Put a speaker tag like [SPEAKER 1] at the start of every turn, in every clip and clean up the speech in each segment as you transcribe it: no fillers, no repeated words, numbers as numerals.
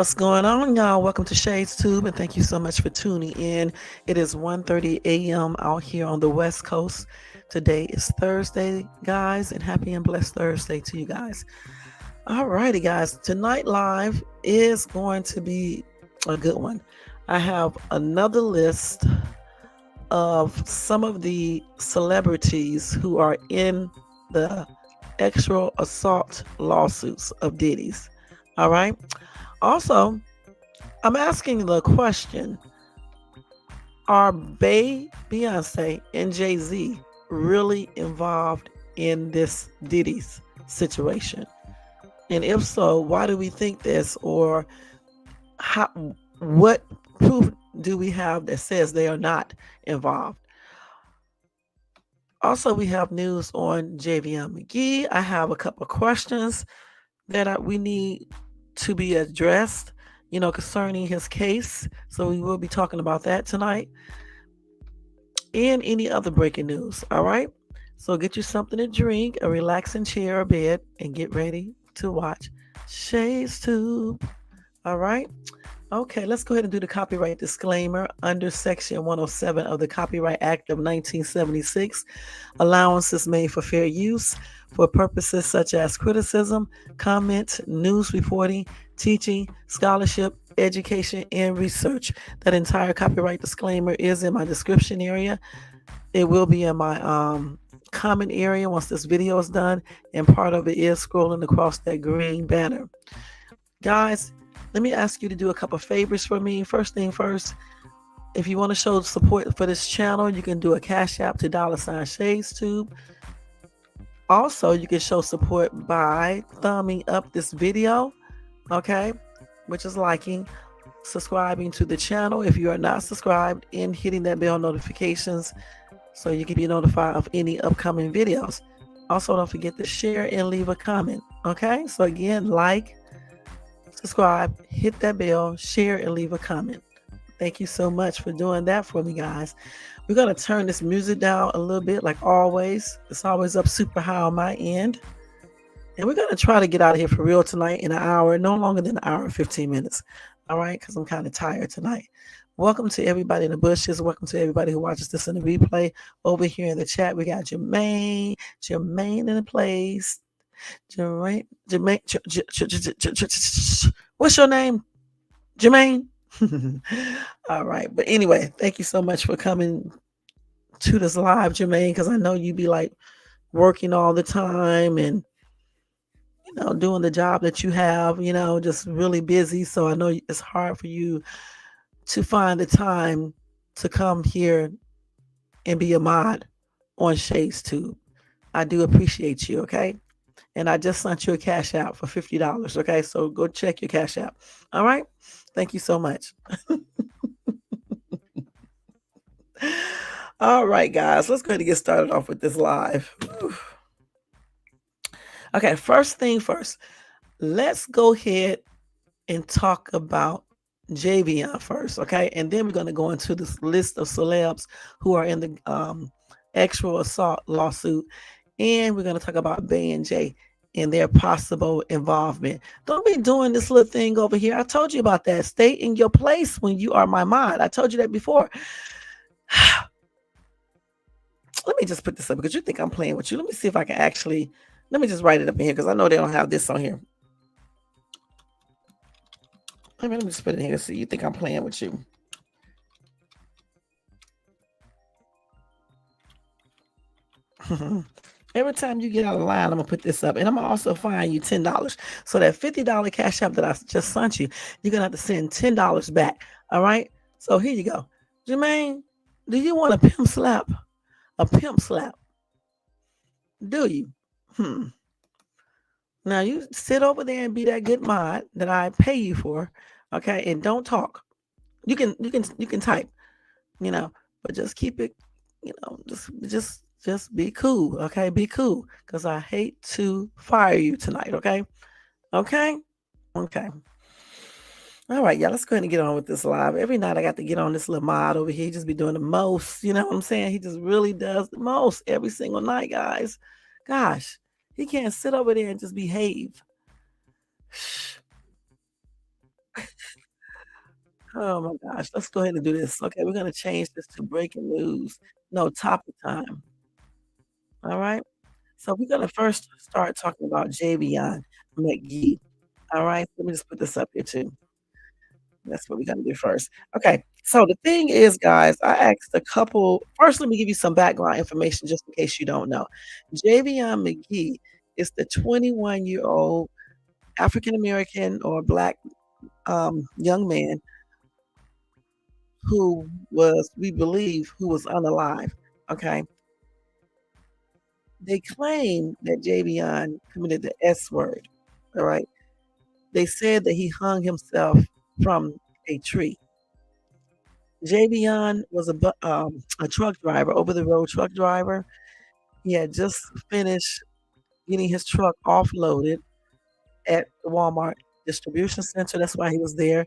[SPEAKER 1] What's going on, y'all? Welcome to Shades Tube, and thank you so much for tuning in. It is 1:30 a.m. out here on the West Coast. Today is Thursday, guys, and happy and blessed Thursday to you guys. All righty, guys. Tonight live is going to be a good one. I have another list of some of the celebrities who are in the sexual assault lawsuits of Diddy's. All right. Also, I'm asking the question, are Beyonce, and Jay-Z really involved in this Diddy's situation? And if so, why do we think this? Or what proof do we have that says they are not involved? Also, we have news on Javion Magee. I have a couple of questions that we need to be addressed, concerning his case. So we will be talking about that tonight and any other breaking news. All right. So get you something to drink, a relaxing chair or bed, and get ready to watch Shades Tube. All right. Okay, let's go ahead and do the copyright disclaimer under Section 107 of the Copyright Act of 1976. Allowances made for fair use for purposes such as criticism, comment, news reporting, teaching, scholarship, education, and research. That entire copyright disclaimer is in my description area. It will be in my comment area once this video is done, and part of it is scrolling across that green banner. Guys, let me ask you to do a couple favors for me. First thing first, if you want to show support for this channel, you can do a Cash App to $ShadesTube. Also, you can show support by thumbing up this video, okay, which is liking, subscribing to the channel if you are not subscribed, and hitting that bell notifications so you can be notified of any upcoming videos. Also, don't forget to share and leave a comment, okay? So again, like, subscribe, hit that bell, share, and leave a comment. Thank you so much for doing that for me, guys. We're going to turn this music down a little bit, like always. It's always up super high on my end. And we're going to try to get out of here for real tonight in an hour, no longer than an hour and 15 minutes. All right, because I'm kind of tired tonight. Welcome to everybody in the bushes. Welcome to everybody who watches this in the replay. Over here in the chat, we got Jermaine in the place. Jermaine, what's your name? Jermaine? All right. But anyway, thank you so much for coming to this live, Jermaine, because I know you be like working all the time and, doing the job that you have, just really busy. So I know it's hard for you to find the time to come here and be a mod on Shades Tube. I do appreciate you, okay? And I just sent you a Cash App for $50, okay? So go check your Cash App. All right? Thank you so much. All right, guys. Let's go ahead and get started off with this live. Okay, first thing first. Let's go ahead and talk about Javion first, okay? And then we're going to go into this list of celebs who are in the sexual assault lawsuit. And we're going to talk about Bey and Jay and their possible involvement. Don't be doing this little thing over here. I told you about that. Stay in your place when you are my mod. I told you that before. Let me just put this up because you think I'm playing with you. Let me see if I can actually, let me just write it up in here because I know they don't have this on here. Let me just put it in here. See, you think I'm playing with you. Every time you get out of line, I'm going to put this up. And I'm going to also fine you $10. So that $50 Cash App that I just sent you, you're going to have to send $10 back. All right? So here you go. Jermaine, do you want a pimp slap? A pimp slap. Do you? Now you sit over there and be that good mod that I pay you for. Okay? And don't talk. You can type, but just keep it, just be cool, okay? Be cool, because I hate to fire you tonight, okay? Okay? Okay. All right, y'all, let's go ahead and get on with this live. Every night I got to get on this little mod over here. He just be doing the most, you know what I'm saying? He just really does the most every single night, guys. Gosh, he can't sit over there and just behave. Oh my gosh. Let's go ahead and do this. Okay, we're gonna change this to breaking news. No, topic time. All right. So we're gonna first start talking about Javion McGee. All right. Let me just put this up here too. That's what we're gonna do first. Okay. So the thing is, guys, I asked a couple. First, let me give you some background information just in case you don't know. Javion McGee is the 21-year-old African American or black young man who was, we believe, who was unalive. Okay. They claim that Javion committed the S word. All right. They said that he hung himself from a tree. Javion was a truck driver, over the road truck driver. He had just finished getting his truck offloaded at the Walmart distribution center. That's why he was there.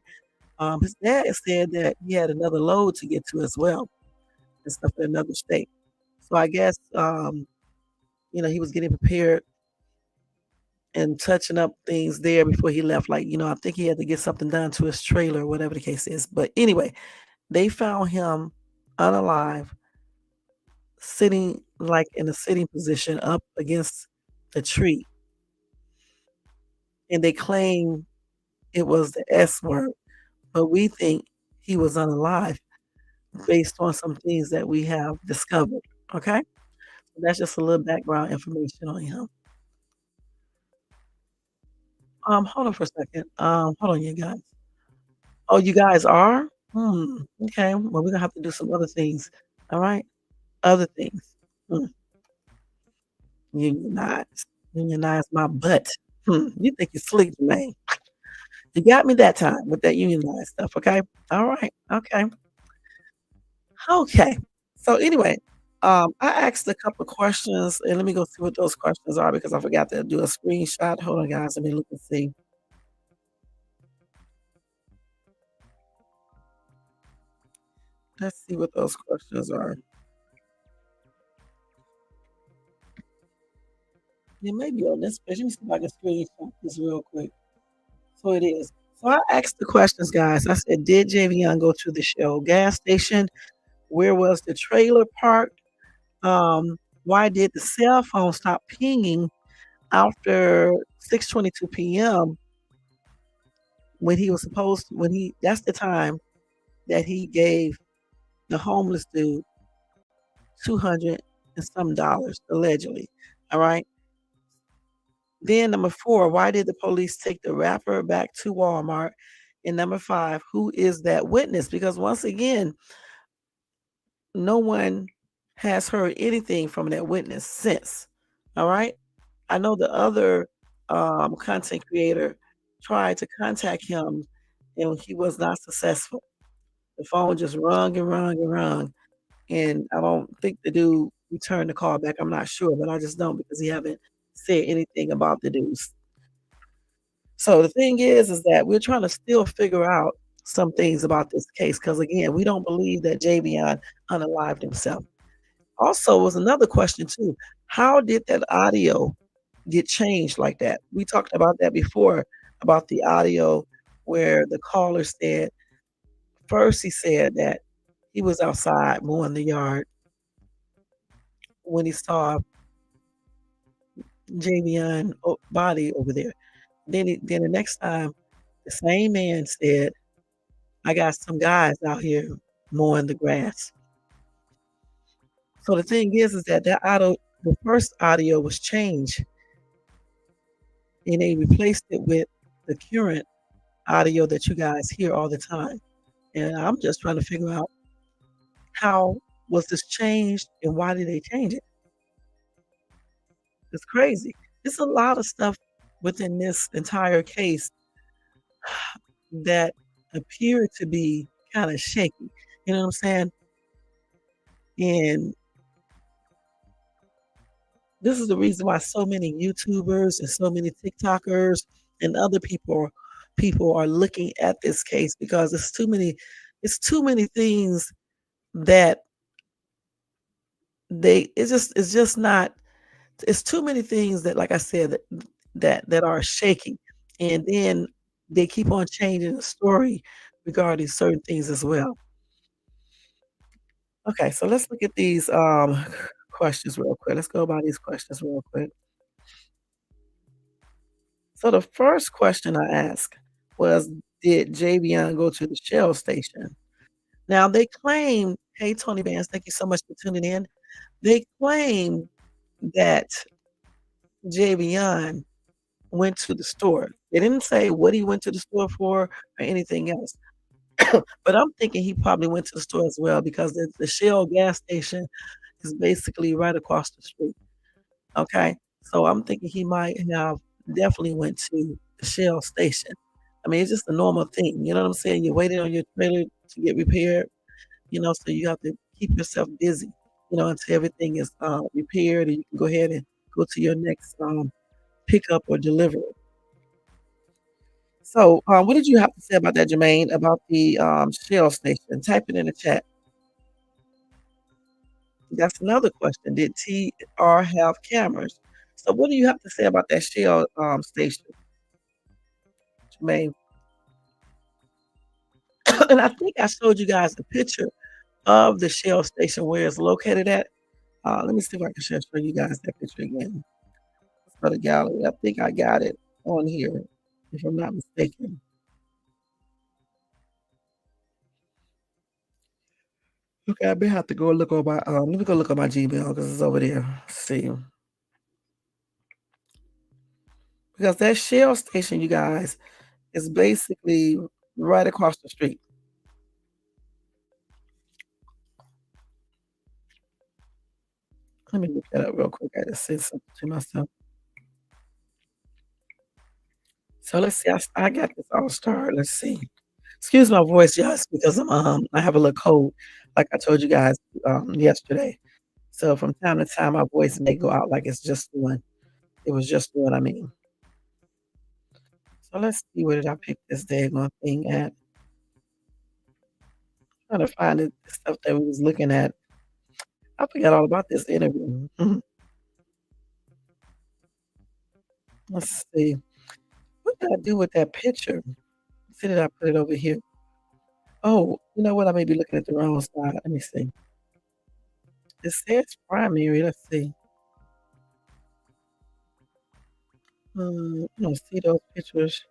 [SPEAKER 1] His dad said that he had another load to get to as well and stuff in another state. So I guess, he was getting prepared and touching up things there before he left. Like, I think he had to get something done to his trailer, whatever the case is. But anyway, they found him unalive, sitting like in a sitting position up against a tree. And they claim it was the S word, but we think he was unalive based on some things that we have discovered. Okay. So that's just a little background information on him. Hold on for a second. Hold on, you guys. Oh, you guys are? Okay. Well, we're gonna have to do some other things. All right. Other things. Hmm. Unionize. Unionize my butt. You think you're slick, man. You got me that time with that unionized stuff, okay? All right. Okay. Okay. So anyway, I asked a couple of questions, and let me go see what those questions are because I forgot to do a screenshot. Hold on, guys. Let me look and see. Let's see what those questions are. It may be on this page. Let me see if I can screenshot this real quick. So it is. So I asked the questions, guys. I said, did Javion go to the Shell gas station? Where was the trailer parked? Why did the cell phone stop pinging after 6:22 p.m. when he was supposed to, when he that's the time that he gave the homeless dude 200 and some dollars allegedly. All right. Then number 4, why did the police take the rapper back to Walmart? And number 5, who is that witness? Because once again, no one has heard anything from that witness since. All right. I know the other content creator tried to contact him and he was not successful. The phone just rung and rung and rung. And I don't think the dude returned the call back. I'm not sure, but I just don't because he haven't said anything about the dudes. So the thing is that we're trying to still figure out some things about this case because again, we don't believe that Javion unalived himself. Also, was another question too. How did that audio get changed like that? We talked about that before about the audio where the caller said first he said that he was outside mowing the yard when he saw Javion body over there. Then the next time, the same man said, "I got some guys out here mowing the grass." So the thing is that the first audio was changed, and they replaced it with the current audio that you guys hear all the time. And I'm just trying to figure out how was this changed and why did they change it? It's crazy. It's a lot of stuff within this entire case that appear to be kind of shaky. You know what I'm saying? And this is the reason why so many YouTubers and so many TikTokers and other people are looking at this case because it's too many things that it's just not it's too many things that like I said that are shaky and then they keep on changing the story regarding certain things as well. Okay, so let's look at these questions real quick. Let's go by these questions real quick. So the first question I asked was, did Javion go to the Shell station? Now they claim, hey Tony Vance, thank you so much for tuning in. They claim that Javion went to the store. They didn't say what he went to the store for or anything else. But I'm thinking he probably went to the store as well because the Shell gas station is basically right across the street. Okay. So I'm thinking he might have definitely went to the Shell station. I mean, it's just a normal thing. You know what I'm saying? You're waiting on your trailer to get repaired, so you have to keep yourself busy, until everything is repaired and you can go ahead and go to your next pickup or delivery. So, what did you have to say about that, Jermaine, about the Shell station? Type it in the chat. That's another question. Did TR have cameras? So, what do you have to say about that Shell station, Jermaine? And I think I showed you guys a picture of the Shell station where it's located at. Let me see if I can show you guys that picture again. Let's go to gallery. I think I got it on here, if I'm not mistaken. Okay, I may have to go look on my let me go look on my Gmail because it's over there. Let's see. Because that Shell station, you guys, is basically right across the street. Let me look that up real quick. I just said something to myself. So let's see. I got this all started. Let's see. Excuse my voice, yes, because I have a little cold, like I told you guys yesterday. So from time to time, my voice may go out like it's just one. It was just one. I mean. So let's see where did I pick this daggone thing at. Trying to find the stuff that we was looking at. I forgot all about this interview. Let's see. What did I do with that picture? See, did I put it over here? Oh, you know what? I may be looking at the wrong side. Let me see. It says primary. Let's see. I don't see those pictures.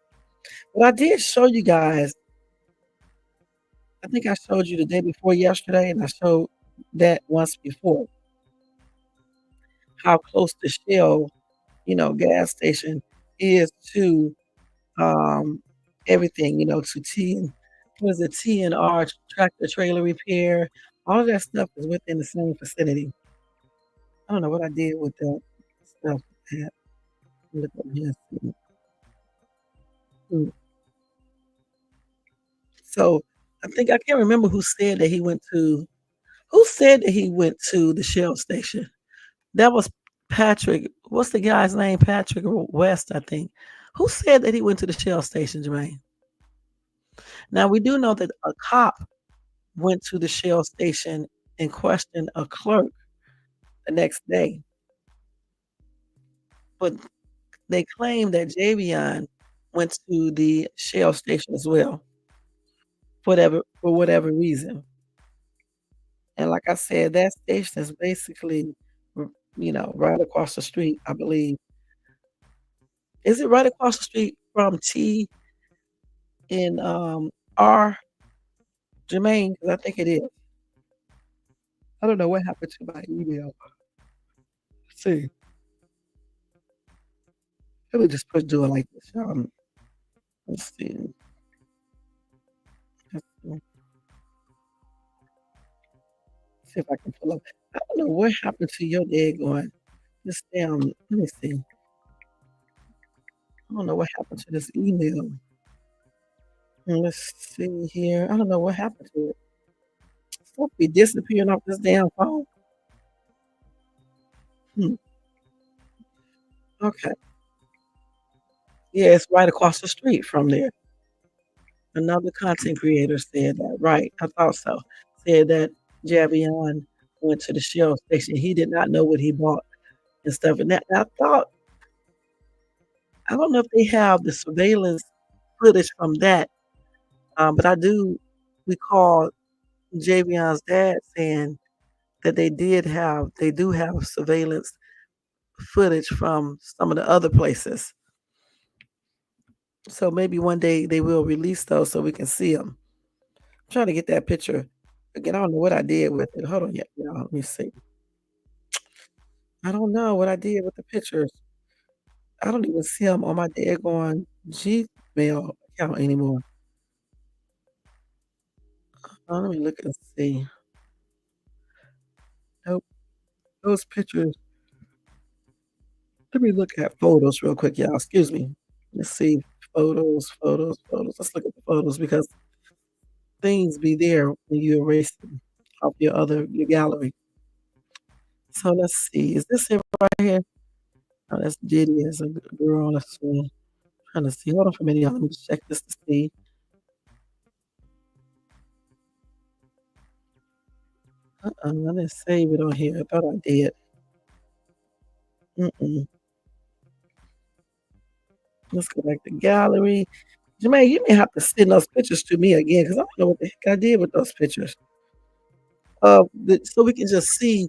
[SPEAKER 1] But I did show you guys. I think I showed you the day before yesterday, and I showed that once before how close the Shell, gas station is to everything, to T and what is it, T and R tractor trailer repair. All of that stuff is within the same vicinity. I don't know what I did with that stuff. Look over here. Mm. So I think I can't remember who said that he went to. Who said that he went to the Shell station? That was Patrick. What's the guy's name? Patrick West, I think. Who said that he went to the Shell station, Jermaine? Now we do know that a cop went to the Shell station and questioned a clerk the next day, but they claim that Javion went to the Shell station as well, for whatever reason. And like I said, that station is basically, right across the street, I believe. Is it right across the street from T in R, Jermaine? Because I think it is. I don't know what happened to my email. Let's see. Let me just do it like this. Let's see. Let's see if I can pull up. I don't know what happened to your daggone this damn. Let me see. I don't know what happened to this email. Let's see here. I don't know what happened to it. Stuff be disappearing off this damn phone. Hmm. Okay. Yeah, it's right across the street from there. Another content creator said that. Right. I thought so. Said that Javion went to the Shell station. He did not know what he bought and stuff. And that I thought, I don't know if they have the surveillance footage from that But I do recall Javion's dad saying that they do have surveillance footage from some of the other places. So maybe one day they will release those so we can see them. I'm trying to get that picture. Again, I don't know what I did with it. Hold on, yeah, y'all, let me see. I don't know what I did with the pictures. I don't even see them on my daggone Gmail account anymore. Let me look and see. Nope, those pictures. Let me look at photos real quick, y'all. Excuse me. Let's see. Photos, photos, photos. Let's look at the photos because things be there when you erase them off your gallery. So let's see. Is this it right here? Oh, that's Diddy as a girl on a swing. Trying to see. Hold on for a minute, y'all. Let me just check this to see. I didn't save it on here. I thought I did. Mm-mm. Let's go back to gallery. Jermaine, you may have to send those pictures to me again because I don't know what the heck I did with those pictures. So we can just see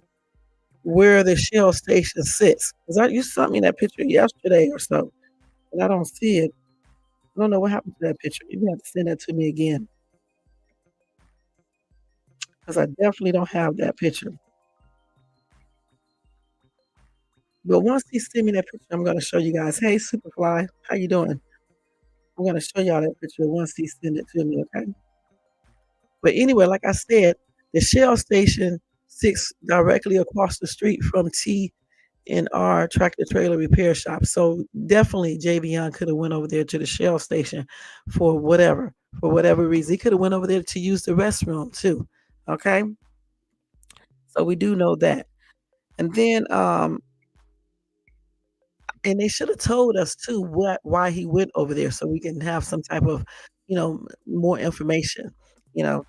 [SPEAKER 1] where the Shell station sits. Because you sent me that picture yesterday or so, and I don't see it. I don't know what happened to that picture. You have to send that to me again because I definitely don't have that picture. But once he send me that picture, I'm gonna show you guys. Hey, Superfly, how you doing? I'm gonna show y'all that picture once he send it to me, okay? But anyway, like I said, the Shell station sits directly across the street from T and R Tractor Trailer Repair Shop. So definitely Javion could have went over there to the Shell station for whatever reason. He could have went over there to use the restroom too. Okay. So we do know that. And then and they should have told us too why he went over there so we can have some type of, more information, you know.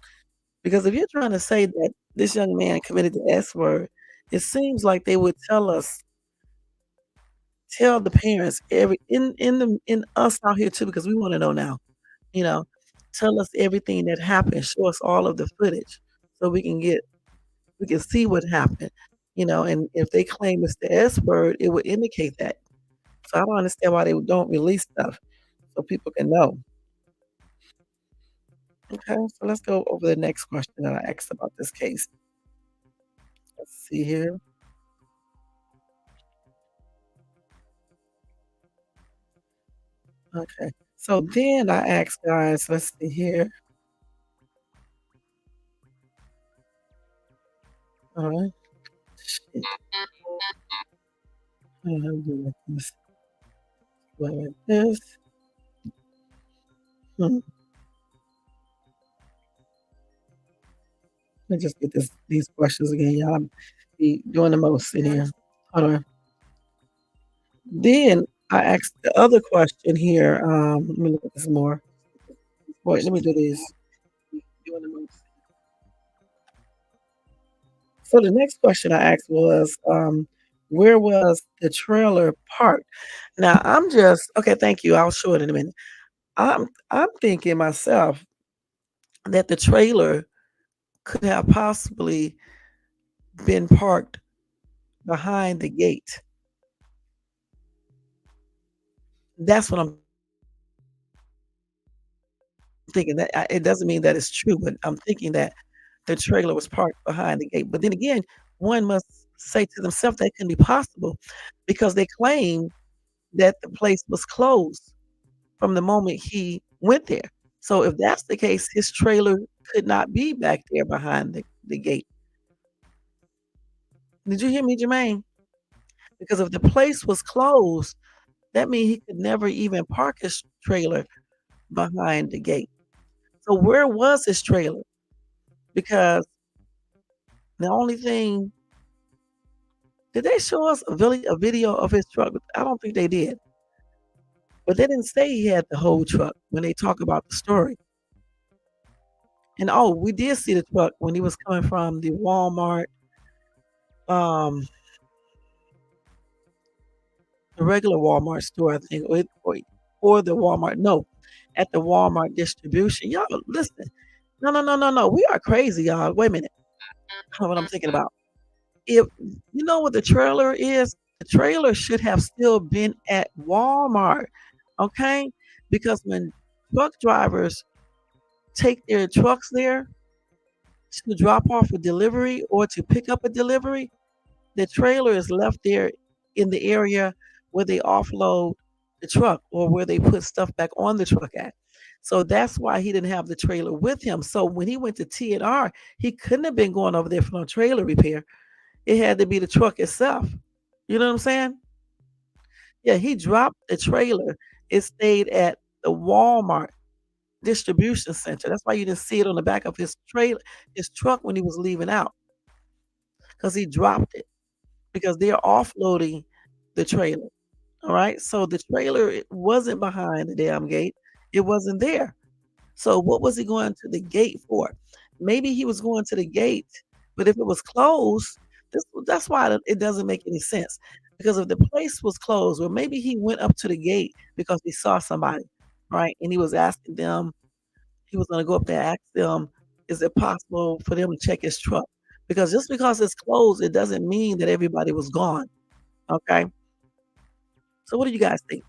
[SPEAKER 1] Because if you're trying to say that this young man committed the S word, it seems like they would tell the parents every in us out here too, because we wanna know now, you know, tell us everything that happened, show us all of the footage so we can see what happened, and if they claim it's the S word, it would indicate that. So I don't understand why they don't release stuff so people can know. Okay, so let's go over the next question that I asked about this case. Let's see here. Okay. So then I asked guys, let's see here. All right. Shit. Do like this. Like this. Hmm. Let me just get these questions again, y'all. I'm be doing the most in here. Hold on. Then I asked the other question here. Let me look at this more. Wait, let me do this. Doing the most. So the next question I asked was, where was the trailer parked? Now I'm just okay. Thank you. I'll show it in a minute. I'm thinking myself that the trailer could have possibly been parked behind the gate. That's what I'm thinking. It doesn't mean that it's true, but I'm thinking that the trailer was parked behind the gate. But then again, one must say to themselves that can be possible because they claim that the place was closed from the moment he went there. So if that's the case, his trailer could not be back there behind the gate. Did you hear me, Jermaine? Because if the place was closed, that means he could never even park his trailer behind the gate. So where was his trailer? Because the only thing did they show us a video of his truck? I don't think they did. But they didn't say he had the whole truck when they talk about the story. And oh, we did see the truck when he was coming from the Walmart, um, the regular Walmart store, I think, or the Walmart. No, at the Walmart distribution. Y'all listen. No, no, no, no, no. We are crazy, y'all. Wait a minute. I know what I'm thinking about. If you know what the trailer is, the trailer should have still been at Walmart. Okay? Because when truck drivers take their trucks there to drop off a delivery or to pick up a delivery, the trailer is left there in the area where they offload the truck or where they put stuff back on the truck at. So that's why he didn't have the trailer with him. So when he went to T&R, he couldn't have been going over there for no trailer repair. It had to be the truck itself. You know what I'm saying? Yeah, he dropped the trailer. It stayed at the Walmart distribution center. That's why you didn't see it on the back of his trailer, his truck when he was leaving out, because he dropped it because they're offloading the trailer. All right. So the trailer it wasn't behind the damn gate. It wasn't there. So what was he going to the gate for? Maybe he was going to the gate, but if it was closed, that's why it doesn't make any sense. Because if the place was closed, well, maybe he went up to the gate because he saw somebody, right? And he was asking them, he was going to go up there and ask them, is it possible for them to check his truck? Because just because it's closed, it doesn't mean that everybody was gone. Okay. So what do you guys think?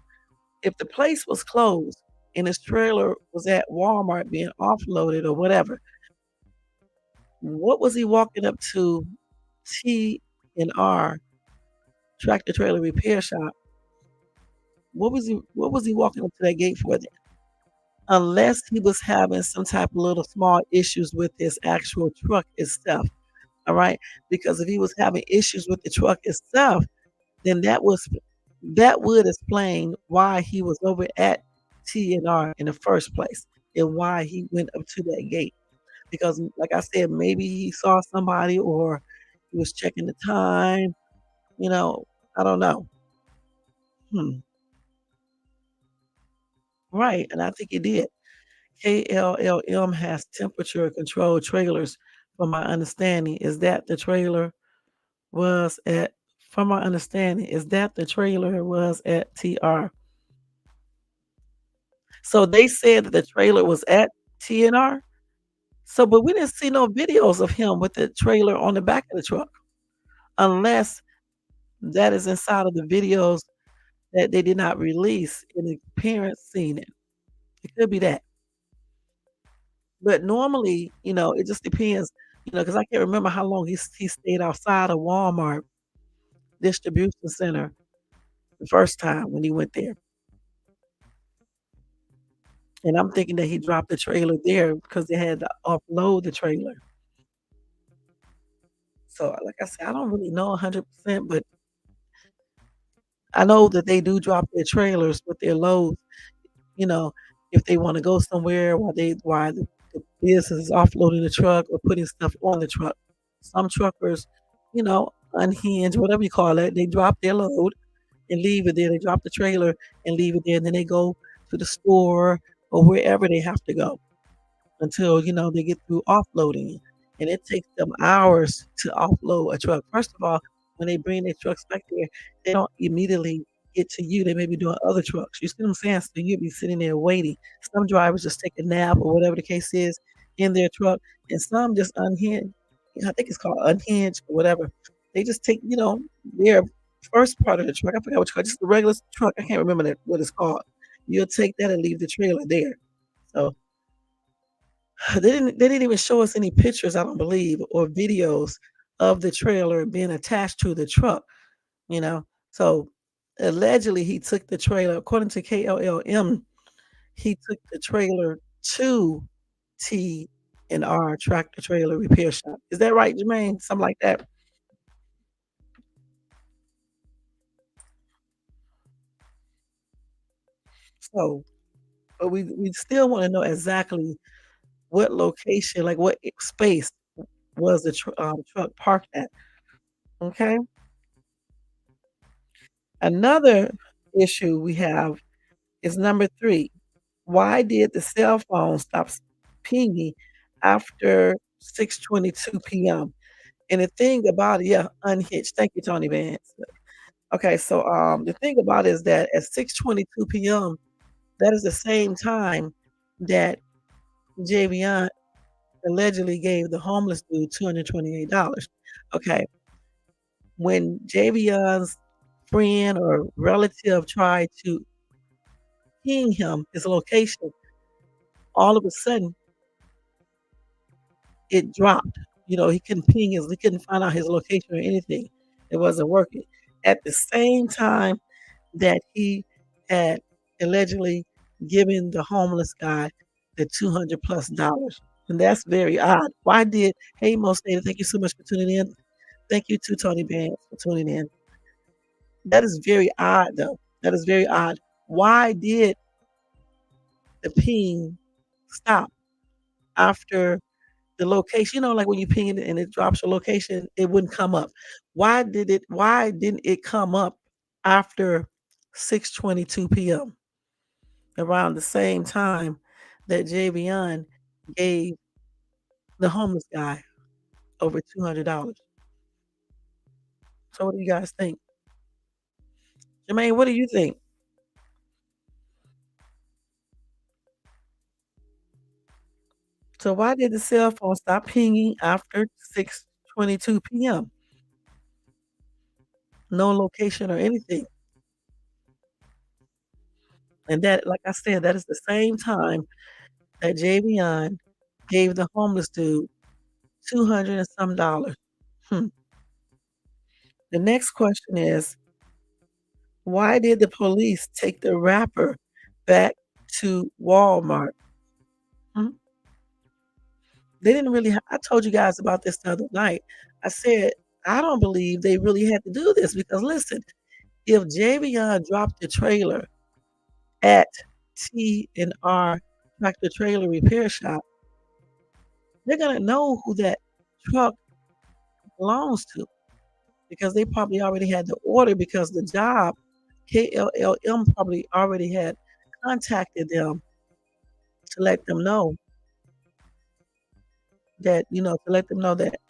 [SPEAKER 1] If the place was closed and his trailer was at Walmart being offloaded or whatever, what was he walking up to T&R Tractor Trailer Repair Shop? What was he walking up to that gate for then? Unless he was having some type of little small issues with his actual truck itself. All right. Because if he was having issues with the truck itself, then that would explain why he was over at T&R in the first place and why he went up to that gate. Because, like I said, maybe he saw somebody or he was checking the time. You know, I don't know. Hmm. Right, and I think he did. KLLM has temperature control trailers. From my understanding, is that the trailer was at? From my understanding, is that the trailer was at TR? So they said that the trailer was at TNR? So, but we didn't see no videos of him with the trailer on the back of the truck, unless that is inside of the videos that they did not release and the parents seen it. It could be that. But normally, it just depends, because I can't remember how long he stayed outside of Walmart distribution center the first time when he went there. And I'm thinking that he dropped the trailer there because they had to offload the trailer. So, like I said, I don't really know 100%, but I know that they do drop their trailers with their loads, you know, if they wanna go somewhere while the business is offloading the truck or putting stuff on the truck. Some truckers, unhinged, whatever you call it, they drop their load and leave it there. They drop the trailer and leave it there, and then they go to the store or wherever they have to go until, they get through offloading, and it takes them hours to offload a truck. First of all, when they bring their trucks back there, they don't immediately get to you. They may be doing other trucks. You see what I'm saying? So you'll be sitting there waiting. Some drivers just take a nap or whatever the case is in their truck, and some just unhinge. I think it's called unhinged or whatever. They just take, their first part of the truck. I forgot what you call it, just the regular truck. I can't remember what it's called. You'll take that and leave the trailer there. So they didn't even show us any pictures, I don't believe, or videos of the trailer being attached to the truck, you know? So, allegedly, he took the trailer according to KLLM, he took the trailer to T&R Tractor Trailer Repair Shop. Is that right, Jermaine? Something like that? So, but we still wanna know exactly what location, like, what space was the truck parked at, okay? Another issue we have is number 3. Why did the cell phone stop pinging after 6:22 PM? And the thing about it, yeah, unhitched. Thank you, Tony Vance. Okay, so, the thing about it is that at 6:22 PM, That is the same time that Javion allegedly gave the homeless dude $228. Okay, when Javion's friend or relative tried to ping him his location, all of a sudden it dropped. He couldn't he couldn't find out his location or anything. It wasn't working. At the same time that he had allegedly given the homeless guy the 200 plus dollars. And that's very odd. Why did, hey, Most Dated, thank you so much for tuning in. Thank you to Tony Banks for tuning in. That is very odd, though. That is very odd. Why did the ping stop after the location? Like when you ping it and it drops your location, it wouldn't come up. Why didn't it come up after 6:22 p.m. around the same time that Javion gave the homeless guy over $200? So what do you guys think? Jermaine, what do you think? So why did the cell phone stop pinging after 6:22 p.m.? No location or anything. And that, like I said, that is the same time that Javion gave the homeless dude 200 and some dollars. Hmm. The next question is, why did the police take the rapper back to Walmart? Hmm. They didn't really I told you guys about this the other night. I said, I don't believe they really had to do this because listen, if Javion dropped the trailer at T&R Tractor Trailer Repair Shop, they're gonna know who that truck belongs to because they probably already had the order because the job, KLLM probably already had contacted them to let them know that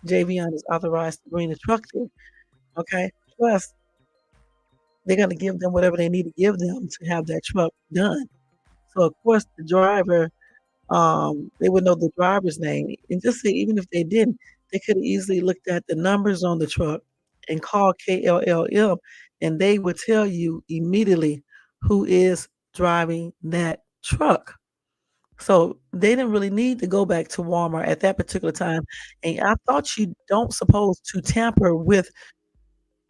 [SPEAKER 1] Javion is authorized to bring the truck there. Okay. Plus, they're gonna give them whatever they need to give them to have that truck done. So of course the driver, they would know the driver's name. And just say even if they didn't, they could have easily looked at the numbers on the truck and called KLLM and they would tell you immediately who is driving that truck. So they didn't really need to go back to Walmart at that particular time. And I thought you don't supposed to tamper with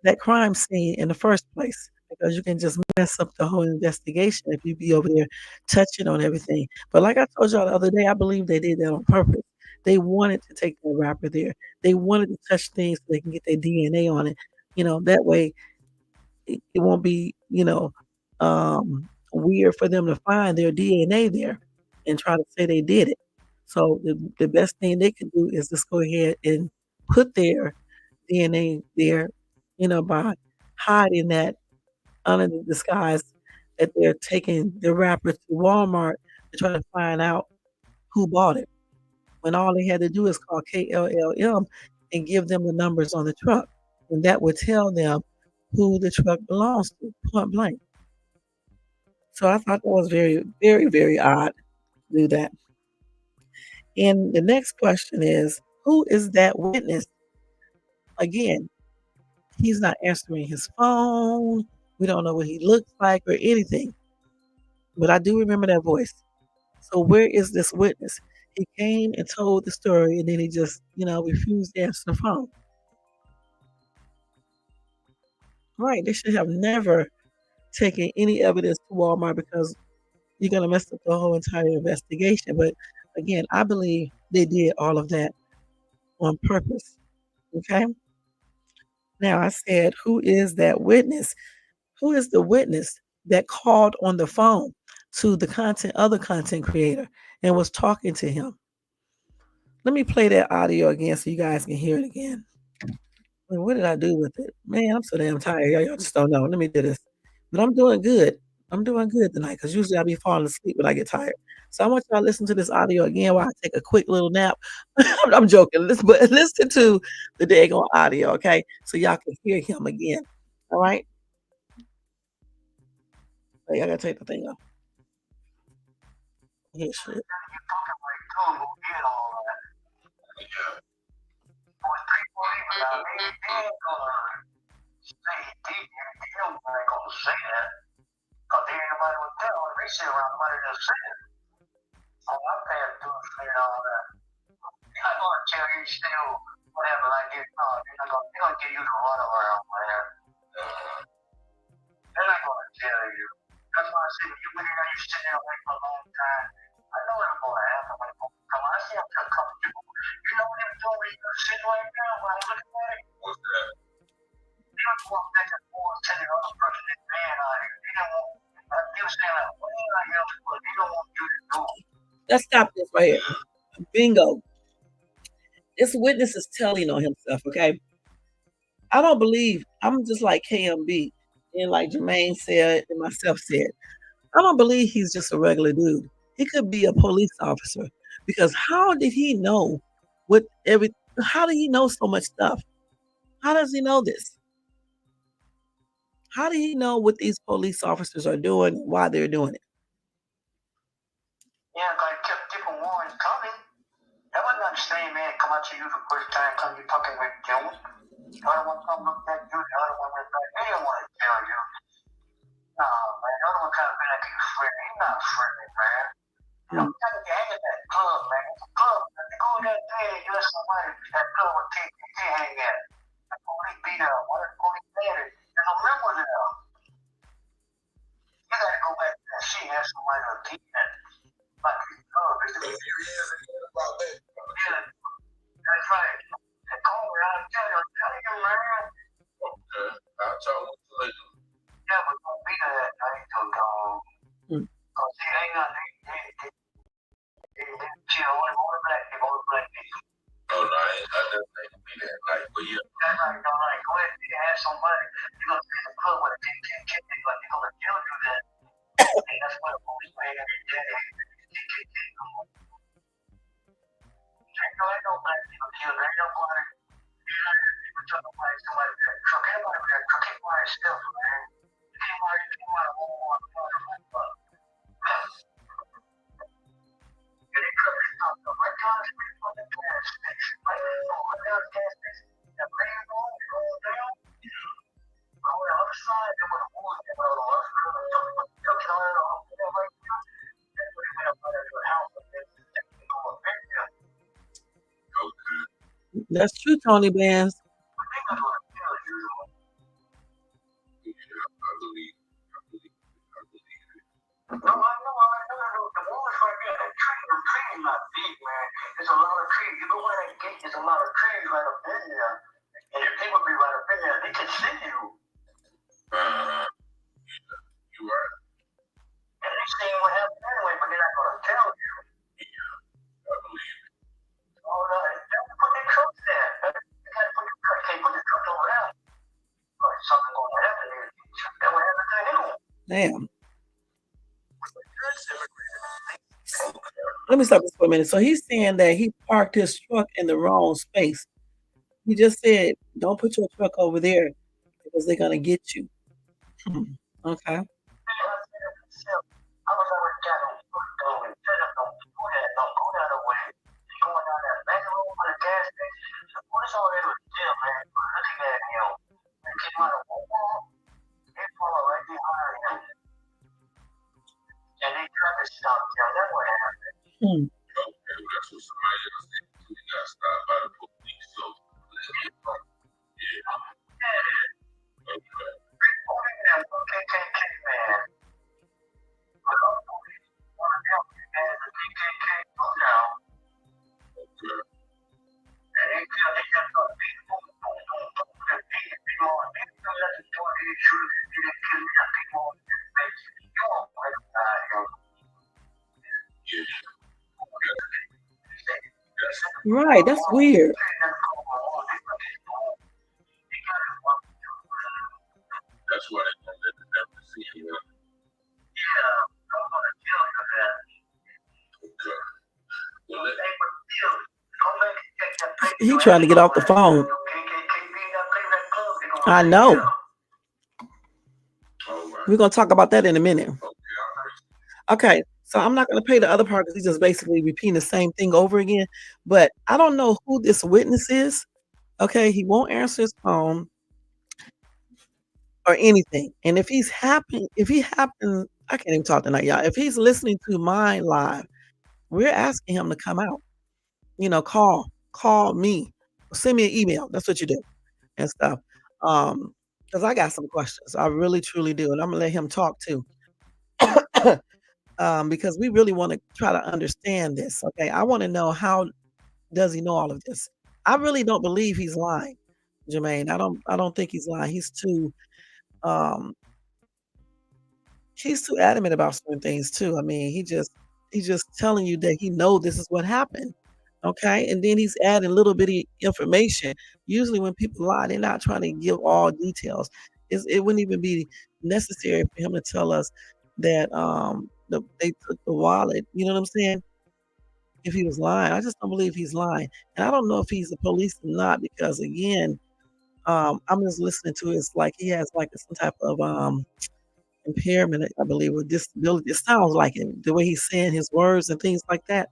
[SPEAKER 1] that crime scene in the first place because you can just mess up the whole investigation if you be over there touching on everything. But like I told y'all the other day, I believe they did that on purpose. They wanted to take that rapper there. They wanted to touch things so they can get their DNA on it. That way it won't be, weird for them to find their DNA there and try to say they did it. So the best thing they can do is just go ahead and put their DNA there, by hiding that under the disguise that they're taking the rapper to Walmart to try to find out who bought it. When all they had to do is call KLLM and give them the numbers on the truck. And that would tell them who the truck belongs to, point blank. So I thought that was very, very, very odd to do that. And the next question is, who is that witness? Again, he's not answering his phone. We don't know what he looks like or anything. But I do remember that voice. So where is this witness? He came and told the story and then he just, refused to answer the phone. Right. They should have never taken any evidence to Walmart because you're gonna mess up the whole entire investigation. But again, I believe they did all of that on purpose. Okay. Now I said, who is that witness? Who is the witness that called on the phone to the other content creator and was talking to him? Let me play that audio again so you guys can hear it again. Wait, what did I do with it? Man, I'm so damn tired. Y'all just don't know. Let me do this. But I'm doing good. I'm doing good tonight because usually I be falling asleep when I get tired. So I want y'all to listen to this audio again while I take a quick little nap. I'm joking. But listen to the daggone audio, okay? So y'all can hear him again. All right? Wait, I gotta take the thing off. His shit. Let's stop this right here. Bingo. This witness is telling on himself, okay? I don't believe, I'm just like KMB and like Jermaine said and myself said, I don't believe he's just a regular dude. He could be a police officer because how did he know what how did he know so much stuff? How does he know this? How do he know what these police officers are doing, why they're doing it? Yeah, I kept different warrants coming. That wasn't not the same man come out to you the first time, come you talking with Jones. The other one come look at you, the other one went back. They didn't want to tell you. No, man, the other one kind of been like he's friendly. He's not friendly, man. I'm telling you, hang at that club, man. It's a club. If you go to that day, you let somebody that club with KKK hang at. The police beat up. One of the police battered. There's no member there. You gotta go back and see have somebody to keep that. Like his club. It's a about that. Yeah, that's right. And call me, I'll tell you, man. Okay, I'll tell you what to let you. Yeah, but don't be that night till dawn. Because they ain't got she only want black people, only black people. Oh, no, I didn't be that night, but yeah. That's right, no, like, go ahead and have somebody, you're going to be in the club with a KKK, like, they're going to tell you that. And that's what the police man every day. KKK, ain't no black people killed, ain't nobody. People talking about somebody that truck, everybody with that truck, ain't by itself, man. Came out of war, and they cut it out. The right guys, we put the gas station. Right down the gas station. That rain going down. On the other side, there was a woman that went on the other side. Took it all off. Right there. And we went up there to the house and then they go up there. Okay. That's true, Tony Bands. I think that's what I'm telling you. Yeah, I believe it. No, I know. The woman's right there. That tree, the tree is not big, man. There's a lot of trees. You go in that gate, there's a lot of trees right up in there. And if they would be right up in there, they could see you. You right. And they seen what happened anyway, but they're not going to tell you. Yeah, I believe it. Oh, no, they have to put their trucks there. They got to put their trucks. Can't put their trucks over there. Or something going to happen there. That would happen to him. Damn. Let me stop this for a minute. So he's saying that he parked his truck in the wrong space. He just said, don't put your truck over there because they're going to get you. Okay. And they tried to stop him. That would happen. Okay, well, that's what somebody else did. We got stopped by the police, so yeah. Okay. KKK man. But all police want to help you, man. The KKK go down. Okay. And they just got people. Right, that's weird. That's why they don't let the devil see you. Yeah, I'm going to tell you that. Okay. Well, he trying to get off the phone. I know. We're going to talk about that in a minute. Okay, So I'm not gonna play the other part because he's just basically repeating the same thing over again. But I don't know who this witness is. Okay, he won't answer his phone or anything. And if he happen, I can't even talk tonight, y'all. If he's listening to mine live, we're asking him to come out. Call me, or send me an email. That's what you do and stuff. Because I got some questions. I really truly do, and I'm gonna let him talk too. Because we really want to try to understand this. Okay, I want to know how does he know all of this? I really don't believe he's lying, Jermaine. I don't think he's lying. Um he's too adamant about certain things too. I mean, he's just telling you that he know this is what happened. Okay, and then he's adding little bitty information. Usually, when people lie, they're not trying to give all details. It wouldn't even be necessary for him to tell us that they took the wallet. You know what I'm saying? If he was lying, I just don't believe he's lying, and I don't know if he's the police or not because again, I'm just listening to it. It's like he has like some type of impairment, I believe, or disability. It sounds like it, the way he's saying his words and things like that.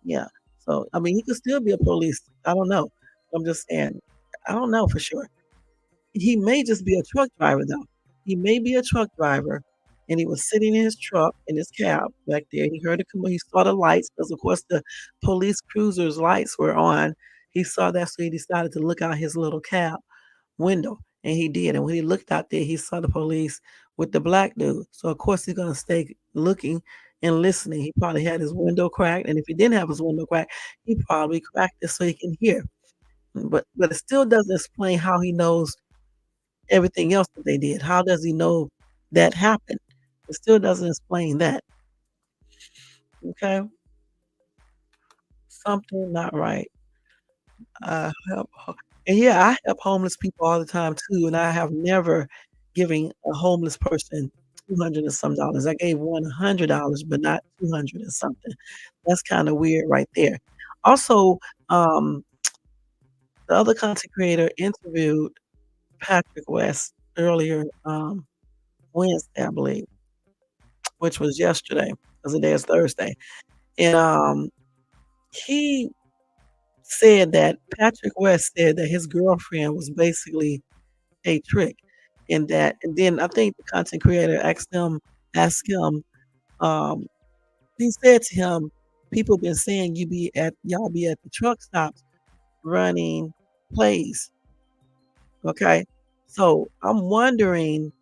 [SPEAKER 1] Yeah. So, I mean, he could still be a police. I don't know. I'm just saying, I don't know for sure. He may just be a truck driver, though. He may be a truck driver, and he was sitting in his truck in his cab back there. He heard it come. He saw the lights because, of course, the police cruiser's lights were on. He saw that, so he decided to look out his little cab window, and he did. And when he looked out there, he saw the police with the black dude. So of course he's gonna stay looking and listening. He probably had his window cracked, and if he didn't have his window cracked, he probably cracked it so he can hear. But it still doesn't explain how he knows everything else that they did. How does he know that happened? It still doesn't explain that. Okay, something not right. Help, and yeah, I help homeless people all the time too, and I have never given a homeless person 200 and some dollars. I gave one $100, but not 200 and something. That's kind of weird right there. Also, um, the other content creator interviewed Patrick West earlier Wednesday, I believe, which was yesterday, because the day is Thursday, and he said that Patrick West said that his girlfriend was basically a trick, and then I think the content creator asked him, um, he said to him, "People been saying y'all be at the truck stops running plays, okay?" So I'm wondering,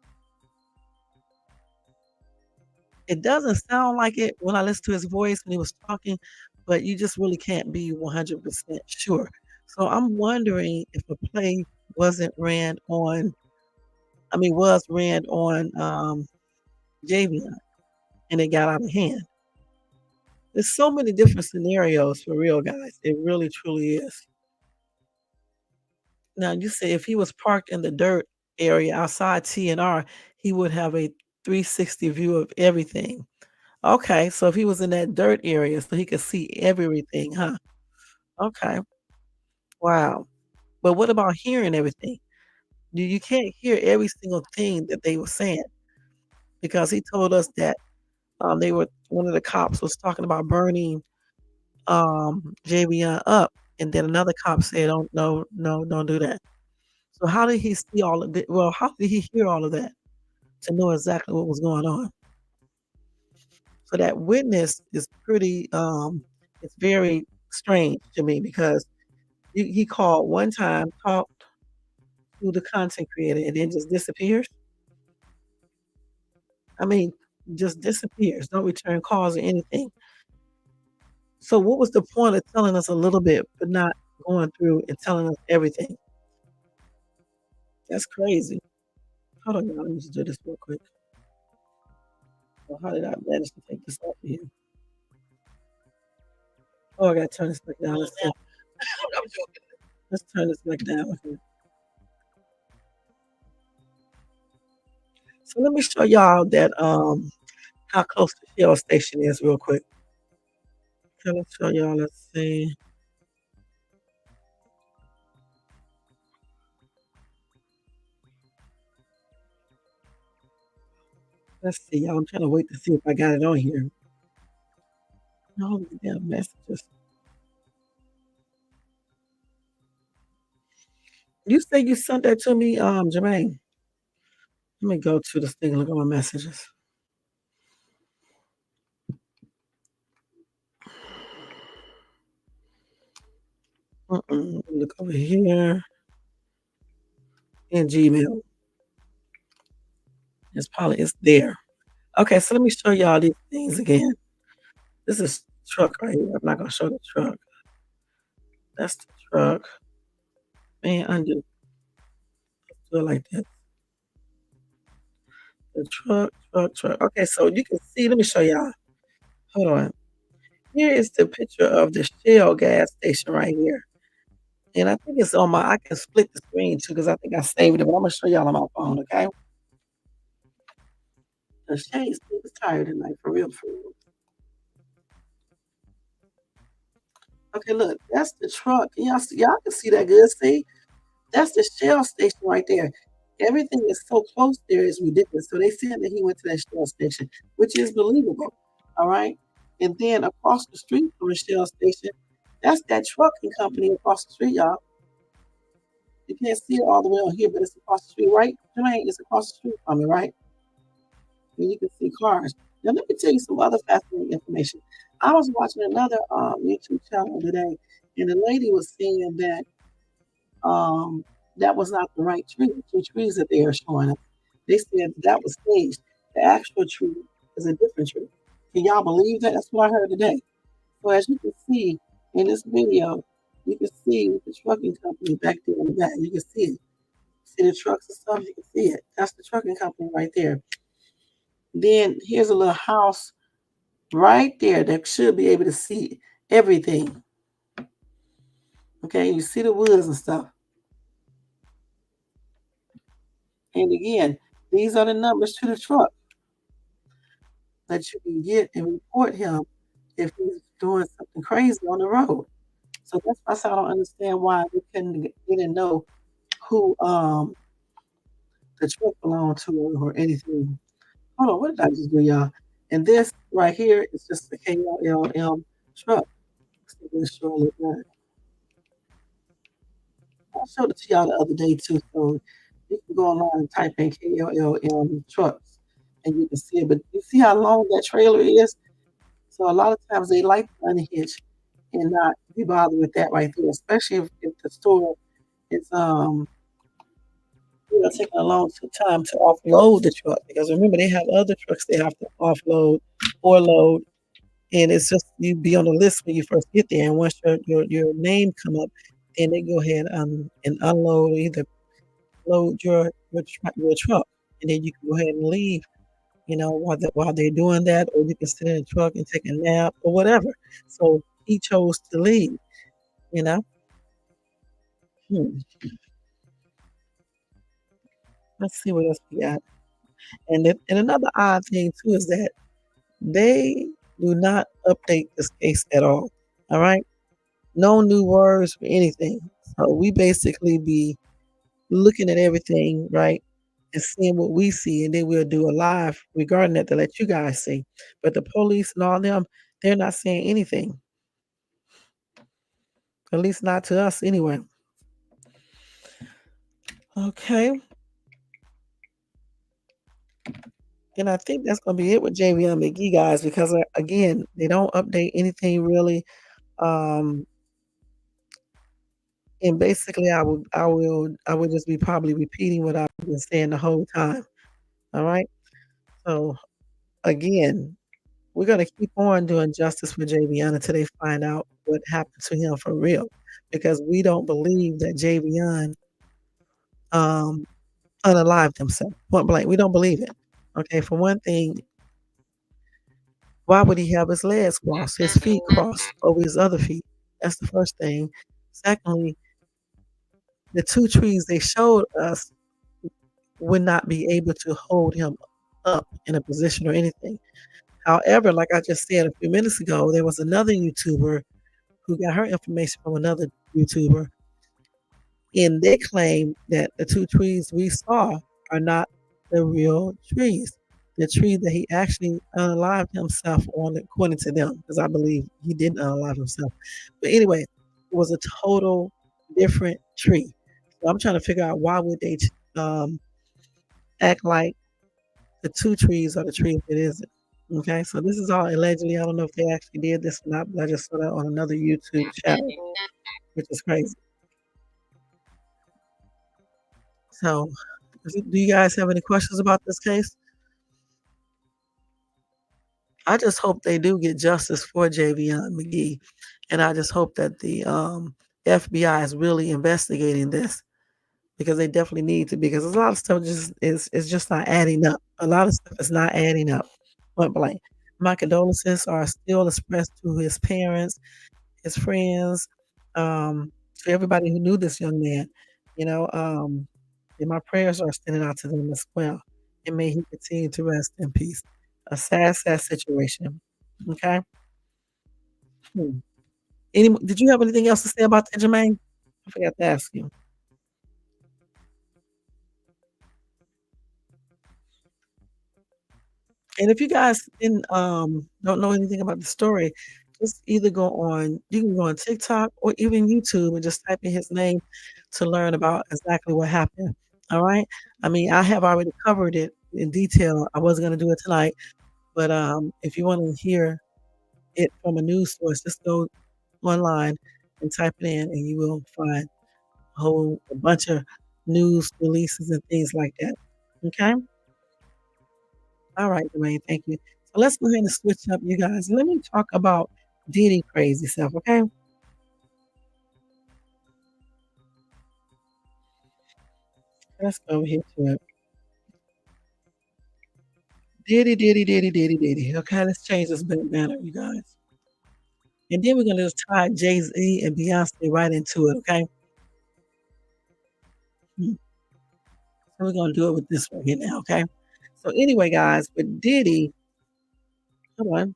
[SPEAKER 1] it doesn't sound like it when I listen to his voice when he was talking, but you just really can't be 100% sure. So I'm wondering if a play wasn't ran on, I mean, was ran on Javion and it got out of hand. There's so many different scenarios for real, guys. It really truly is. Now, you say if he was parked in the dirt area outside TNR, he would have a 360 view of everything. Okay, so if he was in that dirt area, so he could see everything, huh? Okay, wow. But what about hearing everything? You can't hear every single thing that they were saying because he told us that they were one of the cops was talking about burning Javion up, and then another cop said, "Don't no, no, don't do that." So how did he see all of it? Well, how did he hear all of that to know exactly what was going on? So that witness is pretty it's very strange to me because he called one time, talked to the content creator, and then just disappears. I mean, just disappears, don't return calls or anything. So what was the point of telling us a little bit, but not going through and telling us everything? That's crazy. Hold on, y'all. Let me just do this real quick. Well, how did I manage to take this off of here? Oh, I gotta turn this back down. Let's see. I'm joking. Let's turn this back down. Okay. So let me show y'all that how close the Shell station is real quick. Okay, let's show y'all. Let's see. Let's see, y'all. I'm trying to wait to see if I got it on here. All these damn messages. You say you sent that to me, Jermaine. Let me go to this thing and look at my messages. Look over here in Gmail. It's there. Okay, so let me show y'all these things again. This is truck right here. I'm not gonna show the truck. That's the truck. Man, undo. Let's do it like this. The truck. Okay, so you can see. Let me show y'all. Hold on. Here is the picture of the Shell gas station right here. And I think it's on my. I can split the screen too because I think I saved it. But I'm gonna show y'all on my phone. Okay. The Shane's is tired tonight for real. For real. Okay, look, that's the truck. Y'all can see that good. See, that's the Shell station right there. Everything is so close there is ridiculous. So they said that he went to that Shell station, which is believable. All right. And then across the street from the Shell station, that's that trucking company across the street, y'all. You can't see it all the way on here, but it's across the street, right? Jermaine, it's across the street from me, right? And you can see cars. Now let me tell you some other fascinating information. I was watching another YouTube channel today, and the lady was saying that that was not the right tree. The two trees that they are showing us. They said that was staged. The actual tree is a different tree. Can y'all believe that? That's what I heard today. So as you can see in this video, you can see with the trucking company back there in the back. You can see it. See the trucks and stuff. You can see it. That's the trucking company right there. Then here's a little house right there that should be able to see everything. Okay, you see the woods and stuff. And again, these are the numbers to the truck that you can get and report him if he's doing something crazy on the road. So that's why I don't understand why they didn't know who the truck belonged to or anything. Hold on, what did I just do, y'all? And this right here is just the KLM truck. Let's show a little bit. I showed it to y'all the other day too, so you can go online and type in KLM trucks and you can see it. But you see how long that trailer is? So a lot of times they like to unhitch and not be bothered with that right there, especially if the store is taking a long time to offload the truck because remember they have other trucks they have to offload or load, and it's just you be on the list when you first get there, and once your name come up, then they go ahead and unload or either load your truck, and then you can go ahead and leave. While they're doing that, or you can sit in the truck and take a nap or whatever. So he chose to leave. You know. Hmm. Let's see what else we got. And another odd thing too is that they do not update this case at all. All right. No new words or anything. So we basically be looking at everything, right? And seeing what we see, and then we'll do a live regarding that to let you guys see. But the police and all them, they're not saying anything. At least not to us anyway. Okay. And I think that's gonna be it with Javion Magee, guys, because again, they don't update anything really. Um, and basically, I would just be probably repeating what I've been saying the whole time. All right. So again, we're gonna keep on doing justice for Javion until they find out what happened to him for real, because we don't believe that Javion um, unalived himself. Point blank, we don't believe it. Okay, for one thing, why would he have his legs crossed, his feet crossed over his other feet? That's the first thing. Secondly, the two trees they showed us would not be able to hold him up in a position or anything. However, like I just said a few minutes ago, there was another YouTuber who got her information from another YouTuber, and they claim that the two trees we saw are not the real trees. the tree that he actually unalived himself on, according to them, because I believe he didn't unalive himself. But anyway, it was a total different tree. So I'm trying to figure out why would they um, act like the two trees are the trees it isn't. Okay, so this is all allegedly. I don't know if they actually did this or not, but I just saw that on another YouTube channel, which is crazy. So, do you guys have any questions about this case? I just hope they do get justice for Javion Magee, and I just hope that the FBI is really investigating this because they definitely need to. Because a lot of stuff just is just not adding up. A lot of stuff is not adding up. Point blank. My condolences are still expressed to his parents, his friends, to everybody who knew this young man. You know, and my prayers are extended out to them as well. And may he continue to rest in peace. A sad, sad situation. Okay. Hmm. Did you have anything else to say about that, Jermaine? I forgot to ask you. And if you guys didn't don't know anything about the story, just either go on you can go on TikTok or even YouTube and just type in his name to learn about exactly what happened. All right. I mean, I have already covered it in detail. I wasn't gonna do it tonight, but if you want to hear it from a news source, just go online and type it in and you will find a bunch of news releases and things like that. Okay? All right, Dwayne, thank you. So let's go ahead and switch up, you guys. Let me talk about Diddy crazy self, okay? Let's go over here to it. Diddy, Diddy, Diddy, Diddy, Diddy. Okay, let's change this banner, you guys. And then we're gonna just tie Jay-Z and Beyonce right into it, okay? Hmm. So we're gonna do it with this one here now, okay? So anyway, guys, with Diddy, come on,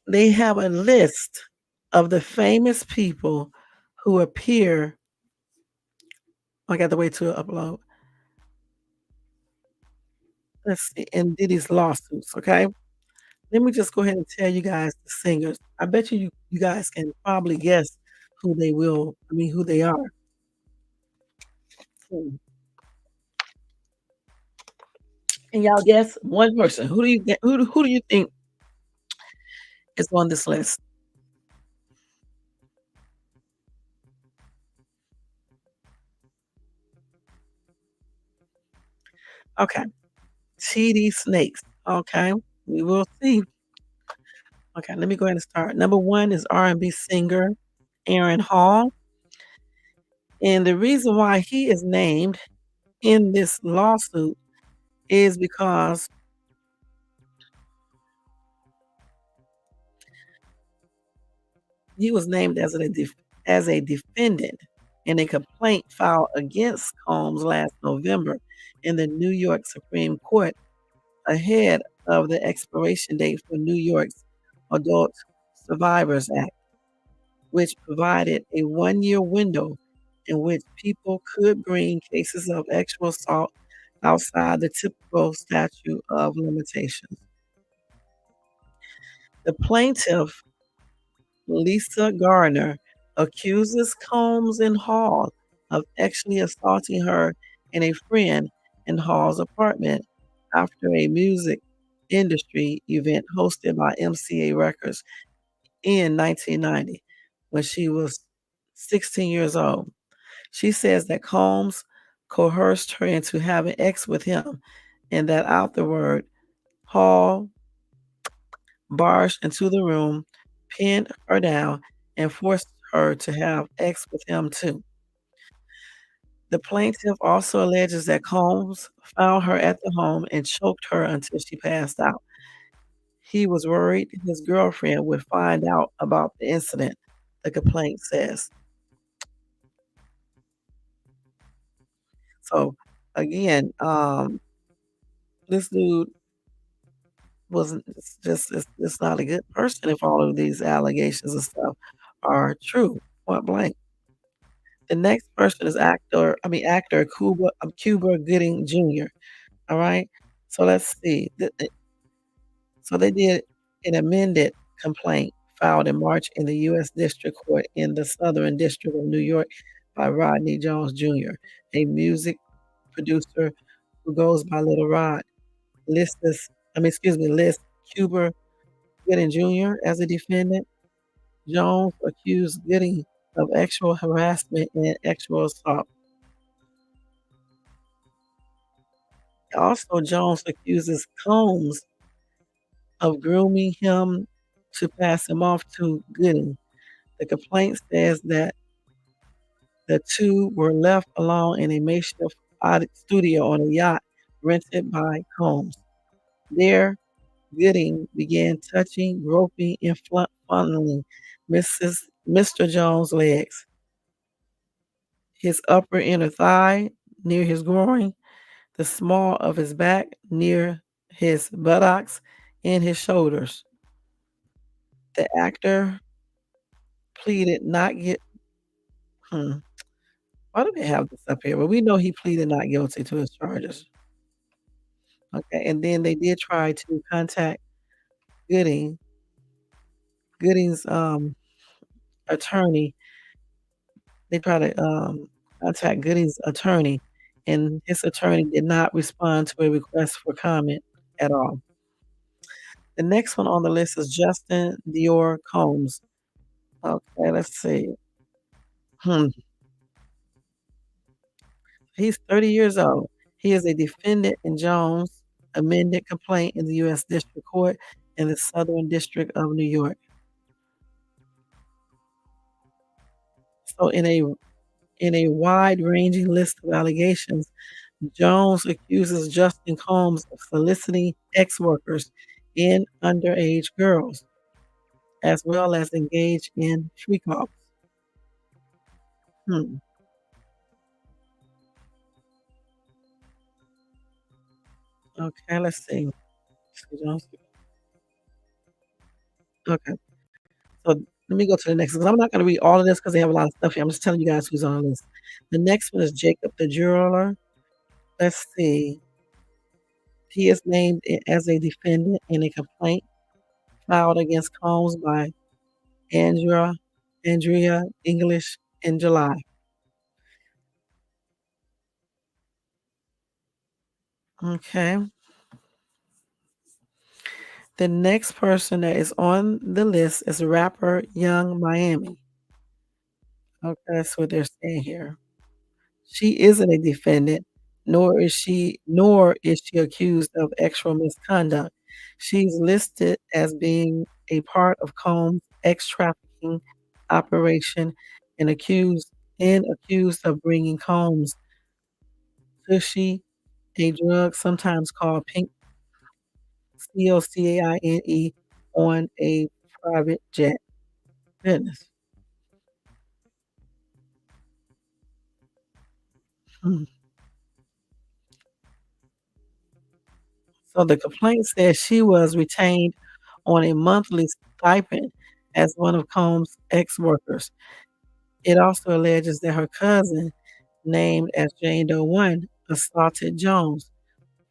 [SPEAKER 1] they have a list of the famous people who appear. I got to wait to upload. Let's see, in Diddy's lawsuits, okay? Let me just go ahead and tell you guys the singers. I bet you guys can probably guess who they are. Hmm. Can y'all guess one person? Who do you think is on this list? Okay. TD Snakes. Okay. We will see. Okay, let me go ahead and start. Number one is R&B singer Aaron Hall. And the reason why he is named in this lawsuit is because he was named as a defendant in a complaint filed against Combs last November in the New York Supreme Court ahead of the expiration date for New York's Adult Survivors Act, which provided a 1-year window in which people could bring cases of sexual assault outside the typical statute of limitations. The plaintiff Lisa Gardner accuses Combs and Hall of sexually assaulting her and a friend in Hall's apartment after a music industry event hosted by MCA Records in 1990 when she was 16 years old. She says that Combs coerced her into having sex with him and that afterward, Hall barged into the room, pinned her down, and forced her to have sex with him too. The plaintiff also alleges that Combs found her at the home and choked her until she passed out. He was worried his girlfriend would find out about the incident, the complaint says. So again, this dude wasn't it's not a good person if all of these allegations and stuff are true, point blank. The next person is actor Cuba Gooding Jr. All right. So let's see. So they did an amended complaint filed in March in the U.S. District Court in the Southern District of New York by Rodney Jones Jr., a music producer who goes by Little Rod. Lists Cuba Gooding Jr. as a defendant. Jones accused Gooding of sexual harassment and sexual assault. Also, Jones accuses Combs of grooming him to pass him off to Gooding. The complaint says that the two were left alone in a makeshift studio on a yacht rented by Combs. There, Gooding began touching, groping, and fondling Mr. Jones' legs, his upper inner thigh near his groin, the small of his back near his buttocks, and his shoulders. The actor pleaded not get. Hmm, why do they have this up here? Well, we know he pleaded not guilty to his charges. Okay, and then they did try to contact Gooding, Gooding's attorney. They tried to contact Gooding's attorney, and his attorney did not respond to a request for comment at all. The next one on the list is Justin Dior Combs. Okay, let's see. Hmm. He's 30 years old. He is a defendant in Jones' amended complaint in the U.S. District Court in the Southern District of New York. So, in a wide-ranging list of allegations, Jones accuses Justin Combs of soliciting ex workers and underage girls, as well as engage in freak-offs. Hmm. Okay, let's see. Okay, so let me go to the next because I'm not going to read all of this because they have a lot of stuff here. I'm just telling you guys who's on the list. The next one is Jacob the jeweler. Let's see. He is named as a defendant in a complaint filed against Combs by Andrea Andrea English in July. Okay. The next person that is on the list is rapper Young Miami. Okay, that's what they're saying here. She isn't a defendant, nor is she accused of actual misconduct. She's listed as being a part of Combs' ex trafficking operation and accused of bringing Combs Tushy, a drug sometimes called pink cocaine, on a private jet. Goodness. Hmm. So the complaint says she was retained on a monthly stipend as one of Combs' ex-workers. It also alleges that her cousin, named as Jane Doe 1, assaulted Jones,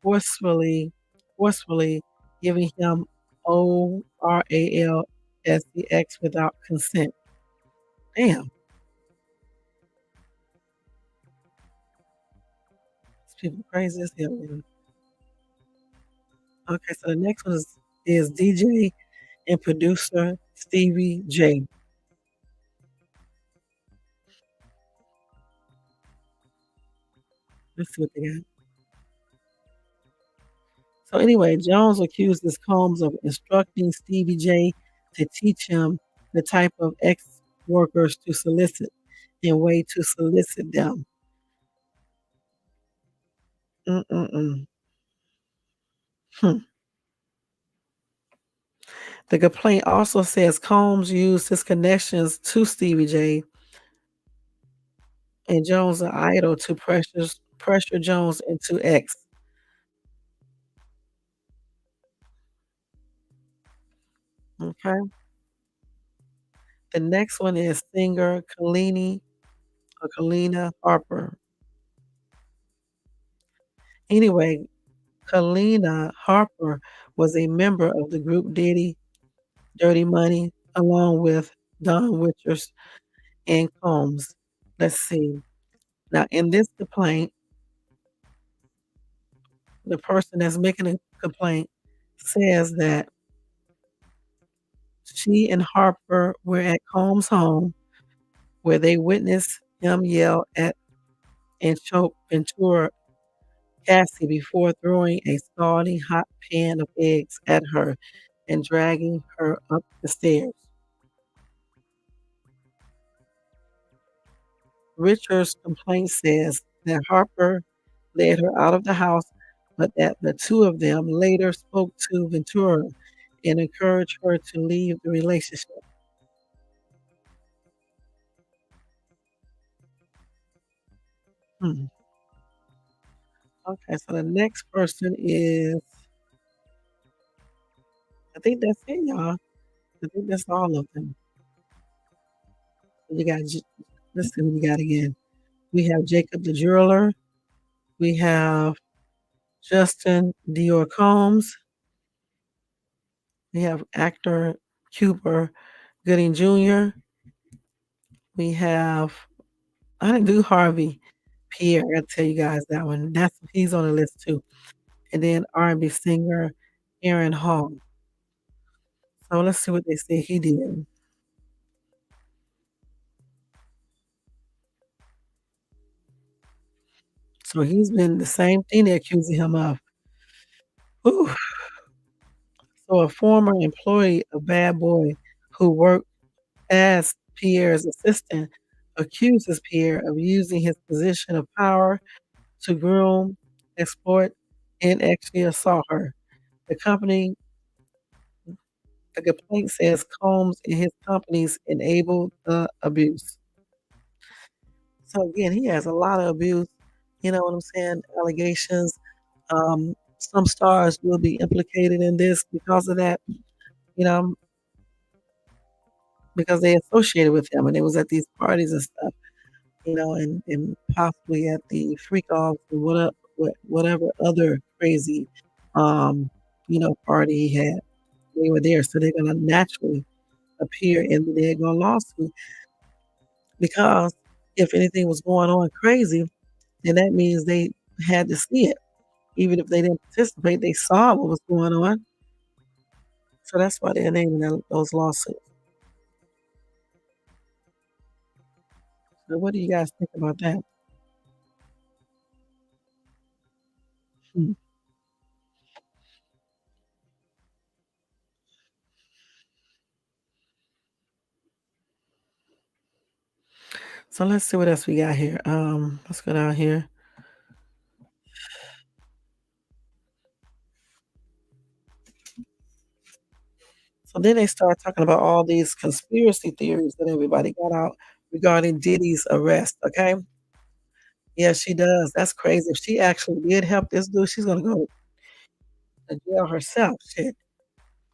[SPEAKER 1] forcefully forcefully giving him oral sex without consent. Damn, these people crazy as hell, man. Okay, so the next one is DJ and producer Stevie J. Let's see what they got. So anyway, Jones accuses Combs of instructing Stevie J to teach him the type of ex-workers to solicit and way to solicit them. Mm-mm-mm. Hmm. The complaint also says Combs used his connections to Stevie J and Jones, an idol, to pressure Jones into X. Okay. The next one is singer Kalina Harper. Anyway, Kalina Harper was a member of the group Diddy Dirty Money, along with Don Winters and Combs. Let's see. Now, in this complaint, the person that's making a complaint says that she and Harper were at Combs' home where they witnessed him yell at and choke Ventura Cassie before throwing a scalding hot pan of eggs at her and dragging her up the stairs. Richard's complaint says that Harper led her out of the house, but that the two of them later spoke to Ventura and encouraged her to leave the relationship. Hmm. Okay, so the next person is, I think that's it, y'all. I think that's all of them. You got, let's see what we got again. We have Jacob the jeweler. We have Justin Dior Combs. We have actor Cuba Gooding Jr. We have, I didn't do Harvey Pierre. I gotta tell you guys that one. He's on the list too. And then R&B singer Aaron Hall. So let's see what they say he did. So he's been the same thing they're accusing him of. Ooh. So a former employee of Bad Boy who worked as Pierre's assistant accuses Pierre of using his position of power to groom, exploit, and actually assault her. The company, the complaint says Combs and his companies enabled the abuse. So again, he has a lot of abuse. You know what I'm saying? Allegations. Some stars will be implicated in this because of that. You know, because they associated with him and they was at these parties and stuff. You know, and possibly at the freak offs or whatever other crazy, um, party he had. They were there, so they're gonna naturally appear in the daggone lawsuit because if anything was going on crazy, then that means they had to see it. Even if they didn't participate, they saw what was going on. So that's why they're naming those lawsuits. So what do you guys think about that? Hmm. So let's see what else we got here. Let's go down here. So then they start talking about all these conspiracy theories that everybody got out regarding Diddy's arrest. Okay. Yeah, she does. That's crazy. If she actually did help this dude, she's gonna go to jail herself. Shit.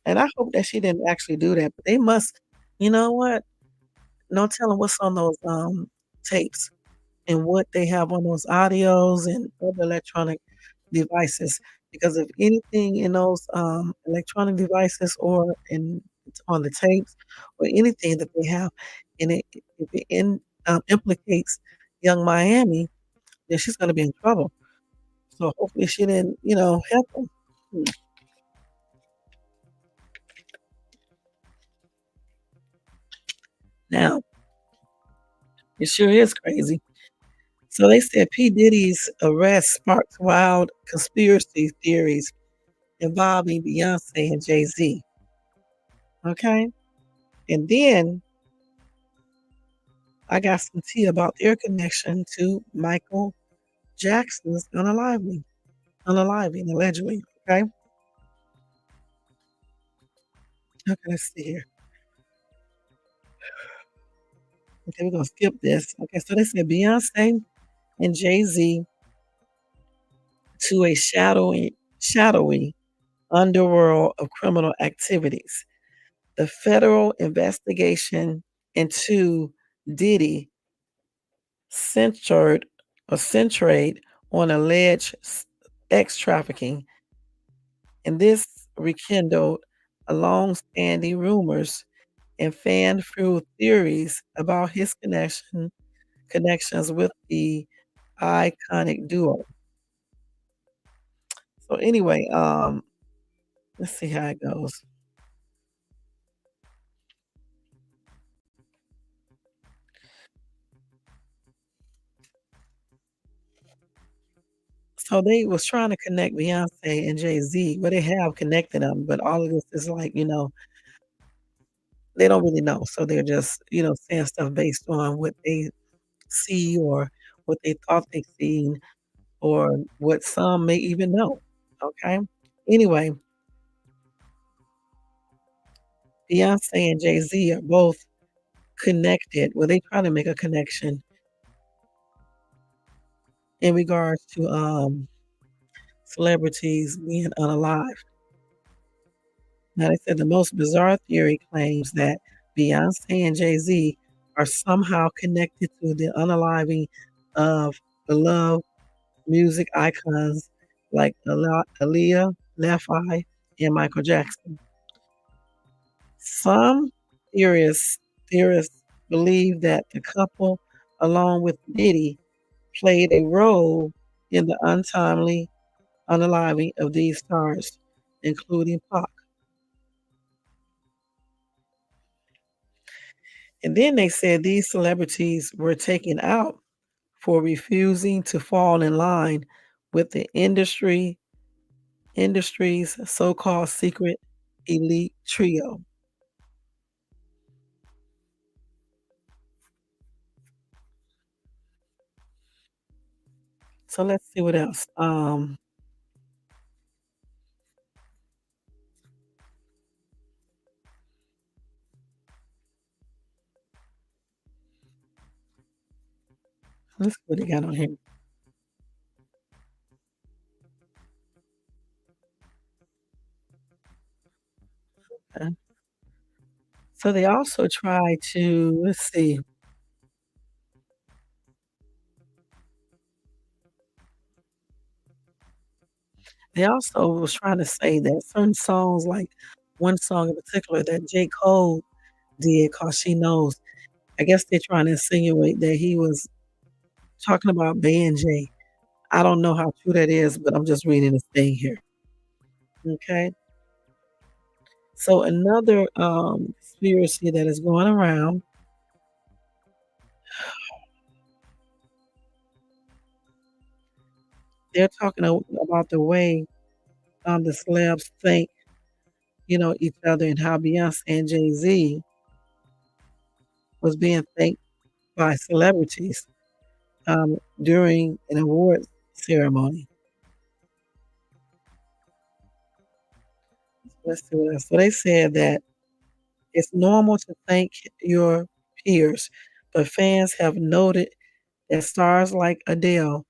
[SPEAKER 1] And I hope that she didn't actually do that. But they must, you know what? No telling what's on those tapes and what they have on those audios and other electronic devices. Because if anything in those electronic devices or in on the tapes or anything that they have, and if it implicates Young Miami, then she's going to be in trouble. So hopefully she didn't, help them. Hmm. Now it sure is crazy. So they said P Diddy's arrest sparked wild conspiracy theories involving Beyonce and Jay Z. Okay, and then I got some tea about their connection to Michael Jackson's unaliving allegedly. Okay, okay, let's see here. Okay, we're gonna skip this. Okay, so they said Beyonce and Jay Z to a shadowy underworld of criminal activities. The federal investigation into Diddy centered or centered on alleged sex trafficking And this rekindled a long-standing rumors and fan-fueled theories about his connections with the iconic duo. So anyway, let's see how it goes. So they was trying to connect Beyonce and Jay-Z. Well, they have connected them, but all of this is like, they don't really know. So they're just, saying stuff based on what they see or what they thought they seen or what some may even know. Okay. Anyway, Beyonce and Jay-Z are both connected. Well, they try to make a connection in regards to celebrities being unalive. Now, they said the most bizarre theory claims that Beyonce and Jay-Z are somehow connected to the unaliving of beloved music icons like Aaliyah, Nephi, and Michael Jackson. Some theorists believe that the couple, along with Diddy, played a role in the untimely unaliving of these stars, including Pac. And then they said these celebrities were taken out for refusing to fall in line with the industry's so-called secret elite trio. So let's see what else. Let's see what they got on here. Okay. So they also tried to, let's see, they also was trying to say that certain songs, like one song in particular that J. Cole did called She Knows, I guess they're trying to insinuate that he was talking about Bey and Jay. I don't know how true that is, but I'm just reading this thing here. Okay. So another conspiracy that is going around, they're talking about the way the celebs thank, each other and how Beyonce and Jay-Z was being thanked by celebrities during an awards ceremony. Let's see what else. So they said that it's normal to thank your peers, but fans have noted that stars like Adele,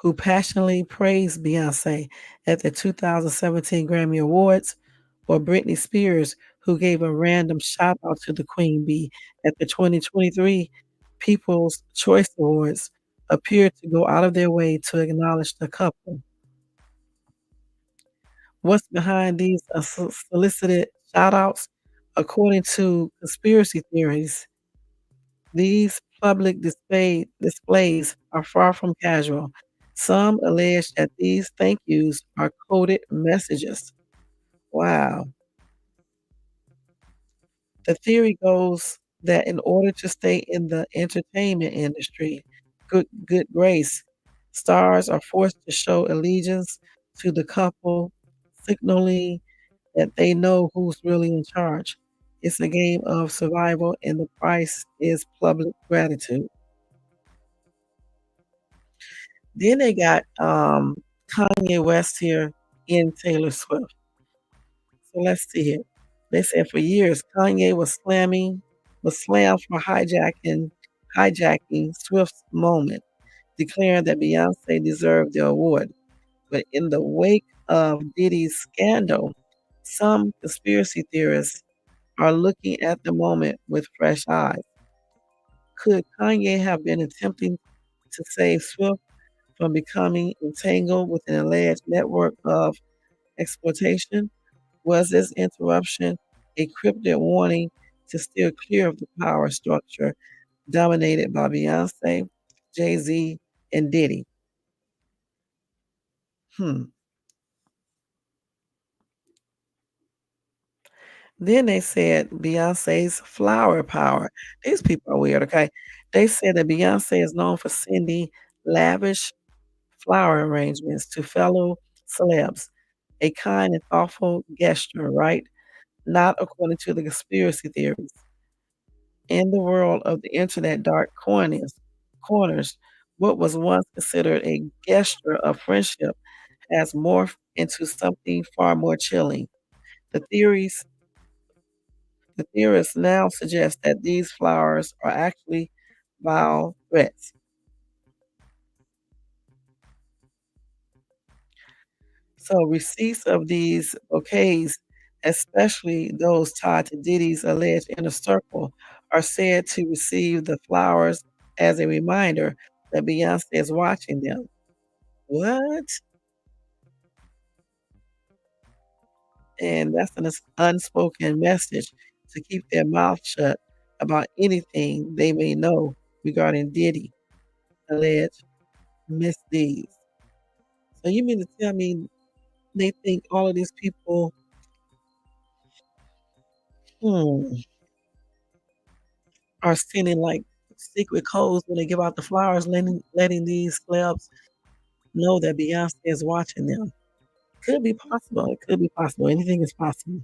[SPEAKER 1] who passionately praised Beyonce at the 2017 Grammy Awards, or Britney Spears, who gave a random shout out to the Queen Bee at the 2023 People's Choice Awards, appeared to go out of their way to acknowledge the couple. What's behind these solicited shout outs? According to conspiracy theories, these public displays are far from casual. Some allege that these thank yous are coded messages. Wow. The theory goes that in order to stay in the entertainment industry, good grace, stars are forced to show allegiance to the couple, signaling that they know who's really in charge. It's a game of survival, and the price is public gratitude. Then they got Kanye West here in Taylor Swift. So let's see here. They said for years Kanye was slammed for hijacking Swift's moment, declaring that Beyonce deserved the award. But in the wake of Diddy's scandal, some conspiracy theorists are looking at the moment with fresh eyes. Could Kanye have been attempting to save Swift from becoming entangled with an alleged network of exploitation? Was this interruption a cryptic warning to steer clear of the power structure dominated by Beyonce, Jay-Z, and Diddy? Hmm. Then they said Beyonce's flower power. These people are weird, okay? They said that Beyonce is known for sending lavish flower arrangements to fellow celebs, a kind and thoughtful gesture, right? Not according to the conspiracy theories. In the world of the internet corners, what was once considered a gesture of friendship has morphed into something far more chilling. The theories the theorists now suggest that these flowers are actually vile threats. So receipts of these bouquets, especially those tied to Diddy's alleged inner circle, are said to receive the flowers as a reminder that Beyonce is watching them. What? And that's an unspoken message to keep their mouth shut about anything they may know regarding Diddy, alleged misdeeds. So you mean to tell me they think all of these people, hmm, are sending, like, secret codes when they give out the flowers, letting these celebs know that Beyonce is watching them. Could be possible, it could be possible, anything is possible.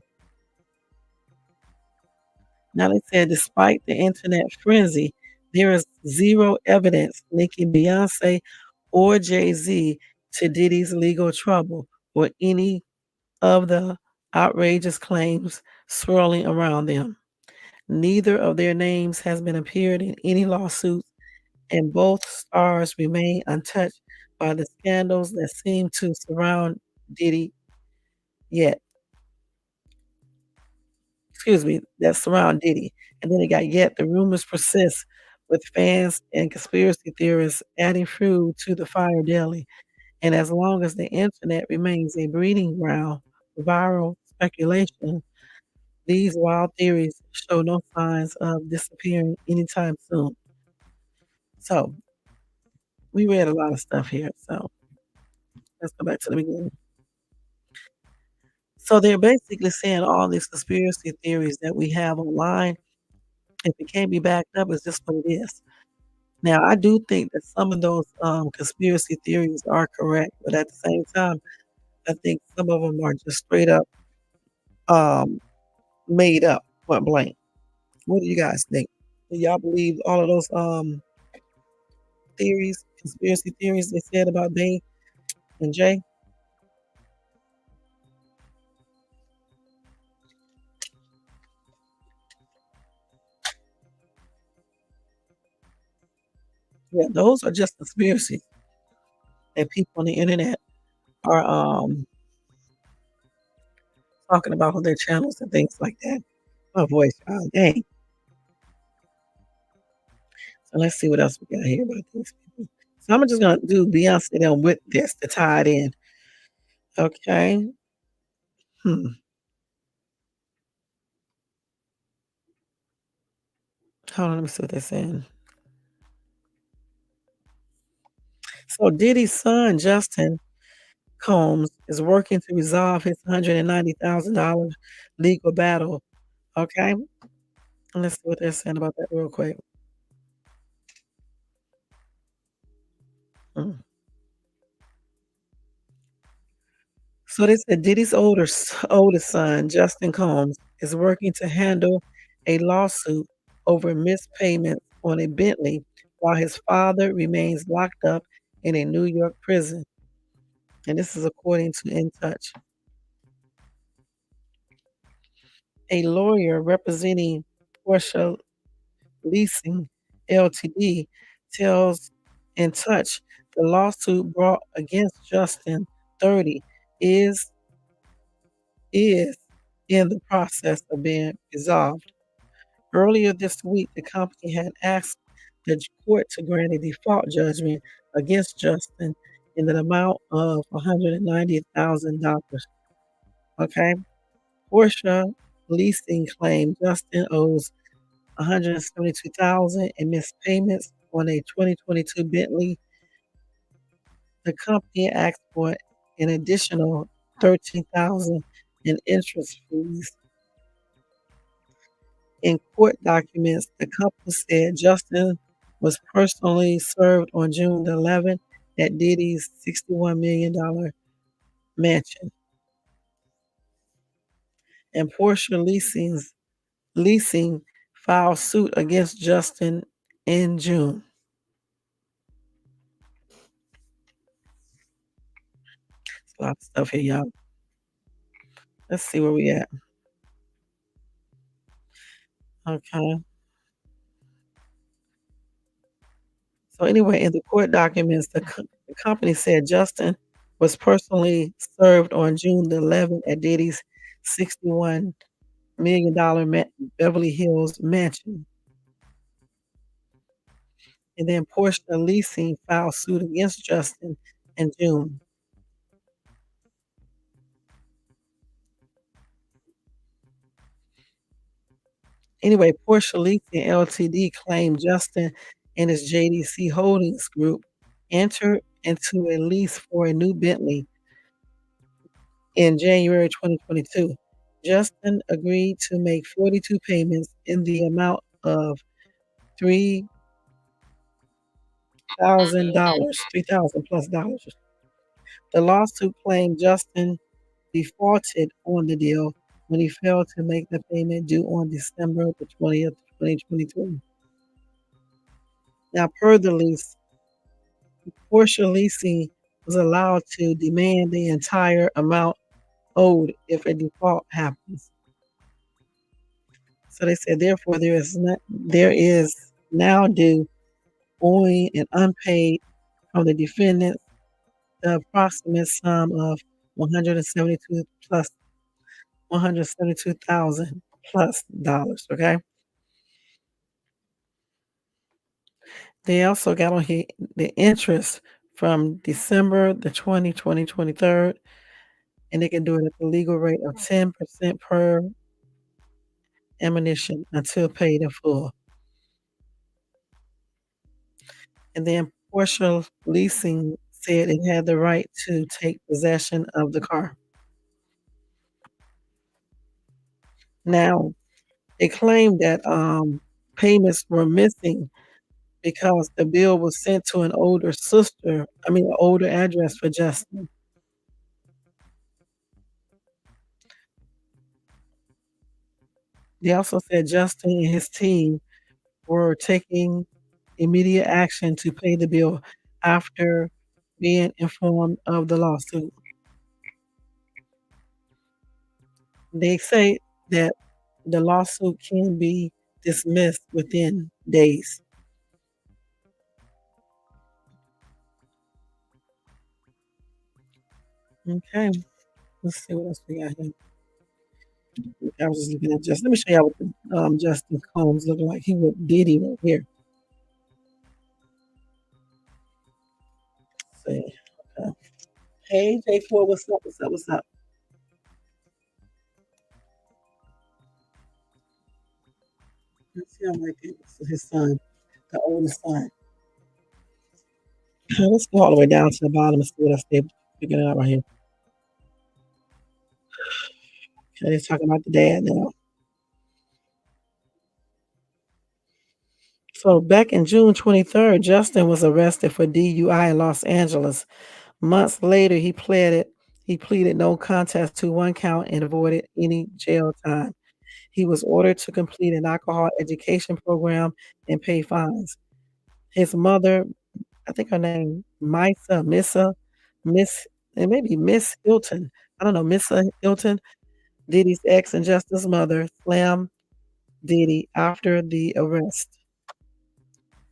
[SPEAKER 1] Now they said despite the internet frenzy, there is zero evidence linking Beyonce or Jay-Z to Diddy's legal trouble or any of the outrageous claims swirling around them. Neither of their names has been appeared in any lawsuits, and both stars remain untouched by the scandals that seem to surround Diddy yet. Excuse me, that surround Diddy. And then it got yet the rumors persist with fans and conspiracy theorists adding fuel to the fire daily. And as long as the internet remains a breeding ground for viral speculation, these wild theories show no signs of disappearing anytime soon. So we read a lot of stuff here. So let's go back to the beginning. So they're basically saying all these conspiracy theories that we have online, if it can't be backed up, it's just what it is. Now, I do think that some of those conspiracy theories are correct, but at the same time, I think some of them are just straight up um, made up, point blank. What do you guys think? Do y'all believe all of those theories, conspiracy theories they said about Bey and Jay? Yeah, those are just conspiracies that people on the internet are talking about on their channels and things like that. My voice, dang. So let's see what else we got here about these people. So I'm just gonna do Beyonce then with this to tie it in. Okay. Hmm. Hold on, let me see what they're saying. So Diddy's son, Justin Combs, is working to resolve his $190,000 legal battle. Okay. Let's see what they're saying about that real quick. Mm. So they said Diddy's oldest son, Justin Combs, is working to handle a lawsuit over missed payments on a Bentley while his father remains locked up in a New York prison. And this is according to In Touch. A lawyer representing Porsche Leasing Ltd tells In Touch the lawsuit brought against Justin, 30, is is in the process of being resolved. Earlier this week, the company had asked the court to grant a default judgment against Justin in the amount of $190,000. Okay. Porsche leasing claim Justin owes 172,000 in missed payments on a 2022 Bentley. The company asked for an additional 13,000 in interest fees. In court documents, the couple said Justin was personally served on June 11th at Diddy's $61 million mansion, and Porsche Leasing filed suit against Justin in June. It's a lot of stuff here, y'all. Let's see where we at. Okay. So anyway, in the court documents, the company said Justin was personally served on June the 11th at Diddy's $61 million Beverly Hills mansion. And then Porsche Leasing filed suit against Justin in June. Anyway, Porsche Leasing Ltd claimed Justin and his JDC Holdings Group entered into a lease for a new Bentley in January 2022. Justin agreed to make 42 payments in the amount of $3,000, 3,000 plus dollars. The lawsuit claimed Justin defaulted on the deal when he failed to make the payment due on December the 20th, 2023. Now, per the lease, Porsche Leasing was allowed to demand the entire amount owed if a default happens. So they said, therefore, there is now due owing and unpaid from the defendants the approximate sum of 172 plus 172,000 plus dollars. Okay. They also got on here the interest from December the 23rd, and they can do it at the legal rate of 10% per ammunition until paid in full. And then Porsche Leasing said it had the right to take possession of the car. Now, they claimed that payments were missing because the bill was sent to an older address for Justin. They also said Justin and his team were taking immediate action to pay the bill after being informed of the lawsuit. They say that the lawsuit can be dismissed within days. Okay, let's see what else we got here. I was just looking at Justin. Let me show y'all what the Justin Combs look like. He with Diddy right here. Let's see. Okay. Hey, J4, what's up? What's up? What's up? Let's see, I'm like his son, the oldest son. Let's go all the way down to the bottom and see what else they're figuring out right here. Okay, they're talking about the dad now. So back in June 23rd, Justin was arrested for DUI in Los Angeles. Months later, he pleaded no contest to one count and avoided any jail time. He was ordered to complete an alcohol education program and pay fines. His mother, I think her name Miss, it may be Miss Hilton. I don't know, Miss Hilton, Diddy's ex and Justin's mother, slammed Diddy after the arrest.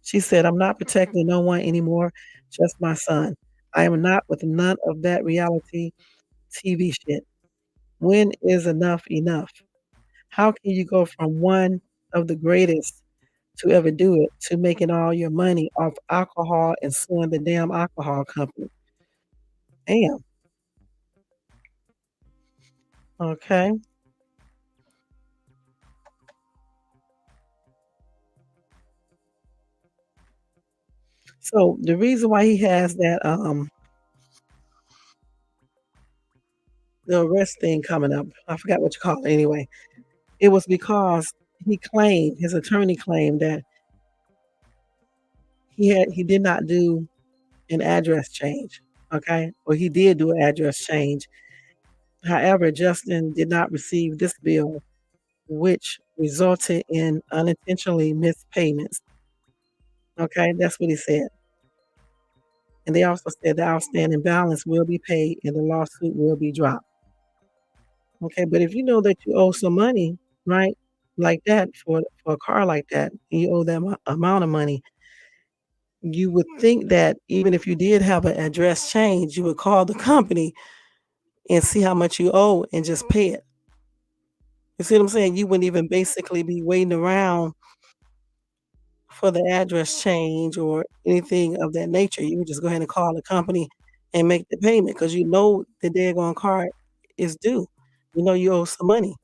[SPEAKER 1] She said, I'm not protecting no one anymore, just my son. I am not with none of that reality TV shit. When is enough enough? How can you go from one of the greatest to ever do it to making all your money off alcohol and suing the damn alcohol company? Damn. Okay. So the reason why he has that the arrest thing coming up, I forgot what you call it anyway. It was because his attorney claimed that he did not do an address change. Okay. Or he did do an address change. However, Justin did not receive this bill, which resulted in unintentionally missed payments. Okay, that's what he said. And they also said the outstanding balance will be paid and the lawsuit will be dropped. Okay, but if you know that you owe some money, right, like that for a car like that, and you owe that amount of money, you would think that even if you did have an address change, you would call the company and see how much you owe and just pay it. You see what I'm saying? You wouldn't even basically be waiting around for the address change or anything of that nature. You would just go ahead and call the company and make the payment because you know the daggone car is due. You know you owe some money.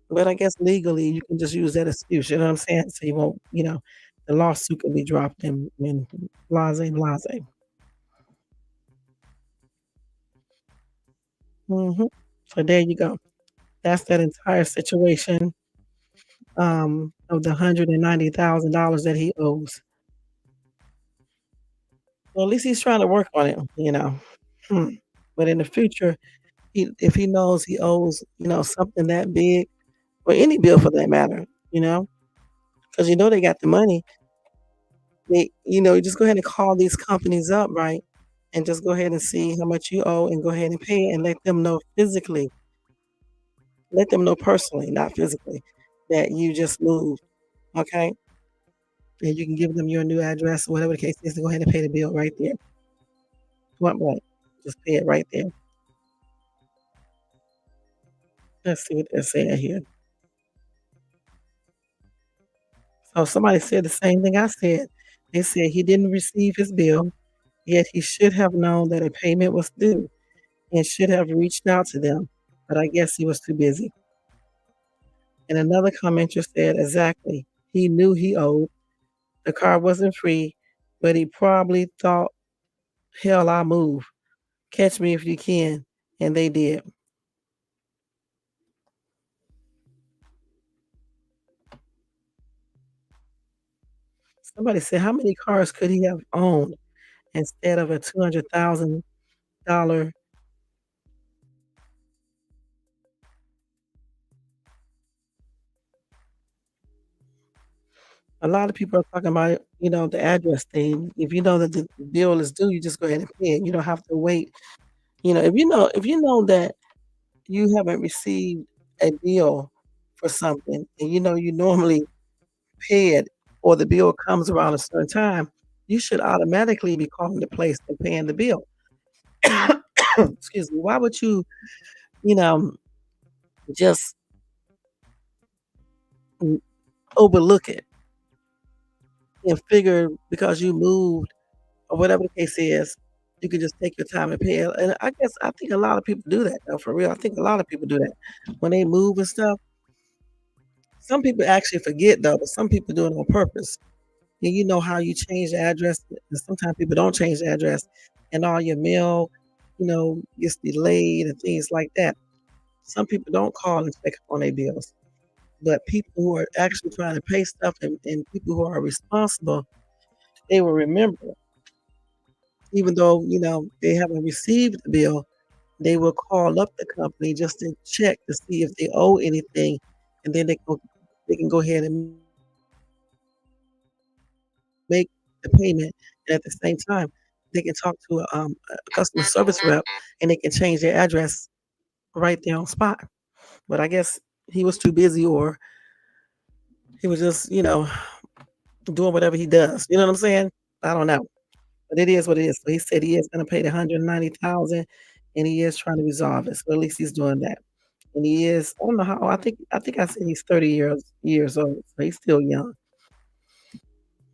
[SPEAKER 1] But I guess legally you can just use that excuse, you know what I'm saying? So you won't, the lawsuit can be dropped and blase blase. Mhm. So there you go. That's that entire situation, of the $190,000 that he owes. Well, at least he's trying to work on it, you know? Hmm. But in the future, if he knows he owes, something that big, or any bill for that matter, because they got the money, you just go ahead and call these companies up, right? And just go ahead and see how much you owe and go ahead and pay it and let them know physically, let them know personally, not physically, that you just moved, okay? And you can give them your new address or whatever the case is to go ahead and pay the bill right there. Point blank. Just pay it right there. Let's see what they're saying here. So somebody said the same thing I said. They said he didn't receive his bill, yet he should have known that a payment was due and should have reached out to them. But I guess he was too busy. And another commenter said, exactly. He knew he owed. The car wasn't free, but he probably thought, hell, I'll move. Catch me if you can. And they did. Somebody said, how many cars could he have owned instead of a $200,000? A lot of people are talking about, the address thing. If you know that the bill is due, you just go ahead and pay it. You don't have to wait. If you know that you haven't received a bill for something and you normally pay it or the bill comes around a certain time, you should automatically be calling the place and paying the bill. Excuse me. Why would you know, just mm, overlook it and figure because you moved or whatever the case is, you can just take your time and pay it. And I think a lot of people do that though, for real. I think a lot of people do that. When they move and stuff, some people actually forget though, but some people do it on purpose. And you know how you change the address, and sometimes people don't change the address and all your mail, gets delayed and things like that. Some people don't call and check on their bills. But people who are actually trying to pay stuff and people who are responsible, they will remember. Even though, they haven't received the bill, they will call up the company just to check to see if they owe anything, and then they can go ahead and make the payment, and at the same time, they can talk to a customer service rep, and they can change their address right there on spot. But I guess he was too busy or he was just, doing whatever he does. You know what I'm saying? I don't know. But it is what it is. So he said he is gonna pay the 190,000 and he is trying to resolve it. So at least he's doing that. And he is, I don't know how I think I said he's 30 years old. So he's still young.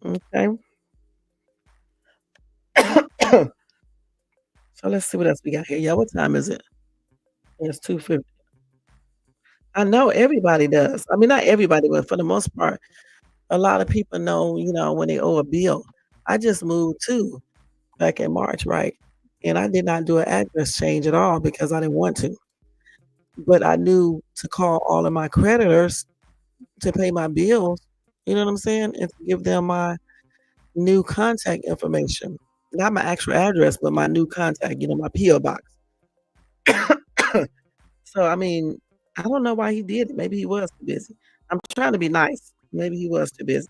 [SPEAKER 1] Okay. So let's see what else we got here. Yeah, what time is it? It's 2:50. I know everybody does. I mean, not everybody, but for the most part, a lot of people know, when they owe a bill. I just moved too back in March, right? And I did not do an address change at all because I didn't want to. But I knew to call all of my creditors to pay my bills, you know what I'm saying? And to give them my new contact information. Not my actual address, but my new contact, my PO box. So I mean, I don't know why he did it. Maybe he was too busy. I'm trying to be nice. Maybe he was too busy.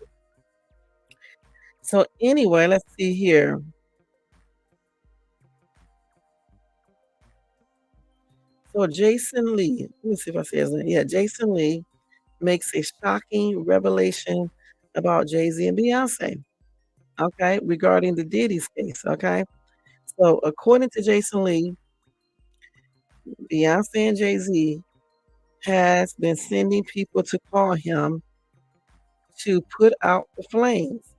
[SPEAKER 1] So anyway, let's see here. So Jason Lee, let me see if I say his name. Yeah, Jason Lee makes a shocking revelation about Jay-Z and Beyonce. Okay, regarding the Diddy's case. Okay. So according to Jason Lee, Beyonce and Jay-Z has been sending people to call him to put out the flames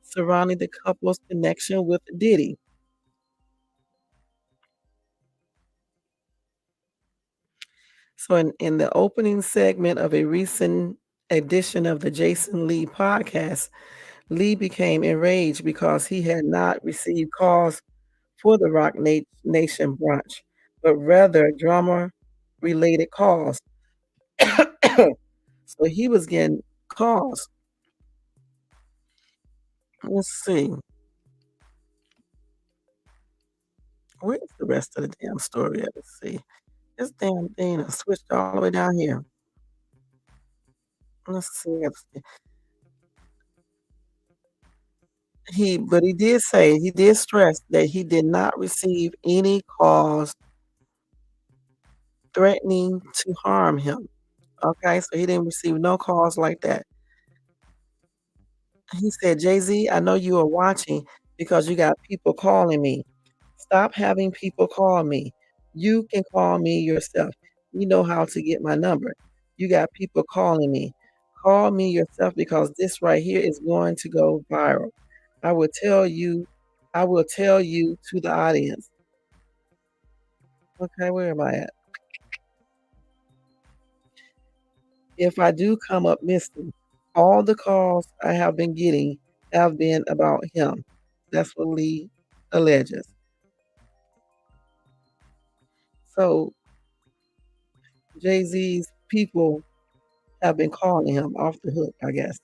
[SPEAKER 1] surrounding the couple's connection with Diddy. So, in the opening segment of a recent edition of the Jason Lee podcast, Lee became enraged because he had not received calls for the Nation brunch, but rather drama related calls. So he was getting calls. Let's see. Where's the rest of the damn story? Let's see. This damn thing I switched all the way down here. Let's see. He did stress that he did not receive any calls threatening to harm him. Okay, so he didn't receive no calls like that. He said, Jay-Z, I know you are watching because you got people calling me. Stop having people call me. You can call me yourself. You know how to get my number. You got people calling me. Call me yourself because this right here is going to go viral. I will tell you, I will tell you to the audience. Okay, where am I at? If I do come up missing, all the calls I have been getting have been about him. That's what Lee alleges. So Jay Z's people have been calling him off the hook, I guess.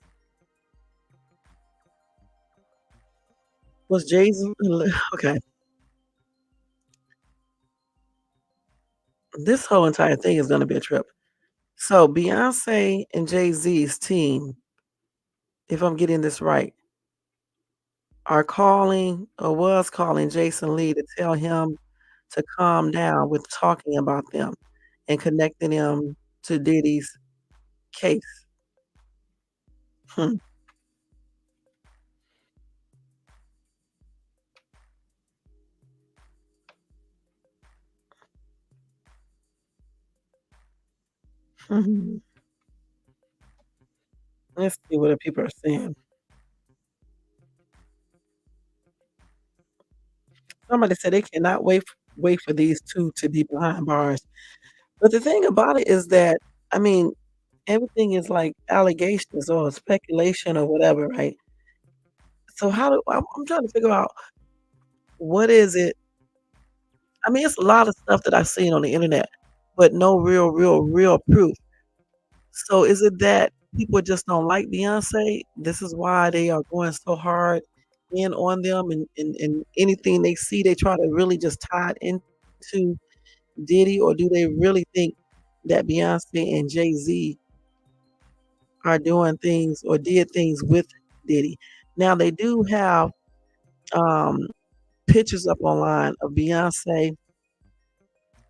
[SPEAKER 1] Was Jay Z okay? This whole entire thing is going to be a trip. So Beyonce and Jay Z's team, if I'm getting this right, are calling or was calling Jason Lee to tell him to calm down with talking about them and connecting him to Diddy's case. Hmm. Mhm. Let's see what the people are saying. Somebody said they cannot wait for these two to be behind bars. But the thing about it is that, I mean, everything is like allegations or speculation or whatever, right? So I'm trying to figure out what is it. I mean, it's a lot of stuff that I've seen on the internet, but no real proof. So is it that people just don't like Beyonce? This is why they are going so hard in on them and anything they see, they try to really just tie it into Diddy, or do they really think that Beyonce and Jay-Z are doing things or did things with Diddy? Now they do have um, pictures up online of Beyonce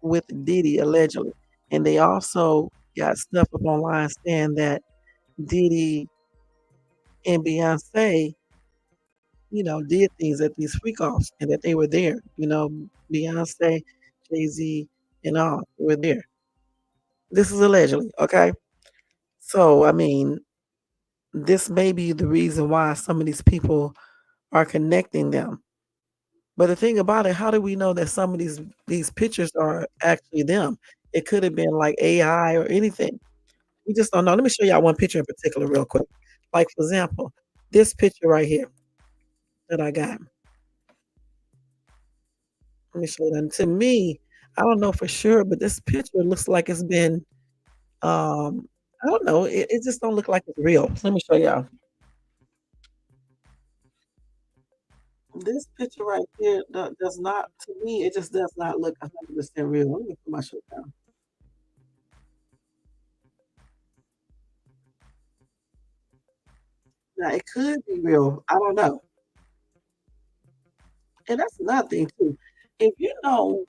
[SPEAKER 1] with Diddy allegedly, and they also got stuff up online saying that Diddy and Beyonce, did things at these freak offs and that they were there. Beyonce, Jay Z, and all were there. This is allegedly, okay? So, I mean, this may be the reason why some of these people are connecting them. But the thing about it, how do we know that some of these pictures are actually them? It could have been like AI or anything. We just don't know. Let me show y'all one picture in particular real quick. Like, for example, this picture right here that I got. Let me show you that. To me, I don't know for sure, but this picture looks like it's been, I don't know. It just don't look like it's real. Let me show y'all. This picture right here does not, to me, it just does not look 100% real. Let me put my shirt down. Now, it could be real. I don't know. And that's another thing too. If you know,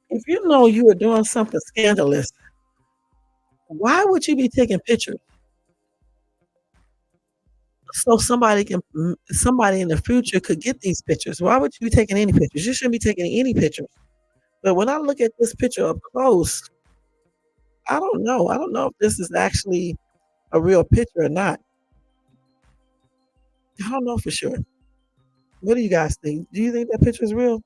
[SPEAKER 1] if you know you are doing something scandalous, why would you be taking pictures so somebody in the future could get these pictures? Why would you be taking any pictures? You shouldn't be taking any pictures. But when I look at this picture up close, I don't know. I don't know if this is actually a real picture or not. I don't know for sure. What do you guys think? Do you think that picture is real?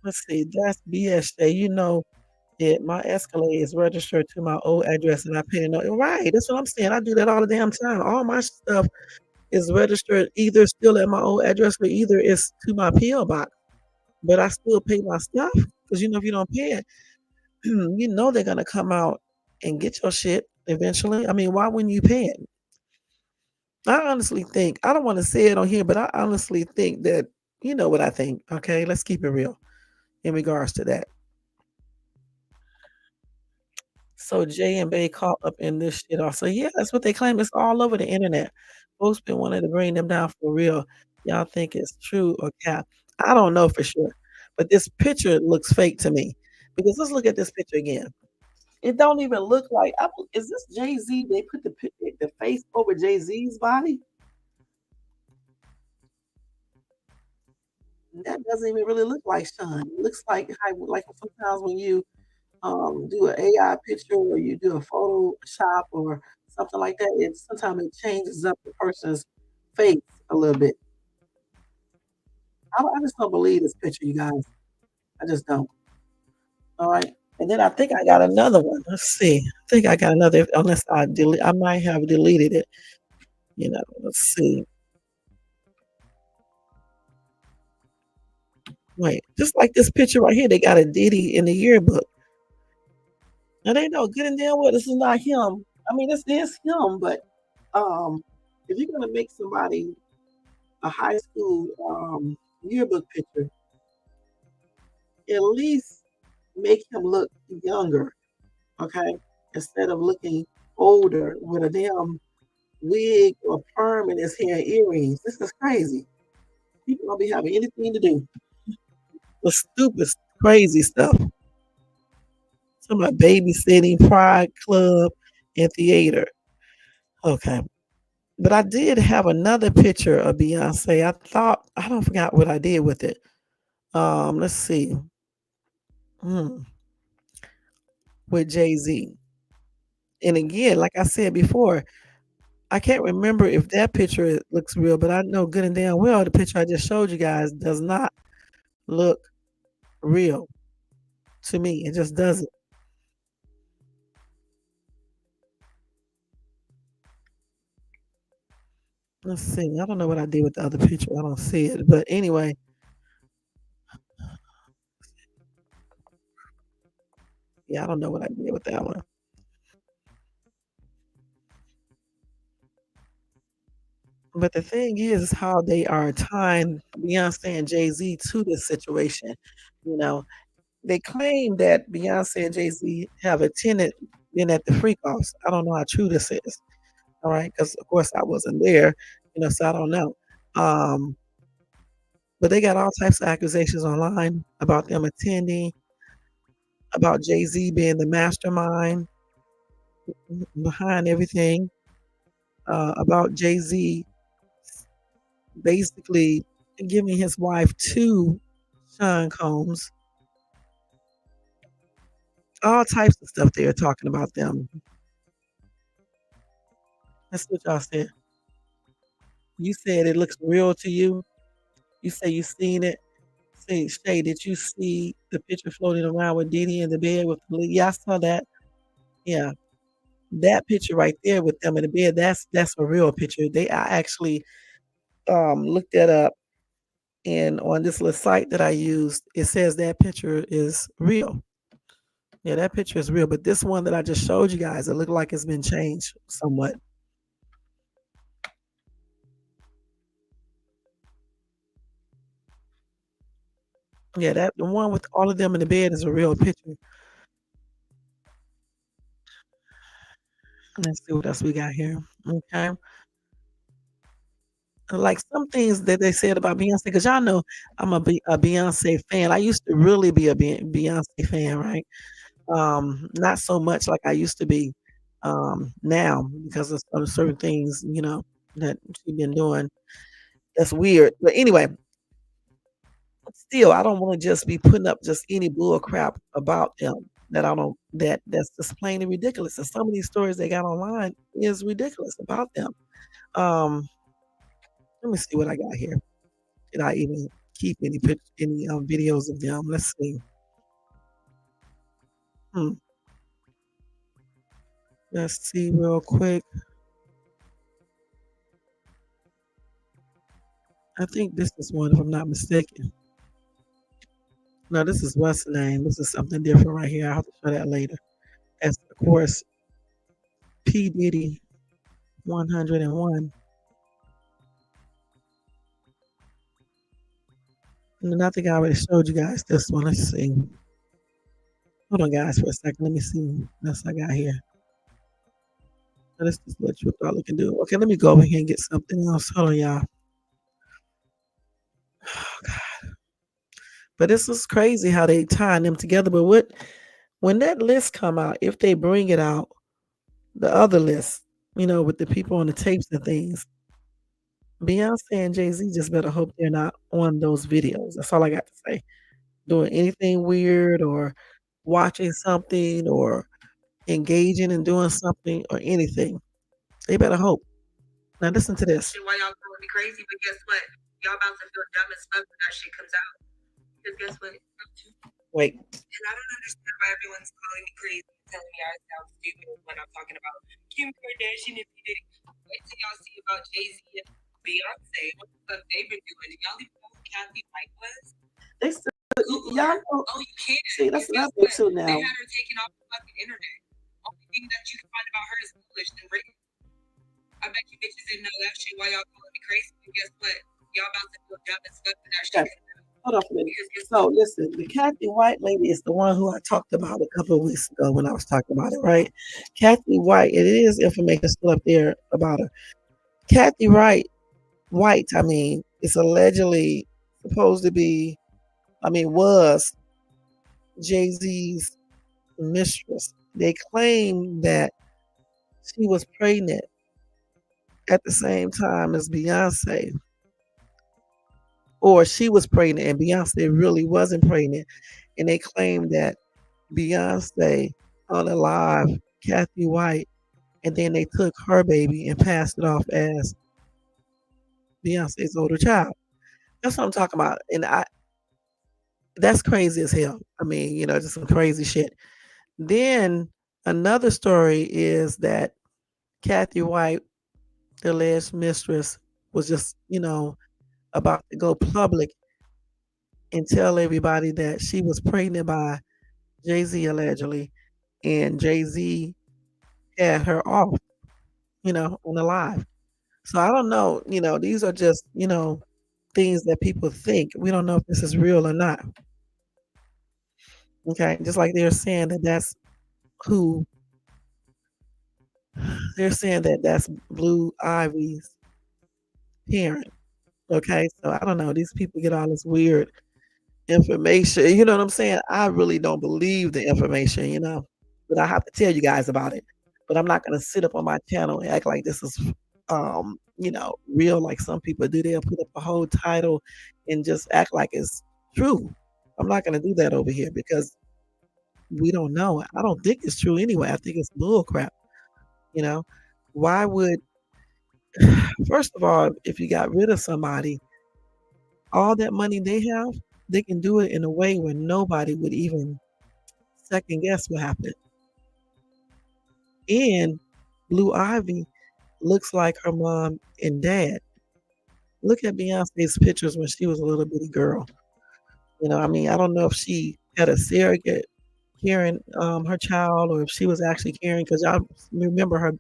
[SPEAKER 1] Let's see. That's BSJ. You know it. My Escalade is registered to my old address, and I pay no. Right. That's what I'm saying. I do that all the damn time. All my stuff is registered either still at my old address or either it's to my PO box. But I still pay my stuff because if you don't pay it, you know they're gonna come out and get your shit eventually. I mean, why wouldn't you pay it? I honestly think I don't want to say it on here, but I honestly think that you know what I think. Okay, let's keep it real in regards to that. So Jay and Bey caught up in this shit also. Yeah, that's what they claim. It's all over the internet. Folks been wanting to bring them down for real. Y'all think it's true or cap? I don't know for sure, but this picture looks fake to me. Because let's look at this picture again. It don't even look like. Is this Jay Z? They put the face over Jay Z's body. That doesn't even really look like Sean. It looks like sometimes when you do an AI picture or you do a Photoshop or something like that, it sometimes it changes up the person's face a little bit. I just don't believe this picture, you guys. I just don't. All right. And then I think I got another one. Let's see. I think I got another, unless I might have deleted it. Let's see. Wait, just like this picture right here, they got a Diddy in the yearbook. Now they know good and damn well this is not him. I mean, this is him, but um, if you're gonna make somebody a high school yearbook picture, at least make him look younger, okay? Instead of looking older with a damn wig or perm in his hair and earrings. This is crazy. People don't be having anything to do. The stupid, crazy stuff. Some about babysitting, pride club, and theater. Okay. But I did have another picture of Beyonce. I don't forgot what I did with it. Let's see. Hmm. With Jay-Z. And again, like I said before, I can't remember if that picture looks real, but I know good and damn well the picture I just showed you guys does not look real to me. It just doesn't. Let's see. I don't know what I did with the other picture. I don't see it. But anyway, yeah, I don't know what I did with that one. But the thing is how they are tying Beyonce and Jay-Z to this situation. You know, they claim that Beyonce and Jay-Z have attended been at the freak offs. I don't know how true this is. All right, because of course I wasn't there, so I don't know. Um, but they got all types of accusations online about them attending, about Jay-Z being the mastermind behind everything, about Jay-Z basically giving his wife to Sean Combs, all types of stuff they're talking about them. That's what y'all said. You said it looks real to you. You say you seen it. Say, Shay, did you see the picture floating around with Diddy in the bed with the yeah, I saw that. Yeah. That picture right there with them in the bed, that's a real picture. I actually looked that up, and on this little site that I used, it says that picture is real. Yeah, that picture is real, but this one that I just showed you guys, it looked like it's been changed somewhat. Yeah, that the one with all of them in the bed is a real picture. Let's see what else we got here. Okay. Like some things that they said about Beyonce, because y'all know I'm a Beyonce fan. I used to really be a Beyonce fan, right? Not so much like I used to be now because of certain things, that she's been doing. That's weird. But anyway, still, I don't want to just be putting up just any bull crap about them that I don't that's just plain and ridiculous. And some of these stories they got online is ridiculous about them. Um, Let me see what I got here. Did I even keep any videos of them? Let's see. Hmm. Let's see real quick. I think this is one, if I'm not mistaken. No, this is what's the name. This is something different right here. I'll have to show that later. That's of course P Diddy 101. And then I think I already showed you guys this one. Let's see. Hold on, guys, for a second. Let me see what else I got here. Let's just let you all can do. Okay, let me go over here and get something else. Hold on, y'all. Oh, God. But this is crazy how they tying them together. But when that list come out, if they bring it out, the other list, with the people on the tapes and things, Beyonce and Jay-Z just better hope they're not on those videos. That's all I got to say. Doing anything weird or watching something or engaging in doing something or anything. They better hope. Now listen to this. Why y'all calling me crazy? But guess what? Y'all about to feel dumb as fuck when that shit comes out. Because guess what? Wait. And I don't understand why everyone's calling me crazy and telling me I sound stupid when I'm talking about Kim Kardashian and P. Diddy. Wait till y'all see about Jay-Z and Beyonce. What the fuck they've been doing. Y'all even know who Kathy White was? They still, y'all know. Oh, you can't. See, that's another thing too now. They had her taken off the fucking internet. Only thing that you can find about her is published and written. I bet you bitches didn't know that shit. Why y'all calling me crazy? But guess what? Y'all about to feel dumb as fuck when that shit. Hold on for a minute. So listen, the Kathy White lady is the one who I talked about a couple of weeks ago when I was talking about it, right? Kathy White, it is information still up there about her. Kathy White, I mean, is allegedly supposed to be, was Jay-Z's mistress. They claim that she was pregnant at the same time as Beyonce, or she was pregnant and Beyonce really wasn't pregnant. And they claim that Beyonce unalived Kathy White, and then they took her baby and passed it off as Beyonce's older child. That's what I'm talking about. And that's crazy as hell. I mean, just some crazy shit. Then another story is that Kathy White, the alleged mistress, was just, about to go public and tell everybody that she was pregnant by Jay-Z allegedly, and Jay-Z had her off, on the live. So I don't know, these are just, things that people think. We don't know if this is real or not. Okay, just like who they're saying that that's Blue Ivy's parent. Okay, so I don't know. These people get all this weird information. You know what I'm saying? I really don't believe the information, but I have to tell you guys about it. But I'm not gonna sit up on my channel and act like this is real like some people do. They'll put up a whole title and just act like it's true. I'm not gonna do that over here because we don't know. I don't think it's true anyway. I think it's bull crap. You know, why would first of all, if you got rid of somebody, all that money they have, They can do it in a way where nobody would even second guess what happened. And Blue Ivy looks like her mom and dad. Look at Beyonce's pictures when she was a little bitty girl. I mean, I don't know if she had a surrogate carrying her child or if she was actually carrying, because y'all remember her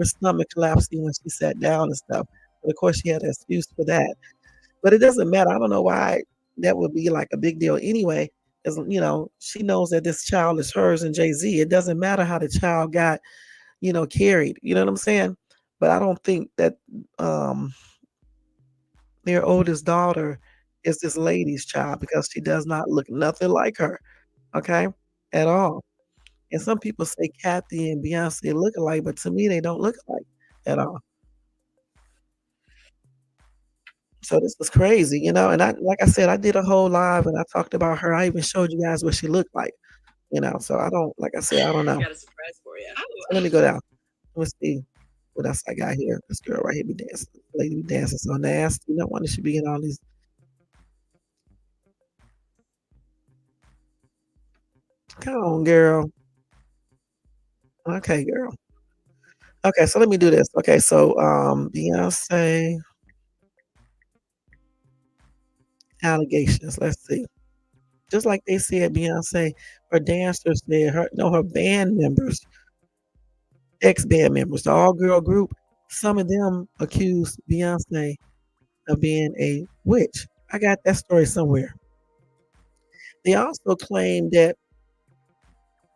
[SPEAKER 1] stomach collapsing when she sat down and stuff. But of course, she had an excuse for that. But it doesn't matter. I don't know why that would be like a big deal anyway. Because she knows that this child is hers and Jay Z. It doesn't matter how the child got carried. You know what I'm saying? But I don't think that um, their oldest daughter is this lady's child, because she does not look nothing like her. Okay, at all. And some people say Kathy and Beyonce look alike, but to me, they don't look alike at all. So this was crazy. And like I said, I did a whole live and I talked about her. I even showed you guys what she looked like. So I don't, like I said, I don't know.
[SPEAKER 2] Got a surprise for you.
[SPEAKER 1] So let me go down. Let's see what else I got here. This girl right here be dancing. Lady be dancing so nasty. No wonder she be getting all these. Come on, girl. Okay, girl. Okay, so let me do this. Okay, so Beyonce allegations. Let's see. Just like they said, Beyonce, her dancers said, her no, her band members, ex-band members, the all-girl group, some of them accused Beyonce of being a witch. I got that story somewhere. They also claimed that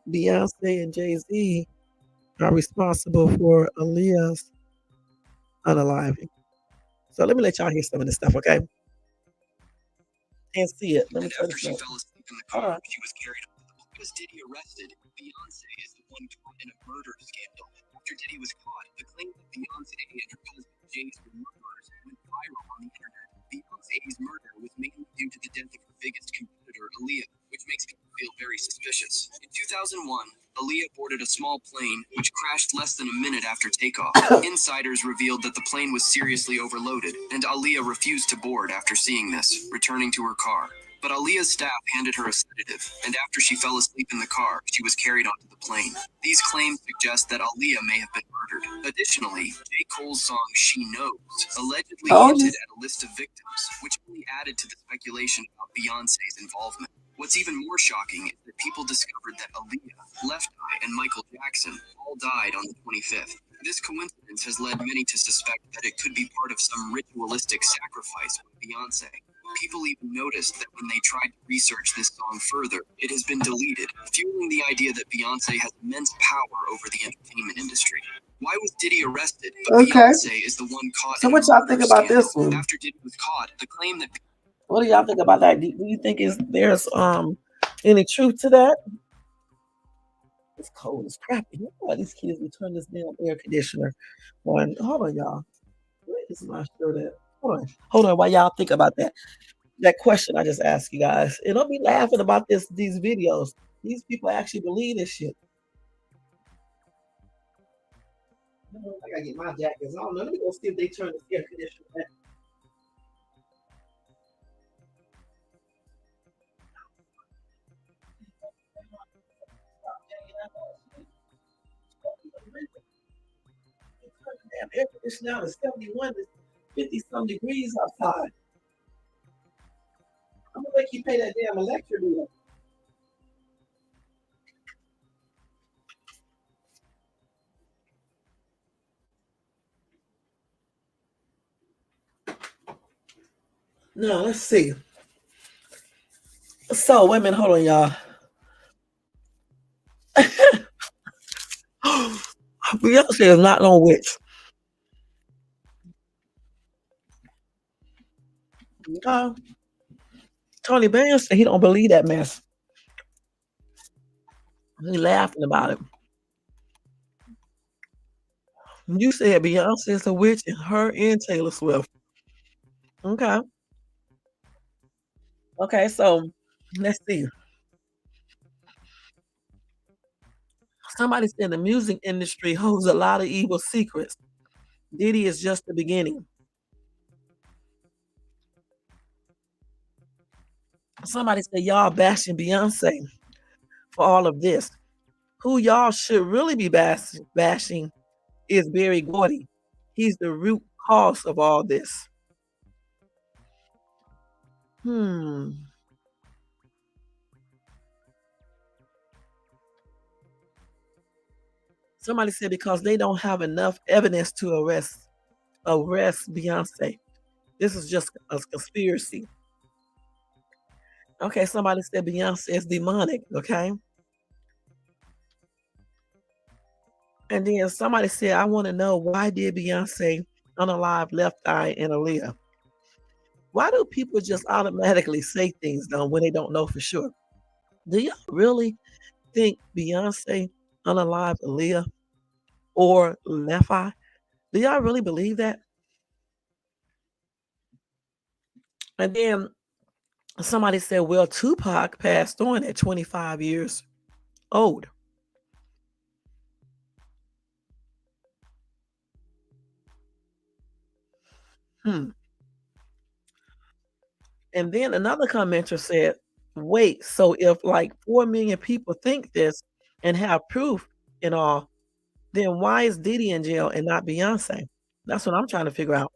[SPEAKER 1] Beyonce and Jay-Z are responsible for Aaliyah's unaliving. So let me let y'all hear some of this stuff, okay? Can't see it. Let me try
[SPEAKER 2] After
[SPEAKER 1] this
[SPEAKER 2] she
[SPEAKER 1] out.
[SPEAKER 2] fell asleep in the car, she was carried off the boat. Was Diddy arrested? Beyonce is the one caught in a murder scandal. After Diddy was caught, the claim that Beyonce and her husband Jay's were murderers went viral on the internet. Beyonce's murder was mainly due to the death of her biggest competitor, Aaliyah, which makes people feel very suspicious. In 2001, Aaliyah boarded a small plane, which crashed less than a minute after takeoff. Insiders revealed that the plane was seriously overloaded, and Aaliyah refused to board after seeing this, returning to her car. But Aaliyah's staff handed her a sedative, and after she fell asleep in the car, she was carried onto the plane. These claims suggest that Aaliyah may have been murdered. Additionally, J. Cole's song She Knows allegedly hinted at a list of victims, which only added to the speculation about Beyonce's involvement. What's even more shocking is that people discovered that Aaliyah, Left Eye, and Michael Jackson all died on the 25th. This coincidence has led many to suspect that it could be part of some ritualistic sacrifice by Beyonce. People even noticed that when they tried to research this song further, it has been deleted, fueling the idea that Beyonce has immense power over the entertainment industry. Why was Diddy arrested, but Beyonce is the one caught
[SPEAKER 1] So
[SPEAKER 2] in
[SPEAKER 1] what
[SPEAKER 2] a
[SPEAKER 1] y'all
[SPEAKER 2] murder
[SPEAKER 1] think about
[SPEAKER 2] scandal?
[SPEAKER 1] this one?
[SPEAKER 2] After Diddy was caught, the claim that
[SPEAKER 1] What do y'all think about that? Do you think there's any truth to that? It's cold as crap. You know why these kids would turn this damn air conditioner on? Hold on, y'all. Where is my shirt at? Hold on. While y'all think about that question I just asked you guys, and don't be laughing about these videos. These people actually believe this shit. I gotta get my jackets. I don't know. Let me go see if they turn this air conditioner back. Damn air conditioner now is 71 to 50 some degrees outside. I'm gonna make you pay that damn electric bill. No, let's see. So, women, hold on, y'all. Beyonce is not no witch. Okay. Tony Bennett said he don't believe that mess. He laughing about it. You said Beyonce is a witch, and her and Taylor Swift. Okay. Okay, so let's see. Somebody said the music industry holds a lot of evil secrets. Diddy is just the beginning. Somebody said y'all bashing Beyonce for all of this. Who y'all should really be bashing is Berry Gordy. He's the root cause of all this. Hmm. Somebody said because they don't have enough evidence to arrest Beyonce. This is just a conspiracy. Okay, somebody said Beyonce is demonic. Okay. And then somebody said, I want to know why did Beyonce unalive Left Eye and Aaliyah? Why do people just automatically say things though when they don't know for sure? Do y'all really think Beyonce unalive Aaliyah or Left Eye? Do y'all really believe that? And then somebody said, well, Tupac passed on at 25 years old. Hmm. And then another commenter said, wait, so if like 4 million people think this and have proof and all, then why is Diddy in jail and not Beyonce? That's what I'm trying to figure out.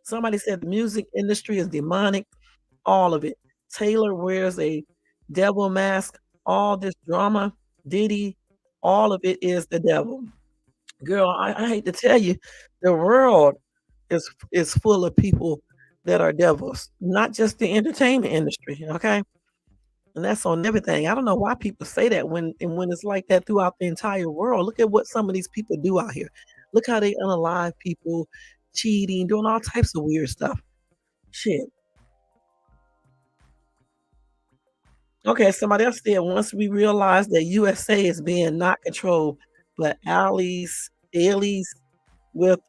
[SPEAKER 1] Somebody said the music industry is demonic, all of it. Taylor wears a devil mask, all this drama, Diddy, all of it is the devil. Girl, I hate to tell you, the world is full of people that are devils, not just the entertainment industry, okay? And that's on everything. I don't know why people say that when it's like that throughout the entire world. Look at what some of these people do out here. Look how they unalive people, cheating, doing all types of weird stuff. Shit. Okay, somebody else said once we realize that USA is being not controlled, but allies with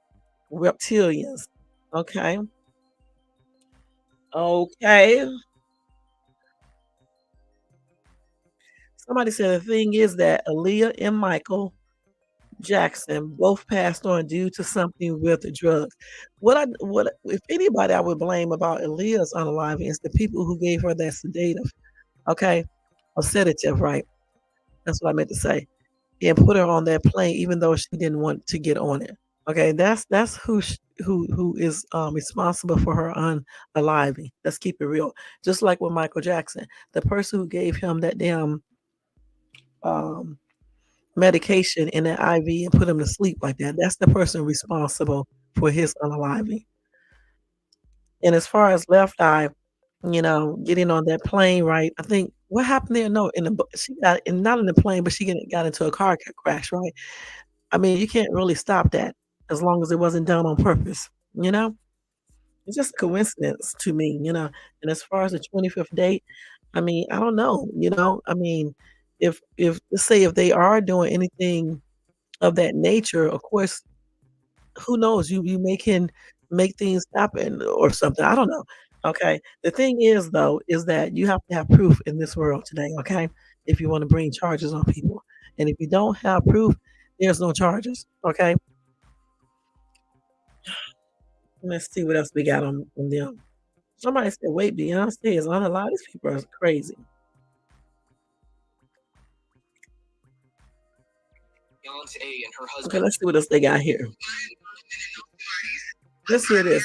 [SPEAKER 1] reptilians. Okay. Okay. Somebody said the thing is that Aaliyah and Michael Jackson both passed on due to something with the drugs. What if anybody I would blame about Aaliyah's unaliving is the people who gave her that sedative, okay, or sedative, right? That's what I meant to say, and put her on that plane even though she didn't want to get on it. Okay, that's who is responsible for her unaliving. Let's keep it real. Just like with Michael Jackson, the person who gave him that damn um, medication in an IV and put him to sleep like that. That's the person responsible for his unaliving. And as far as Left Eye, getting on that plane, right? I think what happened there? No, she got and not in the plane, but she got into a car crash, right? I mean, you can't really stop that as long as it wasn't done on purpose. You know, it's just a coincidence to me. And as far as the 25th date, I mean, I don't know. I mean, if let's say if they are doing anything of that nature, of course, who knows? You may can make things happen or something. I don't know. Okay. The thing is though, is that you have to have proof in this world today, okay? If you want to bring charges on people. And if you don't have proof, there's no charges. Okay. Let's see what else we got on them. Somebody said, wait, Beyonce is unalive. These people are crazy.
[SPEAKER 2] Beyonce and her
[SPEAKER 1] Okay,
[SPEAKER 2] husband.
[SPEAKER 1] let's see what else they got here. Let's hear this.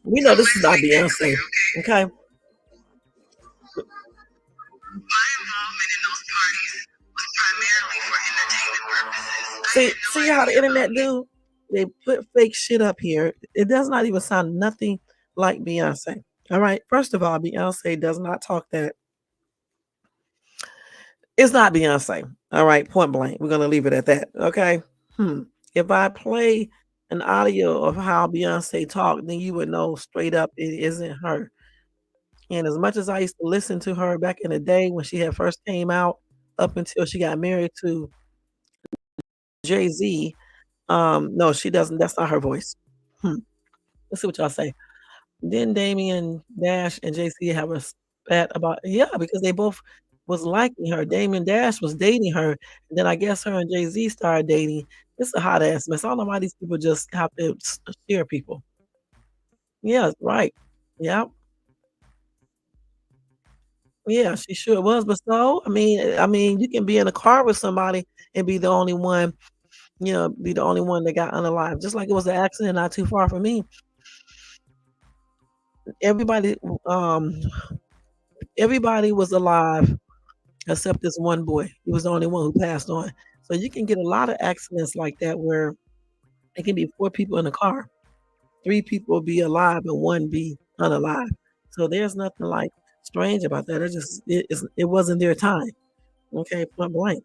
[SPEAKER 1] We know this is not Beyonce. Okay. See how the internet do? They put fake shit up here. It does not even sound nothing like Beyonce. All right. First of all, Beyonce does not talk that. It's not Beyonce. All right. Point blank. We're gonna leave it at that. Okay. If I play an audio of how Beyonce talked, then you would know straight up it isn't her. And as much as I used to listen to her back in the day when she had first came out, up until she got married to Jay-Z, no, she doesn't. That's not her voice. Hmm. Let's see what y'all say. Didn't Damien Dash and JC have a spat about, yeah, because they both was liking her. Damien Dash was dating her, and then I guess her and Jay-Z started dating. It's a hot ass mess. I don't know why these people just have to share people. Yeah, right. Yeah. Yeah, she sure was, but so, I mean, you can be in a car with somebody and be the only one, be the only one that got unalived. Just like it was an accident not too far from me. Everybody, um, everybody was alive except this one boy. He was the only one who passed on. So you can get a lot of accidents like that where it can be 4 people in a car, 3 people be alive and 1 be unalive. So there's nothing like strange about that. It wasn't their time. Okay, point blank.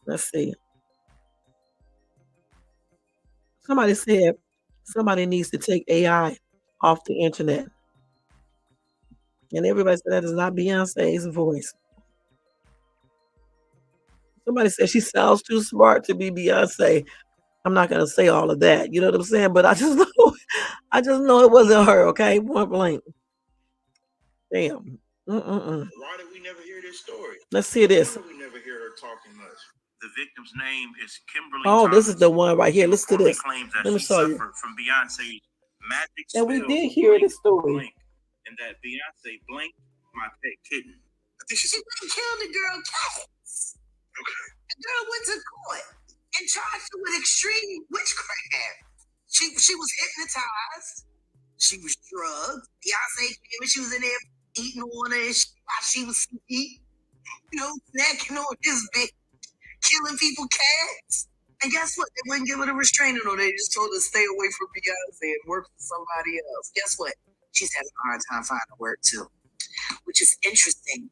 [SPEAKER 1] Let's see. Somebody said somebody needs to take AI off the internet. And everybody said that is not Beyonce's voice. Somebody said she sounds too smart to be Beyonce. I'm not gonna say all of that, you know what I'm saying? But I just know I just know it wasn't her, okay? Point blank. Damn. Mm-mm-mm.
[SPEAKER 2] Why did we never hear this story?
[SPEAKER 1] Let's see this.
[SPEAKER 2] Why did we never hear her talking much? The victim's name is Kimberly
[SPEAKER 1] Oh, this is
[SPEAKER 2] Thomas.
[SPEAKER 1] the one right here.
[SPEAKER 2] She
[SPEAKER 1] Listen to
[SPEAKER 2] reportedly
[SPEAKER 1] this.
[SPEAKER 2] claims that
[SPEAKER 1] Let me
[SPEAKER 2] she
[SPEAKER 1] show you.
[SPEAKER 2] suffered from Beyonce's magic
[SPEAKER 1] And we
[SPEAKER 2] spell
[SPEAKER 1] did
[SPEAKER 2] for
[SPEAKER 1] hear
[SPEAKER 2] blink,
[SPEAKER 1] this story.
[SPEAKER 2] blink, and that Beyonce blinked my pet kitten. I think
[SPEAKER 3] She wouldn't kill the girl cats.
[SPEAKER 2] okay.
[SPEAKER 3] The girl went to court and charged her with extreme witchcraft. She was hypnotized. She was drugged. Beyonce came and she was in there eating on her and while she was asleep, snacking on this bitch, killing people cats. And guess what? They wouldn't give her a restraining order. They just told her to stay away from Beyonce and work for somebody else. Guess what? She's having a hard time finding work too, which is interesting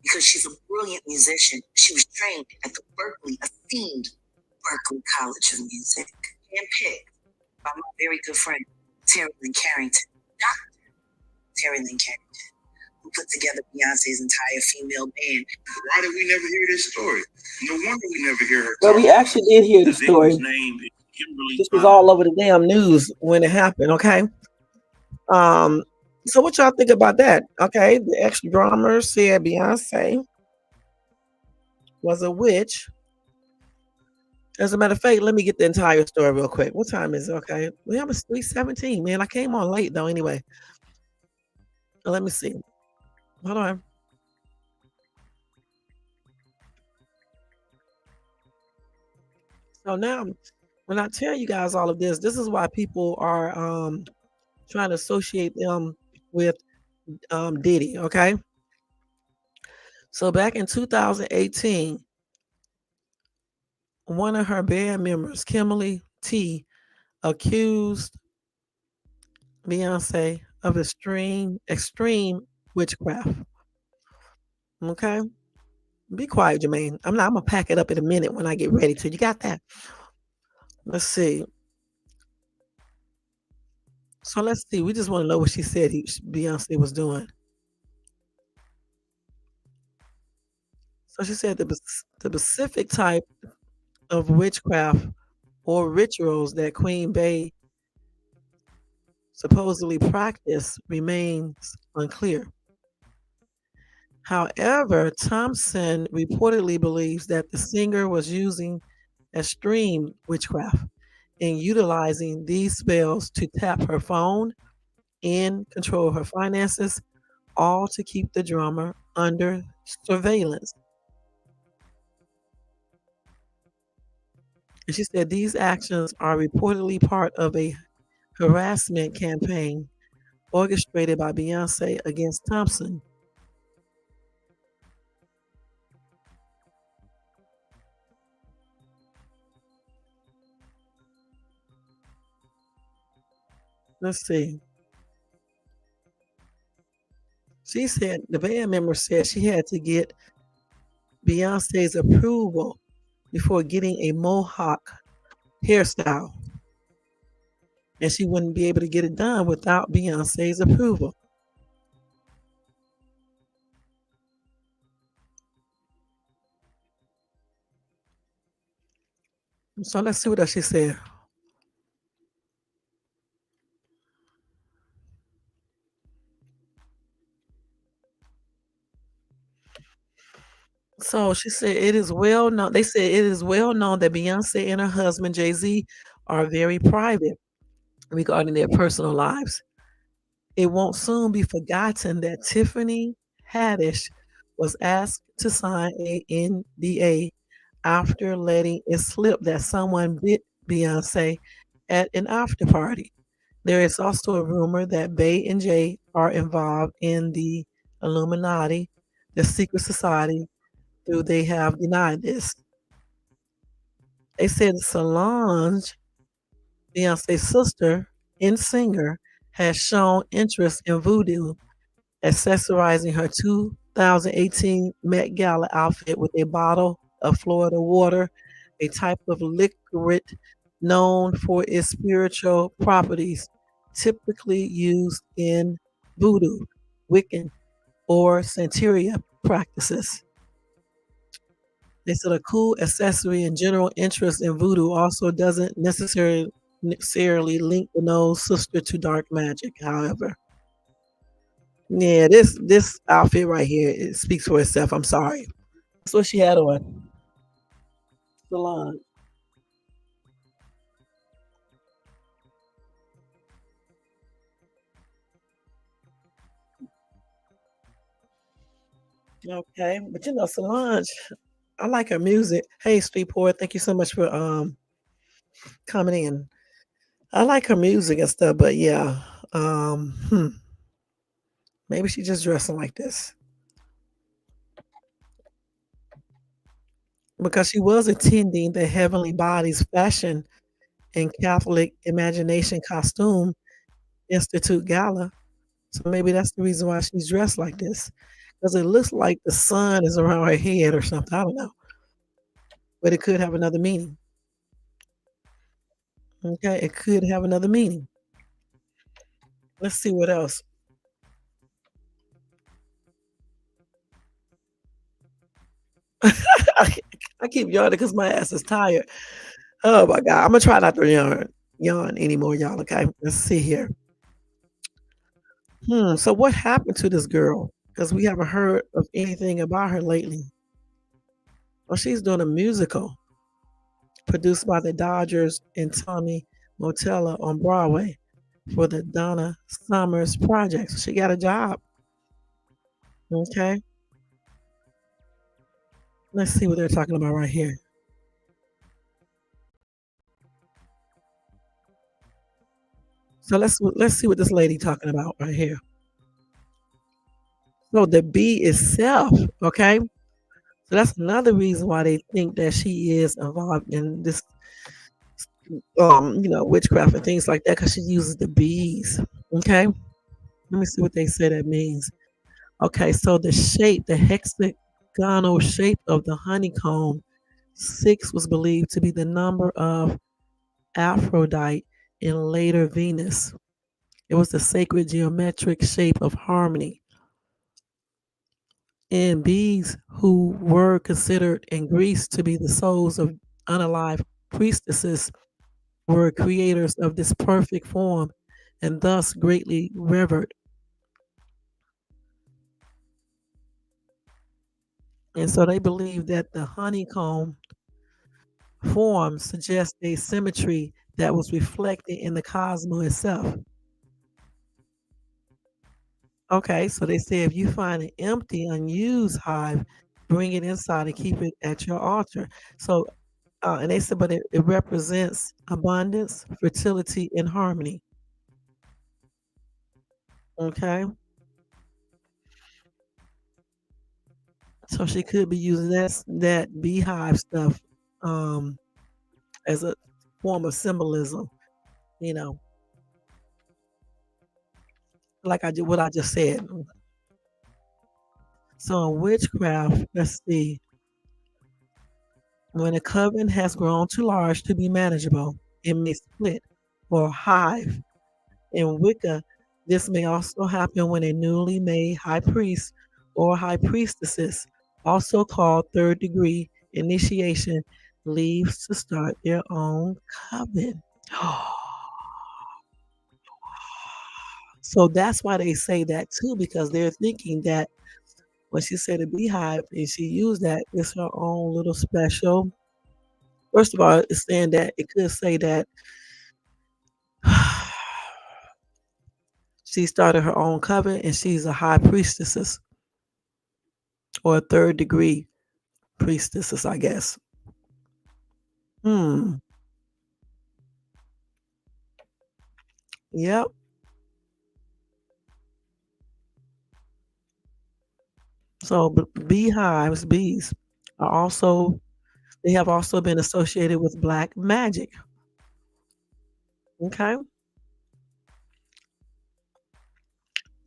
[SPEAKER 3] because she's a brilliant musician. She was trained at the esteemed Berkeley College of Music, handpicked by my very good friend, Terry Lynn Carrington, Dr. Terry Lynn Carrington, who put together Beyonce's entire female band.
[SPEAKER 2] Why did we never hear this story? No wonder we never hear her.
[SPEAKER 1] Well, we actually did hear the story.
[SPEAKER 2] Victim's name is Kimberly
[SPEAKER 1] This was
[SPEAKER 2] Thomas.
[SPEAKER 1] all over the damn news when it happened, okay? So what y'all think about that? Okay, the ex-drummer said Beyonce was a witch. As a matter of fact, let me get the entire story real quick. What time is it? Okay, we have 3:17. Man, I came on late though. Anyway, let me see. Hold on. So now, when I tell you guys all of this, this is why people are trying to associate them with Diddy. Okay. So back in 2018, one of her band members, Kimberly T, accused Beyonce of extreme witchcraft. Okay? Be quiet, Jermaine. I'm gonna pack it up in a minute when I get ready to. You got that? Let's see. So let's see. We just want to know what she said Beyonce was doing. So she said the specific type of witchcraft or rituals that Queen Bey supposedly practiced remains unclear. However, Thompson reportedly believes that the singer was using extreme witchcraft in utilizing these spells to tap her phone and control her finances, all to keep the drummer under surveillance. And she said these actions are reportedly part of a harassment campaign orchestrated by Beyonce against Thompson. Let's see. She said the band member said she had to get Beyonce's approval before getting a mohawk hairstyle. And she wouldn't be able to get it done without Beyonce's approval. So let's see what else she said. So she said it is well known. They said it is well known that Beyonce and her husband Jay-Z are very private regarding their personal lives. It won't soon be forgotten that Tiffany Haddish was asked to sign a NDA after letting it slip that someone bit Beyonce at an after party. There is also a rumor that Bey and Jay are involved in the Illuminati, the secret society, though they have denied this. They said Solange, Beyonce's sister and singer, has shown interest in voodoo, accessorizing her 2018 Met Gala outfit with a bottle of Florida water, a type of liquid known for its spiritual properties, typically used in voodoo, Wiccan, or Santeria practices. They said a cool accessory and general interest in voodoo also doesn't necessarily link the Knowles sister to dark magic, however. Yeah, this outfit right here, it speaks for itself. I'm sorry. That's what she had on. Salon. Okay. But Solange, I like her music. Hey, Streetport, thank you so much for coming in. I like her music and stuff, but yeah. Maybe she's just dressing like this. Because she was attending the Heavenly Bodies Fashion and Catholic Imagination Costume Institute Gala. So maybe that's the reason why she's dressed like this. Because it looks like the sun is around her head or something. I don't know. But it could have another meaning. Okay, it could have another meaning. Let's see what else. I keep yawning because my ass is tired. Oh my god. I'm gonna try not to yawn anymore, y'all. Okay. Let's see here. So what happened to this girl? Because we haven't heard of anything about her lately. Well, she's doing a musical produced by the Dodgers and Tommy Motella on Broadway for the Donna Summers project. So she got a job. Okay. Let's see what they're talking about right here. So let's see what this lady talking about right here. So the bee itself, okay. So that's another reason why they think that she is involved in this, witchcraft and things like that, because she uses the bees. Okay. Let me see what they say that means. Okay, so the shape, the hexagonal shape of the honeycomb, 6 was believed to be the number of Aphrodite and later Venus. It was the sacred geometric shape of harmony. And bees, who were considered in Greece to be the souls of unalive priestesses, were creators of this perfect form and thus greatly revered. And so they believe that the honeycomb form suggests a symmetry that was reflected in the cosmos itself. Okay, so they say if you find an empty, unused hive, bring it inside and keep it at your altar. So, and they said, but it represents abundance, fertility, and harmony. Okay, so she could be using that beehive stuff um, as a form of symbolism. You know, like what I just said. So in witchcraft, let's see. When a coven has grown too large to be manageable, it may split or hive. In Wicca, this may also happen when a newly made high priest or high priestesses, also called third degree initiation, leaves to start their own coven. So that's why they say that too, because they're thinking that when she said a beehive and she used that, it's her own little special. First of all, it's saying that it could say that she started her own coven and she's a high priestess or a third degree priestess, I guess. Hmm. Yep. So beehives, bees, are also they have also been associated with black magic. Okay,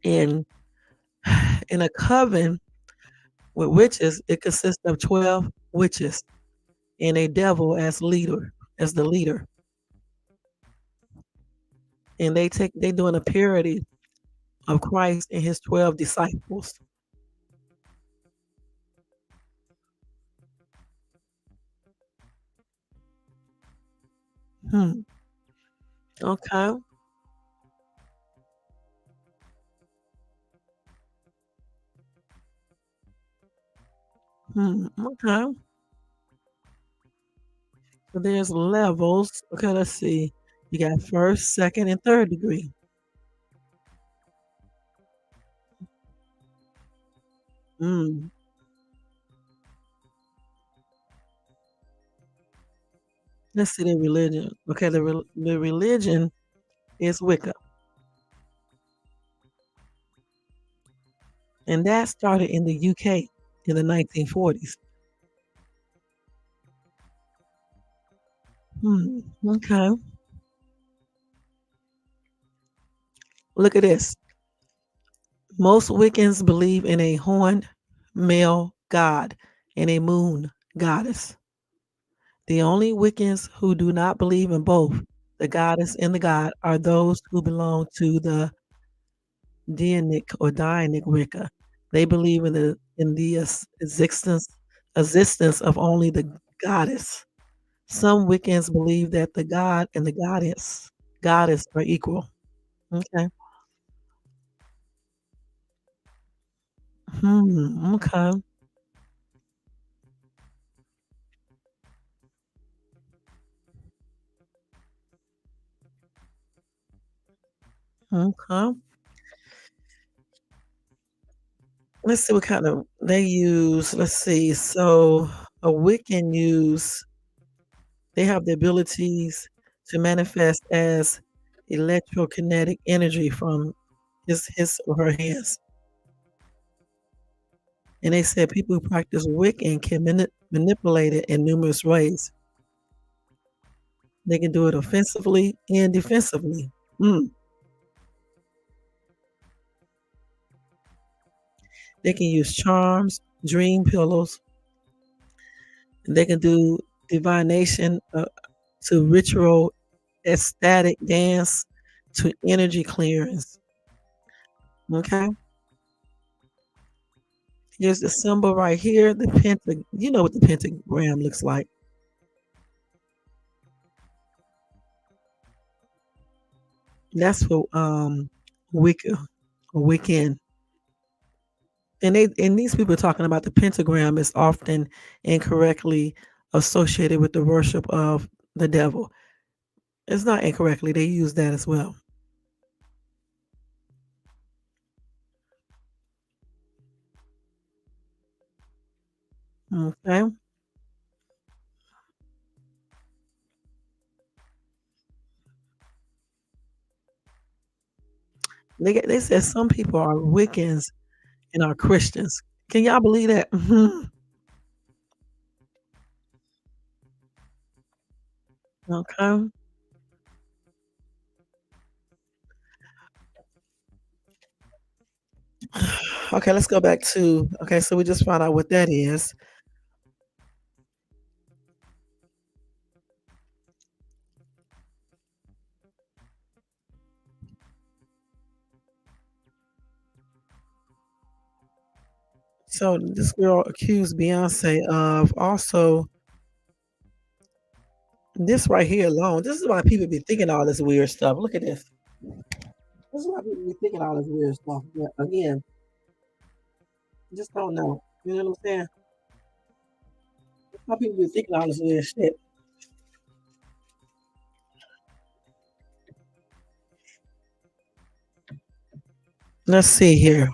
[SPEAKER 1] and in a coven with witches, it consists of 12 witches and a devil as the leader, and they doing a parody of Christ and his 12 disciples. Hmm. Okay. Hmm. Okay. So there's levels. Okay, let's see. You got first, second, and third degree. Hmm. Let's see the religion. Okay, the religion is Wicca, and that started in the UK in the 1940s. Hmm. Okay. Look at this. Most Wiccans believe in a horned male god and a moon goddess. The only Wiccans who do not believe in both the goddess and the god are those who belong to the Dianic Wicca. They believe in the existence of only the goddess. Some Wiccans believe that the god and the goddess are equal. Okay. Okay. Okay. Let's see what kind of they use. Let's see. So a Wiccan they have the abilities to manifest as electrokinetic energy from his or her hands. And they said people who practice Wiccan can manipulate it in numerous ways. They can do it offensively and defensively. Mm. They can use charms, dream pillows. They can do divination to ritual ecstatic dance to energy clearance. Okay. Here's the symbol right here. The you know what the pentagram looks like. That's for Wicca or Wiccan. And these people are talking about the pentagram is often incorrectly associated with the worship of the devil. It's not incorrectly, they use that as well. Okay. They said some people are Wiccans and are Christians. Can y'all believe that? Okay. Okay, let's go back to okay, so we just found out what that is. So this girl accused Beyonce of also this right here alone. This is why people be thinking all this weird stuff. Look at this. This is why people be thinking all this weird stuff. Yeah, again, Just don't know. You know what I'm saying? How people be thinking all this weird shit. Let's see here.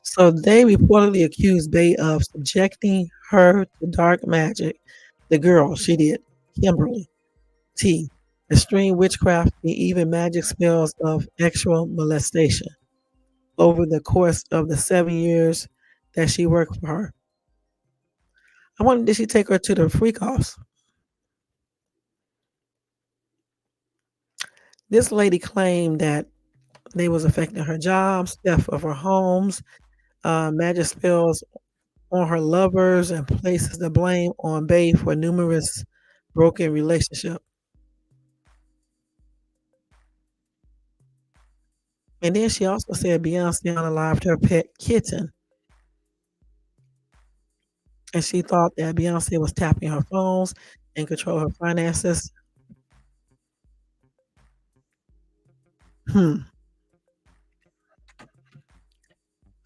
[SPEAKER 1] So they reportedly accused Bey of subjecting her to dark magic. The girl, she did. Kimberly T. Extreme witchcraft and even magic spells of sexual molestation over the course of the 7 years that she worked for her. I wonder, did she take her to the freak offs? This lady claimed that they was affecting her jobs, theft of her homes, magic spells on her lovers, and places the blame on Bey for numerous broken relationships. And then she also said Beyonce unalived her pet kitten. And she thought that Beyonce was tapping her phones and control her finances. Hmm.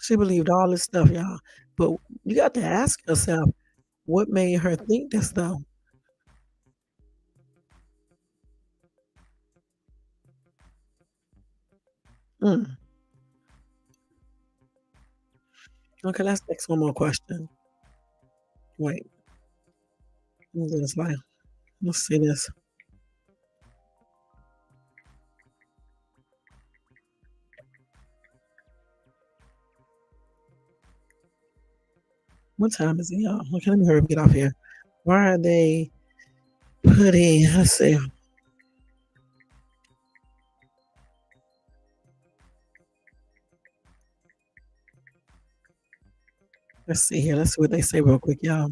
[SPEAKER 1] She believed all this stuff, y'all. But you got to ask yourself, what made her think this though? Hmm. Okay, let's ask one more question. Wait, let me do this live. Let's see this. What time is it, y'all? Okay, let me hurry up and get off here. Why are they putting, let's see. Let's see here. Let's see what they say real quick, y'all.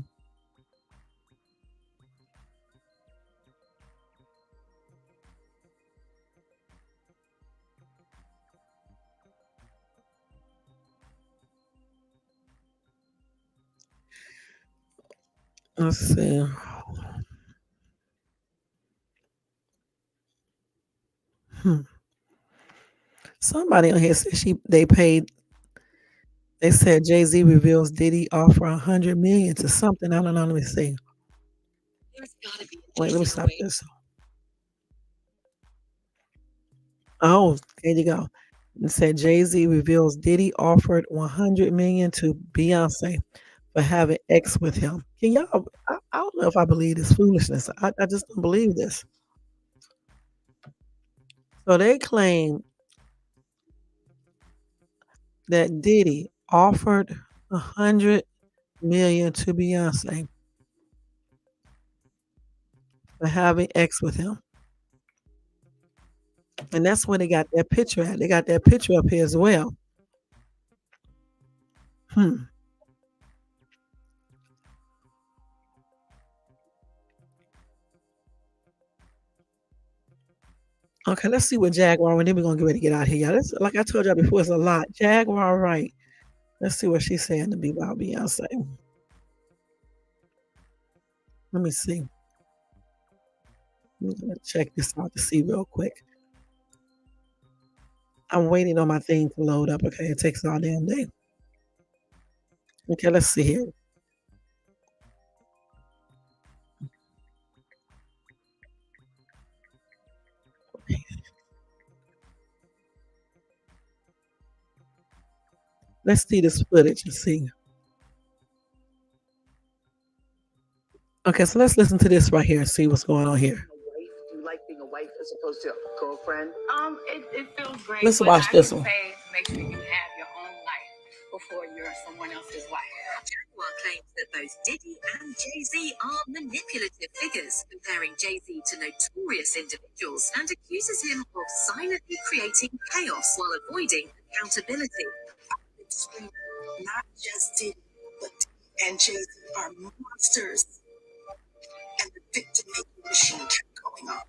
[SPEAKER 1] Let's see. Hmm. Somebody on here said they paid. They said Jay-Z reveals Diddy offer 100 million to something. I don't know. Let me see. Wait, let me stop this. Oh, there you go. It said Jay-Z reveals Diddy offered 100 million to Beyonce for having X with him. Can y'all? I don't know if I believe this foolishness. I just don't believe this. So they claim that Diddy offered 100 million to Beyonce for having X with him. And that's where they got that picture at. They got that picture up here as well. Hmm. Okay, let's see what Jaguar, and then we're gonna get ready to get out of here. Y'all. This, like I told y'all before, it's a lot. Jaguar, right. Let's see what she's saying to be about Beyonce. Let me see. I'm gonna check this out to see real quick. I'm waiting on my thing to load up. Okay, it takes all damn day. Okay, let's see here. Let's see this footage and see. Okay, so let's listen to this right here and see what's going on here.
[SPEAKER 4] Do you like being a wife as opposed to a girlfriend?
[SPEAKER 5] It feels great.
[SPEAKER 1] Let's
[SPEAKER 5] but
[SPEAKER 1] watch
[SPEAKER 5] I
[SPEAKER 1] this
[SPEAKER 5] would
[SPEAKER 1] one.
[SPEAKER 5] say make sure you have your own life before you're someone else's wife.
[SPEAKER 6] Jaguar claims that both Diddy and Jay-Z are manipulative figures, comparing Jay-Z to notorious individuals, and accuses him of silently creating chaos while avoiding accountability.
[SPEAKER 3] Not just Diddy, but Diddy and Jay-Z are monsters. And the victim-making machine kept going on.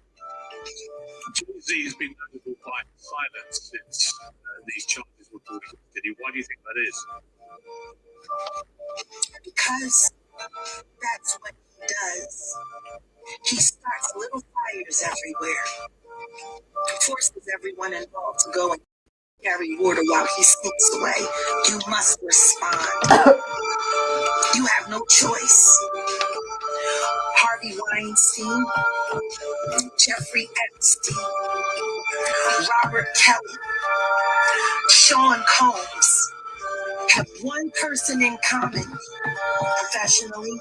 [SPEAKER 7] Jay-Z has been notable by silence since these charges were brought against Diddy. Why do you think that is?
[SPEAKER 3] Because that's what he does. He starts little fires everywhere, forces everyone involved to go and carry water while he sneaks away, You must respond. You have no choice. Harvey Weinstein, Jeffrey Epstein, Robert Kelly, Sean Combs have one person in common, professionally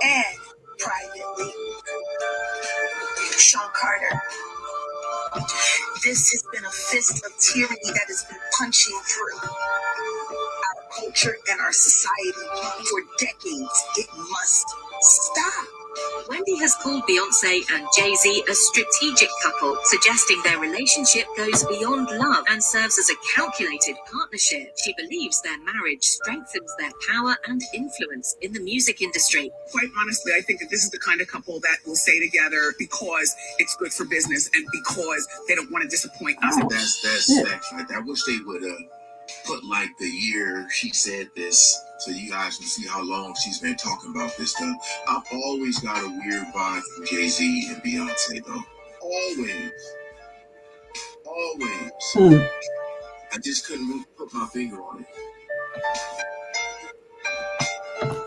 [SPEAKER 3] and privately. Sean Carter. This has been a fist of tyranny that has been punching through our culture and our society for decades. It must stop.
[SPEAKER 6] Wendy has called Beyonce and Jay-Z a strategic couple, suggesting their relationship goes beyond love and serves as a calculated partnership. She believes their marriage strengthens their power and influence in the music industry.
[SPEAKER 8] Quite honestly, I think that this is the kind of couple that will stay together because it's good for business and because they don't want to disappoint us.
[SPEAKER 9] That's like, I wish they would put like the year she said this so you guys can see how long she's been talking about this stuff. I've always got a weird vibe from Jay-Z and Beyonce though. Always. I just couldn't really put my finger on it.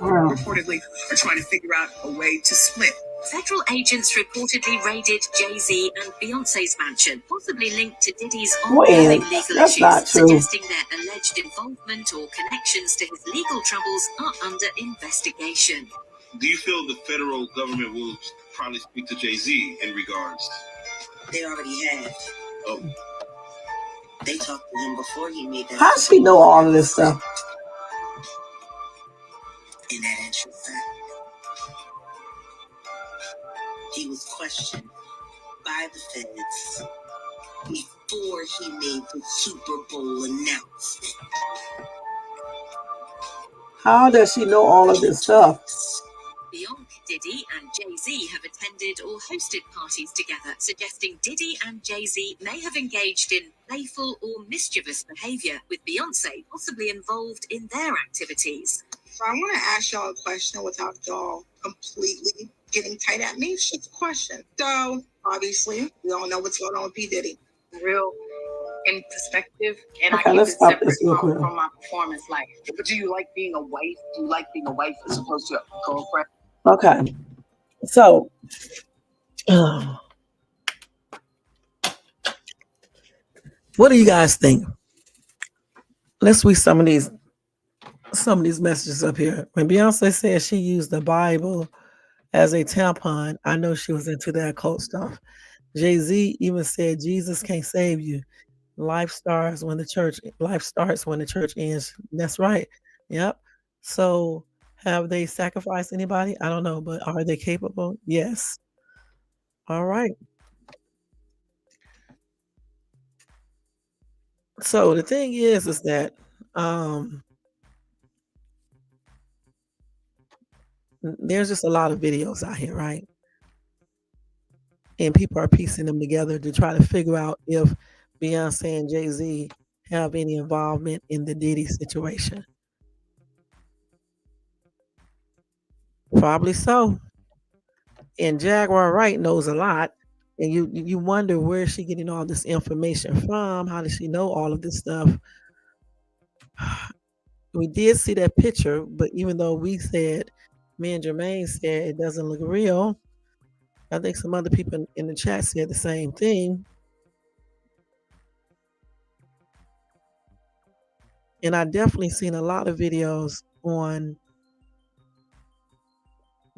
[SPEAKER 8] Reportedly are trying to figure out a way to split.
[SPEAKER 6] Federal agents reportedly raided Jay-Z and Beyonce's mansion, possibly linked to Diddy's ongoing legal issues, suggesting their alleged involvement or connections to his legal troubles are under investigation.
[SPEAKER 9] Do you feel the federal government will probably speak to Jay-Z in regards?
[SPEAKER 3] They already have.
[SPEAKER 9] Oh.
[SPEAKER 3] They talked to him before he made that.
[SPEAKER 1] How does she know all of this stuff?
[SPEAKER 3] In that interesting. He was questioned by the feds before he made the Super Bowl announcement.
[SPEAKER 1] How does she know all of this stuff?
[SPEAKER 6] Beyonce, Diddy and Jay-Z have attended or hosted parties together, suggesting Diddy and Jay-Z may have engaged in playful or mischievous behavior, with Beyonce possibly involved in their activities.
[SPEAKER 8] So I want to ask y'all a question without y'all completely getting tight at me. It's just a question. So obviously, we all know what's going on with P. Diddy.
[SPEAKER 5] Real in perspective, and
[SPEAKER 1] Okay,
[SPEAKER 5] I keep
[SPEAKER 1] let's
[SPEAKER 5] it
[SPEAKER 1] stop
[SPEAKER 5] separate
[SPEAKER 1] this real quick.
[SPEAKER 5] from my performance life.
[SPEAKER 4] But do you like being a wife? Do you like being a wife as opposed to a girlfriend?
[SPEAKER 1] Okay. So, what do you guys think? Let's read some of these messages up here. When Beyonce said she used the Bible as a tampon, I know she was into that occult stuff. Jay-Z even said Jesus can't save you. Life starts when the church ends. That's right. Yep. So have they sacrificed anybody? I don't know, but are they capable? Yes. All right. So the thing is that there's just a lot of videos out here, right? And people are piecing them together to try to figure out if Beyonce and Jay-Z have any involvement in the Diddy situation. Probably so. And Jaguar Wright knows a lot. And you wonder where is she getting all this information from? How does she know all of this stuff? We did see that picture, but even though me and Jermaine said it doesn't look real, I think some other people in the chat said the same thing. And I definitely seen a lot of videos on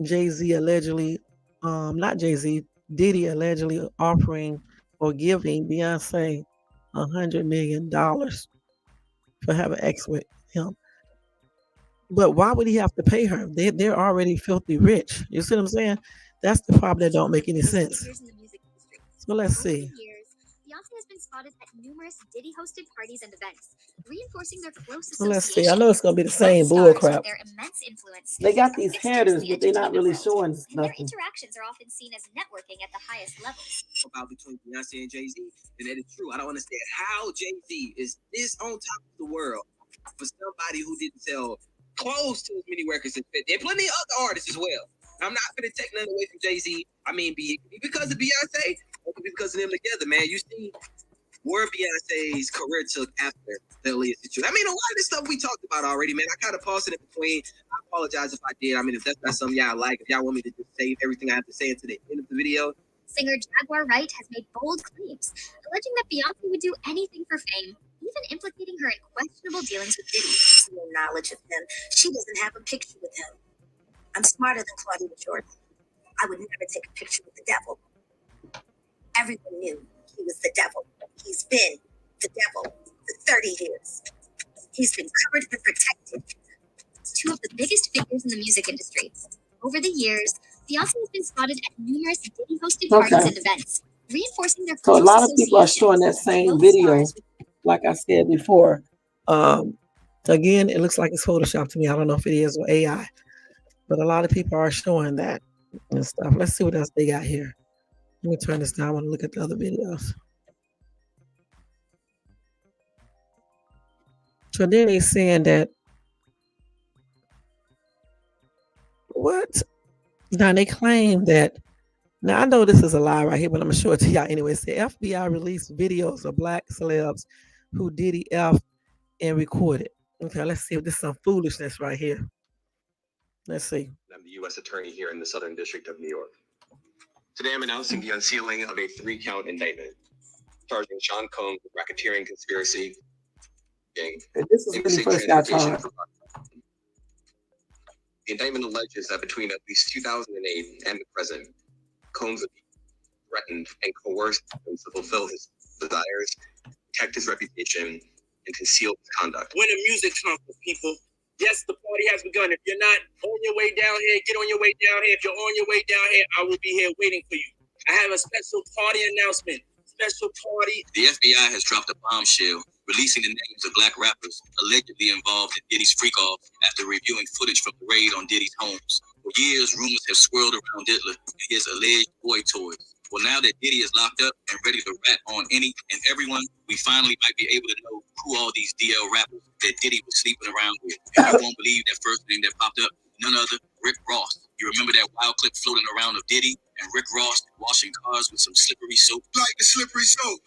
[SPEAKER 1] Jay-Z allegedly, not Jay-Z, Diddy allegedly offering or giving Beyonce $100 million for having sex with him. But why would he have to pay her? They're already filthy rich. You see what I'm saying? That's the problem that don't make any sense. So let's see.
[SPEAKER 10] Beyonce has been spotted at numerous Diddy-hosted parties and events, reinforcing their close
[SPEAKER 1] So let's see. I know it's gonna be the same bull crap.
[SPEAKER 10] Their immense influence.
[SPEAKER 1] They got these headers, but they're not really showing
[SPEAKER 10] And their
[SPEAKER 1] nothing.
[SPEAKER 10] interactions are often seen as networking at the highest levels.
[SPEAKER 2] About between Beyonce and Jay-Z, and that is true. I don't understand how Jay-Z is this on top of the world for somebody who didn't sell close to as many records as 50. And plenty of other artists as well. I'm not going to take nothing away from Jay-Z. I mean, be because of Beyonce, or because of them together, man. You see where Beyonce's career took after the Aaliyah situation. I mean, a lot of this stuff we talked about already, man. I kind of paused it in between. I apologize if I did. I mean, if that's not something y'all like, if y'all want me to just save everything I have to say into the end of the video.
[SPEAKER 10] Singer Jaguar Wright has made bold claims, alleging that Beyonce would do anything for fame, even implicating her in questionable dealings with Diddy.
[SPEAKER 6] No knowledge of him. She doesn't have a picture with him. I'm smarter than Claudia Jordan. I would never take a picture with the devil. Everyone knew he was the devil. He's been the devil for 30 years. He's been covered and protected.
[SPEAKER 10] Two of the biggest figures in the music industry. Over the years, Beyonce has been spotted at numerous Diddy-hosted parties and events, reinforcing their
[SPEAKER 1] So a
[SPEAKER 10] close
[SPEAKER 1] lot of people are
[SPEAKER 10] association
[SPEAKER 1] showing that
[SPEAKER 10] with
[SPEAKER 1] same
[SPEAKER 10] both
[SPEAKER 1] video,
[SPEAKER 10] stars.
[SPEAKER 1] like I said before. Again, it looks like it's Photoshop to me. I don't know if it is or AI, but a lot of people are showing that and stuff. Let's see what else they got here. Let me turn this down. I want to look at the other videos. So then they're saying that, what? Now they claim that, now I know this is a lie right here, but I'm going to show it to y'all anyway. It said FBI released videos of black celebs who Diddy F and recorded. Okay, let's see if this is some foolishness right here. Let's see.
[SPEAKER 11] I'm the U.S. Attorney here in the Southern District of New York. Today I'm announcing the unsealing of a 3-count indictment charging Sean Combs with racketeering, conspiracy,
[SPEAKER 1] And this is when he first got charged.
[SPEAKER 11] The indictment alleges that between at least 2008 and the present, Combs threatened and coerced him to fulfill his desires, protect his reputation, and conceal his conduct.
[SPEAKER 12] When the music comes for people, yes, the party has begun. If you're not on your way down here, get on your way down here. If you're on your way down here, I will be here waiting for you. I have a special party announcement. Special party.
[SPEAKER 2] The FBI has dropped a bombshell, releasing the names of black rappers allegedly involved in Diddy's freak-off after reviewing footage from the raid on Diddy's homes. For years, rumors have swirled around Diddler and his alleged boy toys. Well, now that Diddy is locked up and ready to rat on any and everyone, we finally might be able to know who all these DL rappers that Diddy was sleeping around with. And you won't believe that first name that popped up, none other, Rick Ross. You remember that wild clip floating around of Diddy and Rick Ross washing cars with some slippery soap?
[SPEAKER 9] Like the slippery soap.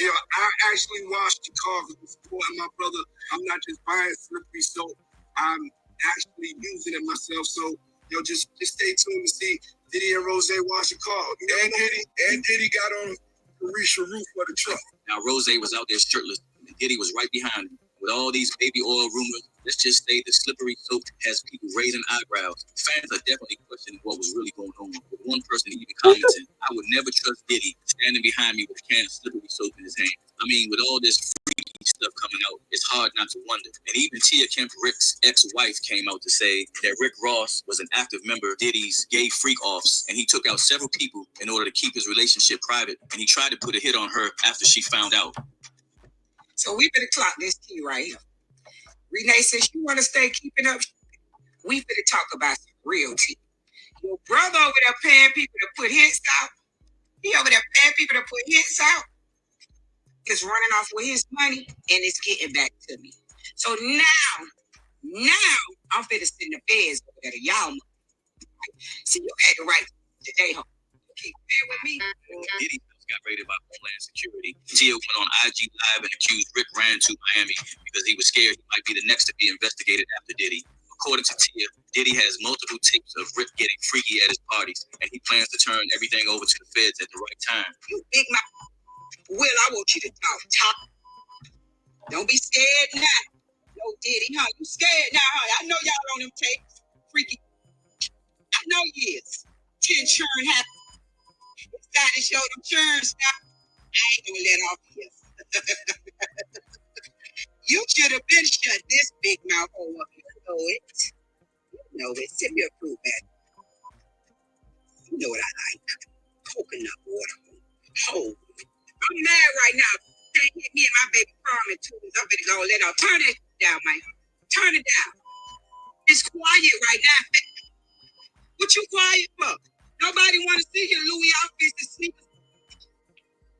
[SPEAKER 9] Yeah, I actually washed the car with supporting my brother. I'm not just buying slippery soap. I'm actually using it myself. So, just stay tuned to see Diddy and Rose wash the car. And Diddy got on the roof for the truck.
[SPEAKER 2] Now, Rose was out there shirtless, and Diddy was right behind him. With all these baby oil rumors, let's just say the slippery soap has people raising eyebrows. Fans are definitely questioning what was really going on. With one person even commented, I would never trust Diddy standing behind me with a can of slippery soap in his hand. I mean, with all this freaky stuff coming out, it's hard not to wonder. And even Tia Kemp, Rick's ex-wife, came out to say that Rick Ross was an active member of Diddy's gay freak-offs, and he took out several people in order to keep his relationship private, and he tried to put a hit on her after she found out.
[SPEAKER 3] So we better clock this tea right here. Renee says you want to stay keeping up. We better talk about some real tea. Your brother over there paying people to put hits out. He over there paying people to put hits out. Is running off with his money and it's getting back to me. So now I'm finna send the feds over there to y'all. See, you had the right today, huh? Keep with me.
[SPEAKER 2] Diddy got raided by Homeland Security. Tia went on IG Live and accused Rick ran to Miami because he was scared he might be the next to be investigated after Diddy. According to Tia, Diddy has multiple tapes of Rick getting freaky at his parties, and he plans to turn everything over to the feds at the right time.
[SPEAKER 3] You big mouth. Will, I want you to talk. Don't be scared now. No Diddy, huh? You scared now, huh? I know y'all on them tapes. Freaky. I know you is. 10 churn happened. It's time to show them churns now. I ain't gonna let off here. You should have been shut this big mouth hole up. You know it. You know it. Send me a fruit bag. You know what I like. Coconut water. Oh. I'm mad right now. Can't hit me and my baby farm in 2 weeks. I'm gonna go let out. Turn it down, man. Turn it down. It's quiet right now. What you quiet for? Nobody want to see your Louis outfits and sneakers.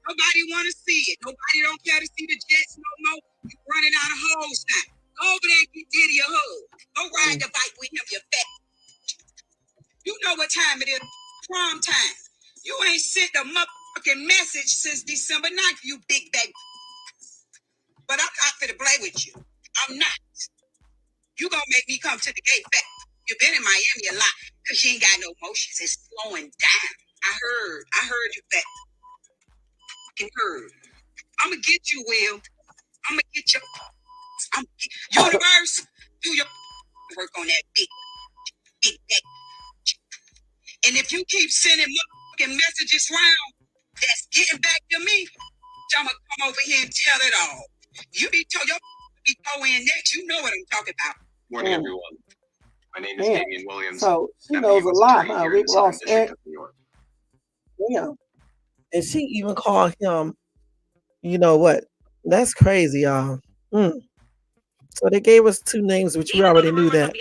[SPEAKER 3] Nobody want to see it. Nobody don't care to see the Jets no more. You running out of hoes now. Go over there and get Diddy a hug. Go ride the bike with him, you fat. You know what time it is. Prom time. You ain't sent the motherfucker fucking message since December 9th, you big bag. But I'm not finna play with you. I'm not. You gonna make me come to the gate back. You've been in Miami a lot because you ain't got no motions. It's slowing down. I heard you back. Fucking heard. I'm gonna get you, Will. I'm gonna get you. Universe, do your work on that big back. And if you keep sending fucking messages round that's getting back to me, I'm gonna come over here and tell it all. You be told your be in next. You know what I'm talking about.
[SPEAKER 11] Morning, everyone. My name is Javion Williams.
[SPEAKER 1] So she
[SPEAKER 11] I'm
[SPEAKER 1] knows a
[SPEAKER 11] U.S.
[SPEAKER 1] lot,
[SPEAKER 11] attorney
[SPEAKER 1] huh?
[SPEAKER 11] here in
[SPEAKER 1] Rick
[SPEAKER 11] the Southern
[SPEAKER 1] Ross
[SPEAKER 11] District
[SPEAKER 1] ex.
[SPEAKER 11] of New York.
[SPEAKER 1] Yeah. And she even called him, you know what? That's crazy, y'all. So they gave us two names, which we already knew that.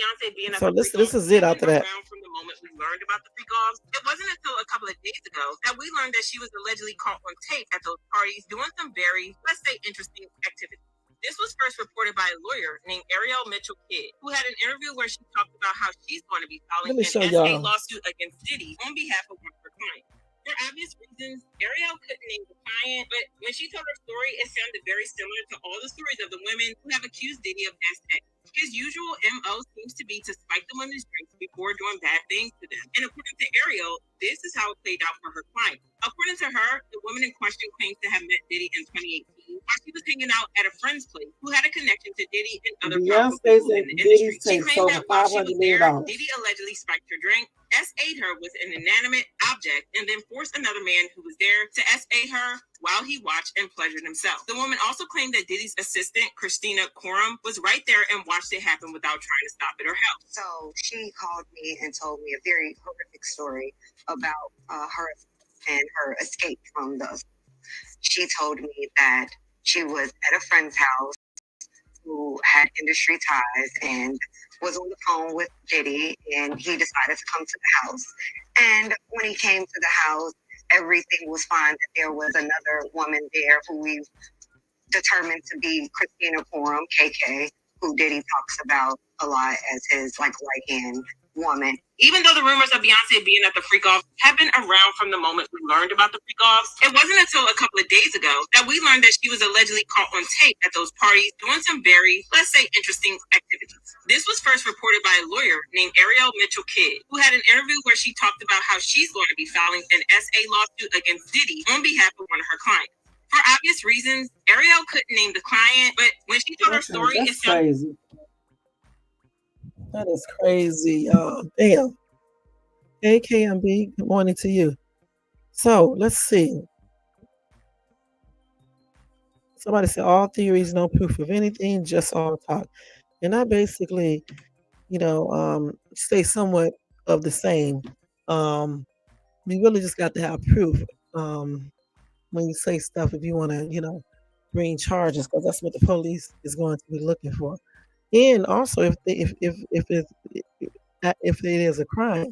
[SPEAKER 1] So this is it after that.
[SPEAKER 13] From the moment we learned about the freak-offs, it wasn't until a couple of days ago that we learned that she was allegedly caught on tape at those parties doing some very, let's say, interesting activities. This was first reported by a lawyer named Ariel Mitchell-Kidd, who had an interview where she talked about how she's going to be filing an SA lawsuit against Diddy on behalf of one of her clients. For obvious reasons, Ariel couldn't name the client, but when she told her story, it sounded very similar to all the stories of the women who have accused Diddy of SA. His usual MO seems to be to spike the women's drinks before doing bad things to them. And according to Ariel, this is how it played out for her client. According to her, the woman in question claims to have met Diddy in 2018 while she was hanging out at a friend's place who had a connection to Diddy and other powerful people in the industry. She claimed that while she was there, Diddy allegedly spiked her drink, SA'd her with an inanimate object, and then forced another man who was there to SA her while he watched and pleasured himself. The woman also claimed that Diddy's assistant, Christina Coram, was right there and watched it happen without trying to stop it or help.
[SPEAKER 3] So she called me and told me a very horrific story about her and her escape from the. She told me that she was at a friend's house who had industry ties and was on the phone with Diddy, and he decided to come to the house. And when he came to the house, everything was fine. That there was another woman there who we determined to be Christina Coram, KK, who Diddy talks about a lot as his like right-hand woman.
[SPEAKER 13] Even though the rumors of Beyonce being at the freak-off have been around from the moment we learned about the freak-offs, it wasn't until a couple of days ago that we learned that she was allegedly caught on tape at those parties doing some very, let's say, interesting activities. This was first reported by a lawyer named Ariel Mitchell-Kidd, who had an interview where she talked about how she's going to be filing an SA lawsuit against Diddy on behalf of one of her clients. For obvious reasons, Ariel couldn't name the client, but when she told her story, it sounded
[SPEAKER 1] crazy. That is crazy, y'all. Damn. Hey, KMB, good morning to you. So let's see. Somebody said all theories, no proof of anything, just all talk. And I basically, stay somewhat of the same. We really just got to have proof when you say stuff if you want to, bring charges, because that's what the police is going to be looking for. And also if it is a crime,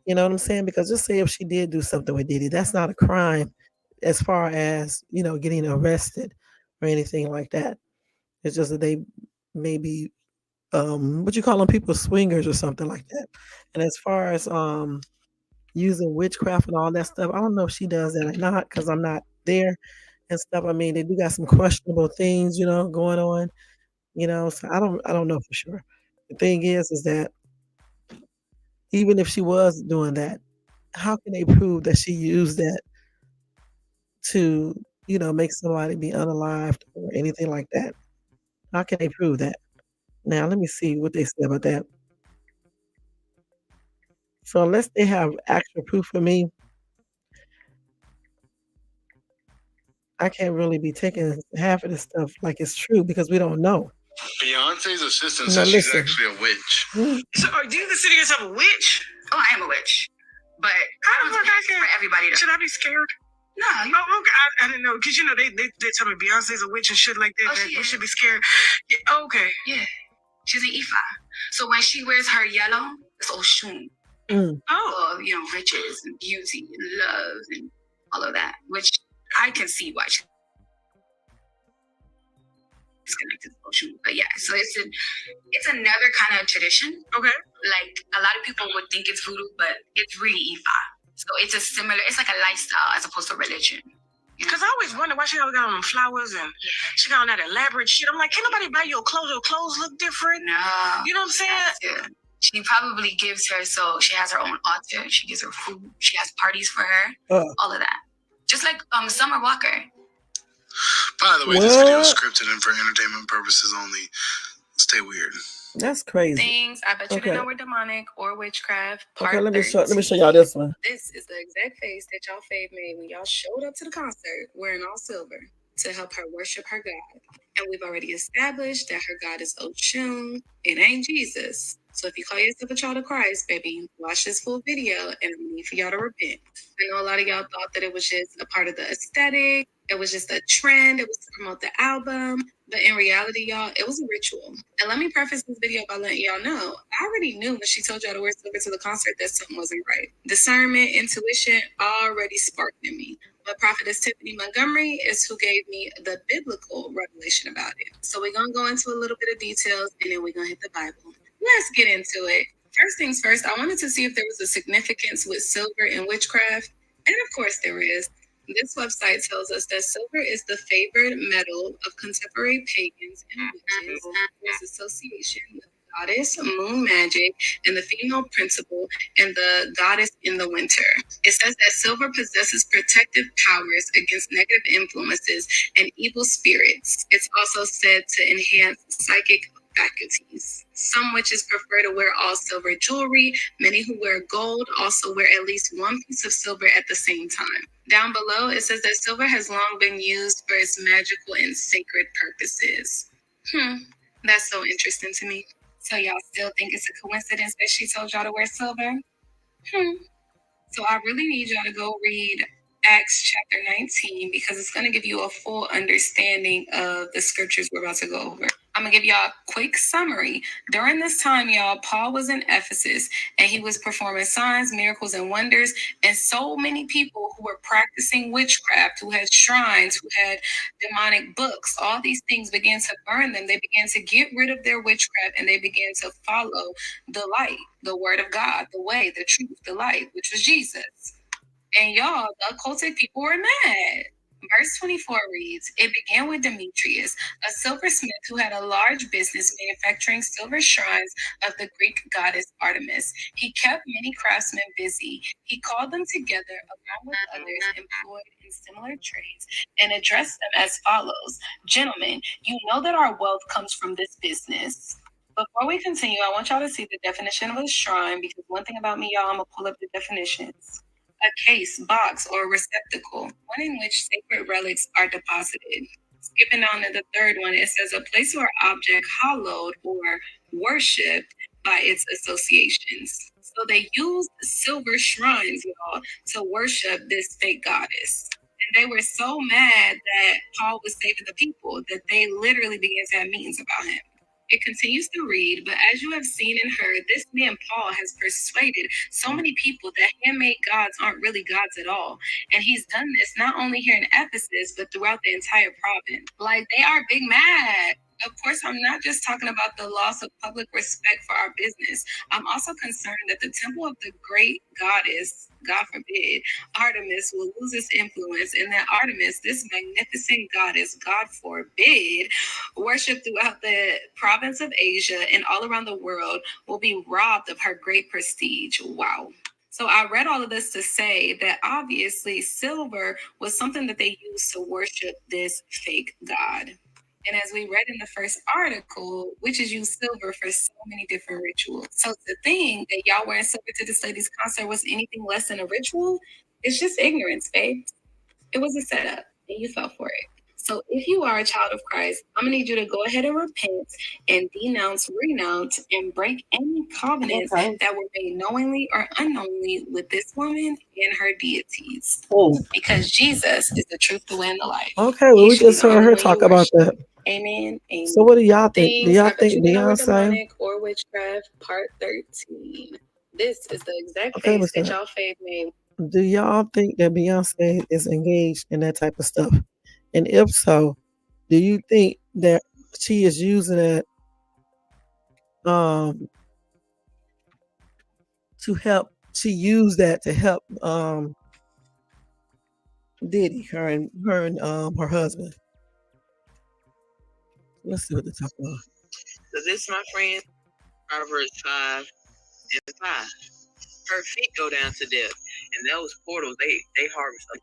[SPEAKER 1] you know what I'm saying? Because just say if she did do something with Diddy, that's not a crime as far as, getting arrested or anything like that. It's just that they may be, what you call them, people swingers or something like that. And as far as using witchcraft and all that stuff, I don't know if she does that or not, because I'm not there and stuff. I mean, they do got some questionable things, going on. So I don't know for sure. The thing is that even if she was doing that, how can they prove that she used that to, make somebody be unalived or anything like that? How can they prove that? Now, let me see what they say about that. So unless they have actual proof for me, I can't really be taking half of this stuff like it's true because we don't know.
[SPEAKER 14] Beyonce's assistant says she's actually a witch.
[SPEAKER 3] So, do you consider yourself a witch?
[SPEAKER 5] Oh, I am a witch. But I don't think for everybody to...
[SPEAKER 3] Should I be scared?
[SPEAKER 5] No.
[SPEAKER 3] Okay. I didn't know. Because, they tell me Beyonce's a witch and shit like that. We should be scared. Yeah, okay.
[SPEAKER 5] Yeah. She's an Ifa. So when she wears her yellow, it's Oshun.
[SPEAKER 3] Oh.
[SPEAKER 5] Of, riches and beauty and love and all of that. Which I can see why she's connected to Oshun. But yeah, so it's another kind of tradition.
[SPEAKER 3] Okay.
[SPEAKER 5] Like a lot of people would think it's voodoo, but it's really Ifa. So it's like a lifestyle as opposed to religion.
[SPEAKER 13] Because I always wonder why she always got on flowers and she got on that elaborate shit. I'm like, can nobody buy your clothes? Your clothes look different.
[SPEAKER 5] No.
[SPEAKER 13] You know what I'm saying?
[SPEAKER 5] She probably gives her, so she has her own altar. She gives her food. She has parties for her. All of that. Just like Summer Walker.
[SPEAKER 14] By the way, this video is scripted and for entertainment purposes only. Stay weird.
[SPEAKER 1] That's crazy.
[SPEAKER 15] Things I bet you didn't know were demonic or witchcraft.
[SPEAKER 1] Okay, let me show y'all this one.
[SPEAKER 15] This is the exact face that y'all fave made when y'all showed up to the concert wearing all silver to help her worship her God. And we've already established that her God is Oshun. It ain't Jesus. So if you call yourself a child of Christ, baby, watch this full video and I need for y'all to repent. I know a lot of y'all thought that it was just a part of the aesthetic. It was just a trend. It was to promote the album. But in reality, y'all, it was a ritual. And let me preface this video by letting y'all know, I already knew when she told y'all to wear silver to the concert that something wasn't right. Discernment, intuition already sparked in me. But Prophetess Tiffany Montgomery is who gave me the biblical revelation about it. So we're going to go into a little bit of details and then we're going to hit the Bible. Let's get into it. First things first, I wanted to see if there was a significance with silver and witchcraft. And of course there is. This website tells us that silver is the favored metal of contemporary pagans and witches. There's association with the goddess moon magic and the female principle and the goddess in the winter. It says that silver possesses protective powers against negative influences and evil spirits. It's also said to enhance psychic faculties. Some witches prefer to wear all silver jewelry. Many who wear gold also wear at least one piece of silver at the same time. Down below, it says that silver has long been used for its magical and sacred purposes. That's so interesting to me. So y'all still think it's a coincidence that she told y'all to wear silver? So I really need y'all to go read Acts chapter 19 because it's going to give you a full understanding of the scriptures we're about to go over. I'm going to give y'all a quick summary. During this time, y'all, Paul was in Ephesus and he was performing signs, miracles, and wonders. And so many people who were practicing witchcraft, who had shrines, who had demonic books, all these things began to burn them. They began to get rid of their witchcraft and they began to follow the light, the word of God, the way, the truth, the light, which was Jesus. And y'all, the occultic people were mad. Verse 24 reads, it began with Demetrius, a silversmith who had a large business manufacturing silver shrines of the Greek goddess Artemis. He kept many craftsmen busy. He called them together along with others employed in similar trades and addressed them as follows. Gentlemen, you know that our wealth comes from this business. Before we continue, I want y'all to see the definition of a shrine because one thing about me, y'all, I'm going to pull up the definitions. A case, box, or receptacle, one in which sacred relics are deposited. Skipping down to the third one, it says a place or object hallowed or worshipped by its associations. So they used silver shrines, y'all, to worship this fake goddess. And they were so mad that Paul was saving the people that they literally began to have meetings about him. It continues to read, but as you have seen and heard, this man Paul has persuaded so many people that handmade gods aren't really gods at all. And he's done this not only here in Ephesus, but throughout the entire province. Like, they are big mad. Of course, I'm not just talking about the loss of public respect for our business. I'm also concerned that the temple of the great goddess, God forbid, Artemis, will lose its influence, and that Artemis, this magnificent goddess, God forbid, worshipped throughout the province of Asia and all around the world, will be robbed of her great prestige. Wow. So I read all of this to say that obviously silver was something that they used to worship this fake god. And as we read in the first article, witches use silver for so many different rituals. So to think that y'all wearing silver to this lady's concert was anything less than a ritual, it's just ignorance, babe. It was a setup, and you fell for it. So if you are a child of Christ, I'm going to need you to go ahead and repent and denounce, renounce, and break any covenants that were made knowingly or unknowingly with this woman and her deities. Because Jesus is the truth, the way, and the life.
[SPEAKER 1] Okay, well, we just heard her talk about that.
[SPEAKER 15] Amen. Amen.
[SPEAKER 1] So what do y'all think? Do y'all think Beyonce
[SPEAKER 15] or witchcraft part 13? This is the exact face that y'all fave made.
[SPEAKER 1] Do y'all think that Beyonce is engaged in that type of stuff? And if so, do you think that she is using it to help she used that to help Diddy, her and her husband. Let's see what they're talking about.
[SPEAKER 13] So this, my friend, Proverbs 5 and 5. Her feet go down to death, and those portals they harvest. The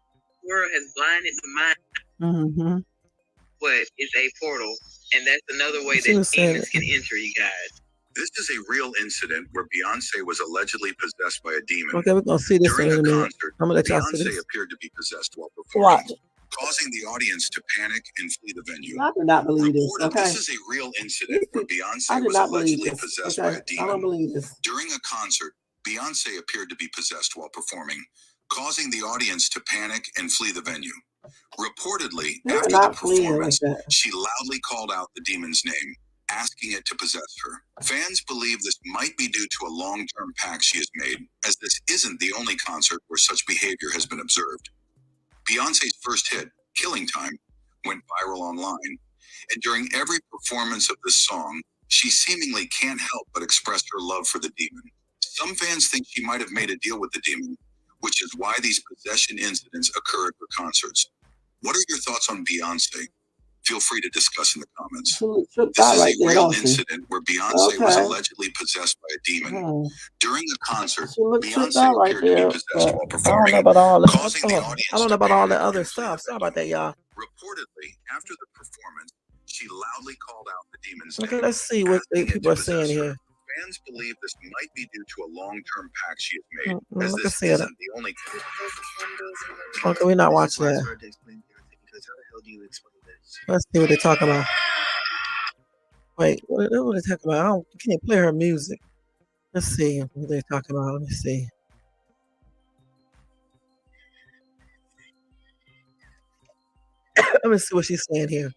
[SPEAKER 13] world has blinded the mind.
[SPEAKER 1] Mm-hmm.
[SPEAKER 13] But it's a portal, and that's another way
[SPEAKER 1] She
[SPEAKER 13] that
[SPEAKER 1] was saying
[SPEAKER 13] demons can enter you guys.
[SPEAKER 16] This is a real incident where Beyonce was allegedly possessed by a demon.
[SPEAKER 1] Okay, we're gonna see this
[SPEAKER 16] During
[SPEAKER 1] in
[SPEAKER 16] a
[SPEAKER 1] a minute.
[SPEAKER 16] concert,
[SPEAKER 1] I'm gonna let y'all see
[SPEAKER 16] Beyonce
[SPEAKER 1] this.
[SPEAKER 16] appeared to be possessed while performing,
[SPEAKER 1] Watch.
[SPEAKER 16] causing the audience to panic and flee the venue.
[SPEAKER 17] I do not believe this. Okay.
[SPEAKER 16] This is a real incident where
[SPEAKER 17] I
[SPEAKER 16] Beyonce
[SPEAKER 17] do
[SPEAKER 16] was
[SPEAKER 17] not believe
[SPEAKER 16] allegedly
[SPEAKER 17] this.
[SPEAKER 16] possessed
[SPEAKER 17] Okay.
[SPEAKER 16] by a demon.
[SPEAKER 17] I don't believe this.
[SPEAKER 16] During a concert, Beyonce appeared to be possessed while performing, causing the audience to panic and flee the venue. Reportedly,
[SPEAKER 17] They're
[SPEAKER 16] after the
[SPEAKER 17] not fleeing
[SPEAKER 16] performance,
[SPEAKER 17] like that.
[SPEAKER 16] she loudly called out the demon's name, asking it to possess her. Fans believe this might be due to a long-term pact she has made, as this isn't the only concert where such behavior has been observed. Beyonce's first hit, Killing Time, went viral online, and during every performance of this song, she seemingly can't help but express her love for the demon. Some fans think she might have made a deal with the demon, which is why these possession incidents occur at her concerts. What are your thoughts on Beyonce? Feel free to discuss in the comments. This is a real incident where Beyonce was allegedly possessed by a demon. During a concert, Beyonce appeared to be possessed while performing, causing the audience
[SPEAKER 1] I don't know about all the other stuff. Sorry about that, y'all.
[SPEAKER 16] Reportedly, after the performance, she loudly called out the demon's
[SPEAKER 1] Okay,
[SPEAKER 16] name.
[SPEAKER 1] let's see what people are saying here.
[SPEAKER 16] Fans believe this might be due to a long-term pact she has made, as
[SPEAKER 1] Let's
[SPEAKER 16] this
[SPEAKER 1] see it.
[SPEAKER 16] isn't the only.
[SPEAKER 1] Okay, we're not watching that. Let's see what they're talking about. Wait, what are they talking about? I can't play her music. Let's see what they're talking about. Let me see. Let me see what she's saying here.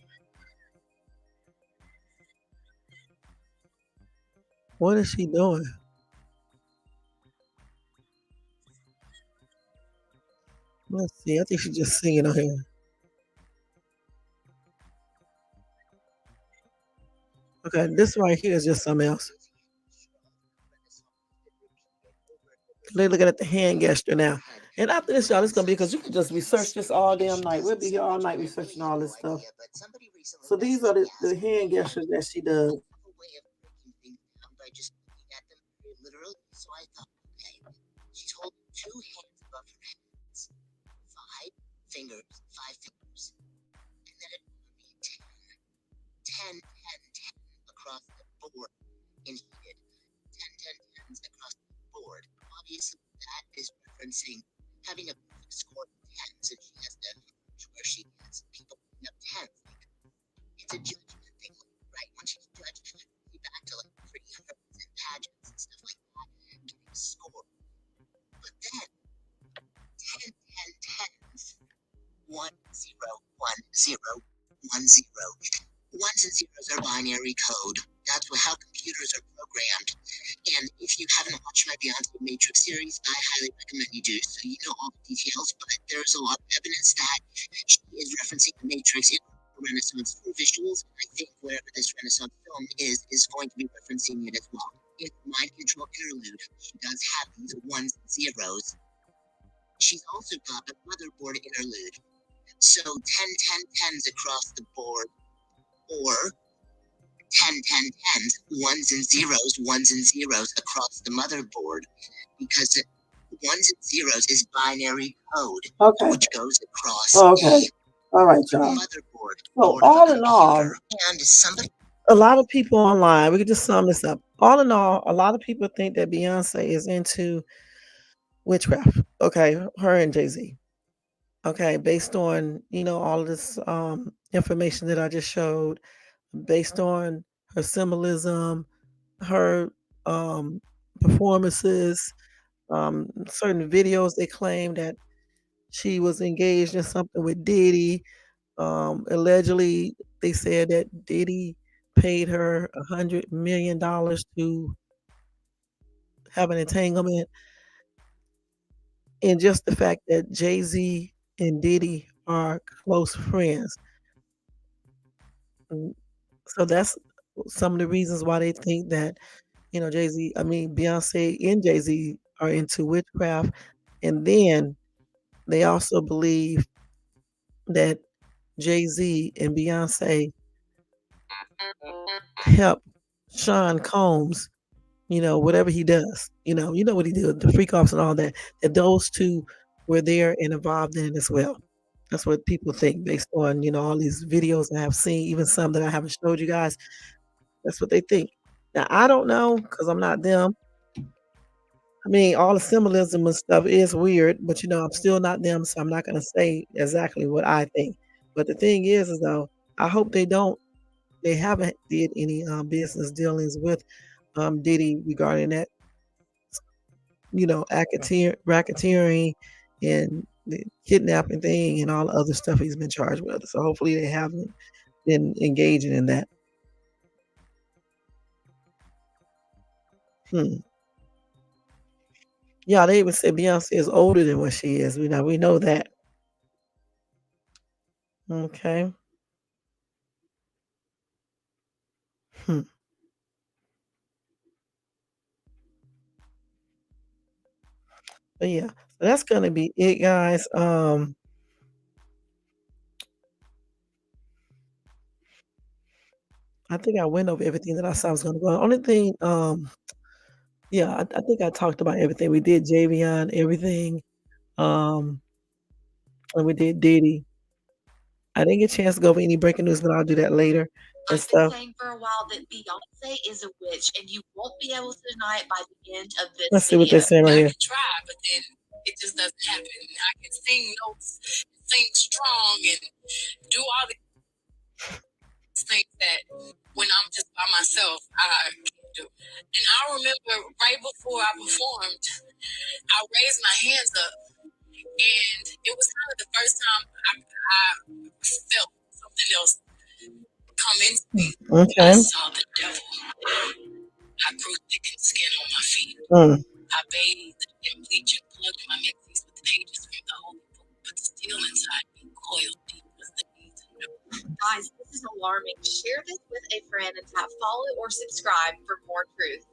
[SPEAKER 1] What is she doing? Let's see. I think she's just singing on here. Okay, this right here is just something else. They're looking at the hand gesture now. And after this, y'all, it's going to be because you can just research this all damn night. We'll be here all night researching all this stuff. So these are the hand gestures that she does.
[SPEAKER 3] By just looking at them very literally. So I thought, okay, she's holding two hands above her hands. 5 fingers. And then it would be 10 across the board in heated. 10 across the board. Obviously, that is referencing having a perfect score of 10s, and she has the where she has people putting up 10s. It's a judgment thing, right? When she's judged, back to like 300 and pageants and stuff like that, getting a score. But then 10 10s, 1 0 1 0 1 0. Ones and zeros are binary code. That's how computers are programmed. And if you haven't watched my Beyonce Matrix series, I highly recommend you do, so you know all the details. But there's a lot of evidence that she is referencing the Matrix in Renaissance for visuals. I think wherever this Renaissance film is going to be referencing it as well. In Mind Control Interlude, she does have these ones and zeros. She's also got a motherboard interlude. So 10 10s across the board, or 10 10s, ones and zeros across the motherboard, because ones and zeros is binary code, which goes across.
[SPEAKER 17] Okay. All right, y'all. So all in all,
[SPEAKER 3] and somebody.
[SPEAKER 1] A lot of people online, we could just sum this up. All in all, a lot of people think that Beyonce is into witchcraft. Okay, her and Jay-Z. Okay, based on, all of this information that I just showed, based on her symbolism, her performances, certain videos, they claim that she was engaged in something with Diddy. Allegedly, they said that Diddy paid her $100 million to have an entanglement. And just the fact that Jay-Z and Diddy are close friends. So that's some of the reasons why they think that, Beyonce and Jay-Z are into witchcraft, and then they also believe that Jay-Z and Beyonce help Sean Combs, whatever he does, what he did, the freak offs and all that, that those two were there and involved in it as well. That's what people think based on, all these videos I have seen, even some that I haven't showed you guys. That's what they think. Now, I don't know because I'm not them. I mean, all the symbolism and stuff is weird, but I'm still not them, so I'm not gonna say exactly what I think. But the thing is though, I hope they haven't did any business dealings with Diddy regarding that, racketeering and the kidnapping thing and all the other stuff he's been charged with. So hopefully they haven't been engaging in that. Yeah, they even say Beyonce is older than what she is. We know that. Okay. Hmm. But yeah, so that's gonna be it, guys. I think I went over everything that I saw was gonna go on. Only thing, yeah, I think I talked about everything. We did Javion, everything, um, and we did Diddy. I didn't get a chance to go over any breaking news, but I'll do that later and
[SPEAKER 6] I've been
[SPEAKER 1] stuff.
[SPEAKER 6] saying for a while that Beyonce is a witch, and you won't be able to deny it by the end of this
[SPEAKER 1] Let's see what they're
[SPEAKER 6] video.
[SPEAKER 1] saying right here.
[SPEAKER 18] Try, but then it just doesn't happen. I can sing notes, sing strong, and do all these things that when I'm just by myself, I can't do. And I remember right before I performed, I raised my hands up, and it was kind of the first time I felt something else come into me.
[SPEAKER 1] Okay.
[SPEAKER 18] I saw the devil. I grew thickened skin on my feet. I bathed in bleach and plugged my menses with pages from the holy book, but still inside me coiled deep was the need to know.
[SPEAKER 6] Guys, this is alarming. Share this with a friend and tap follow or subscribe for more truth.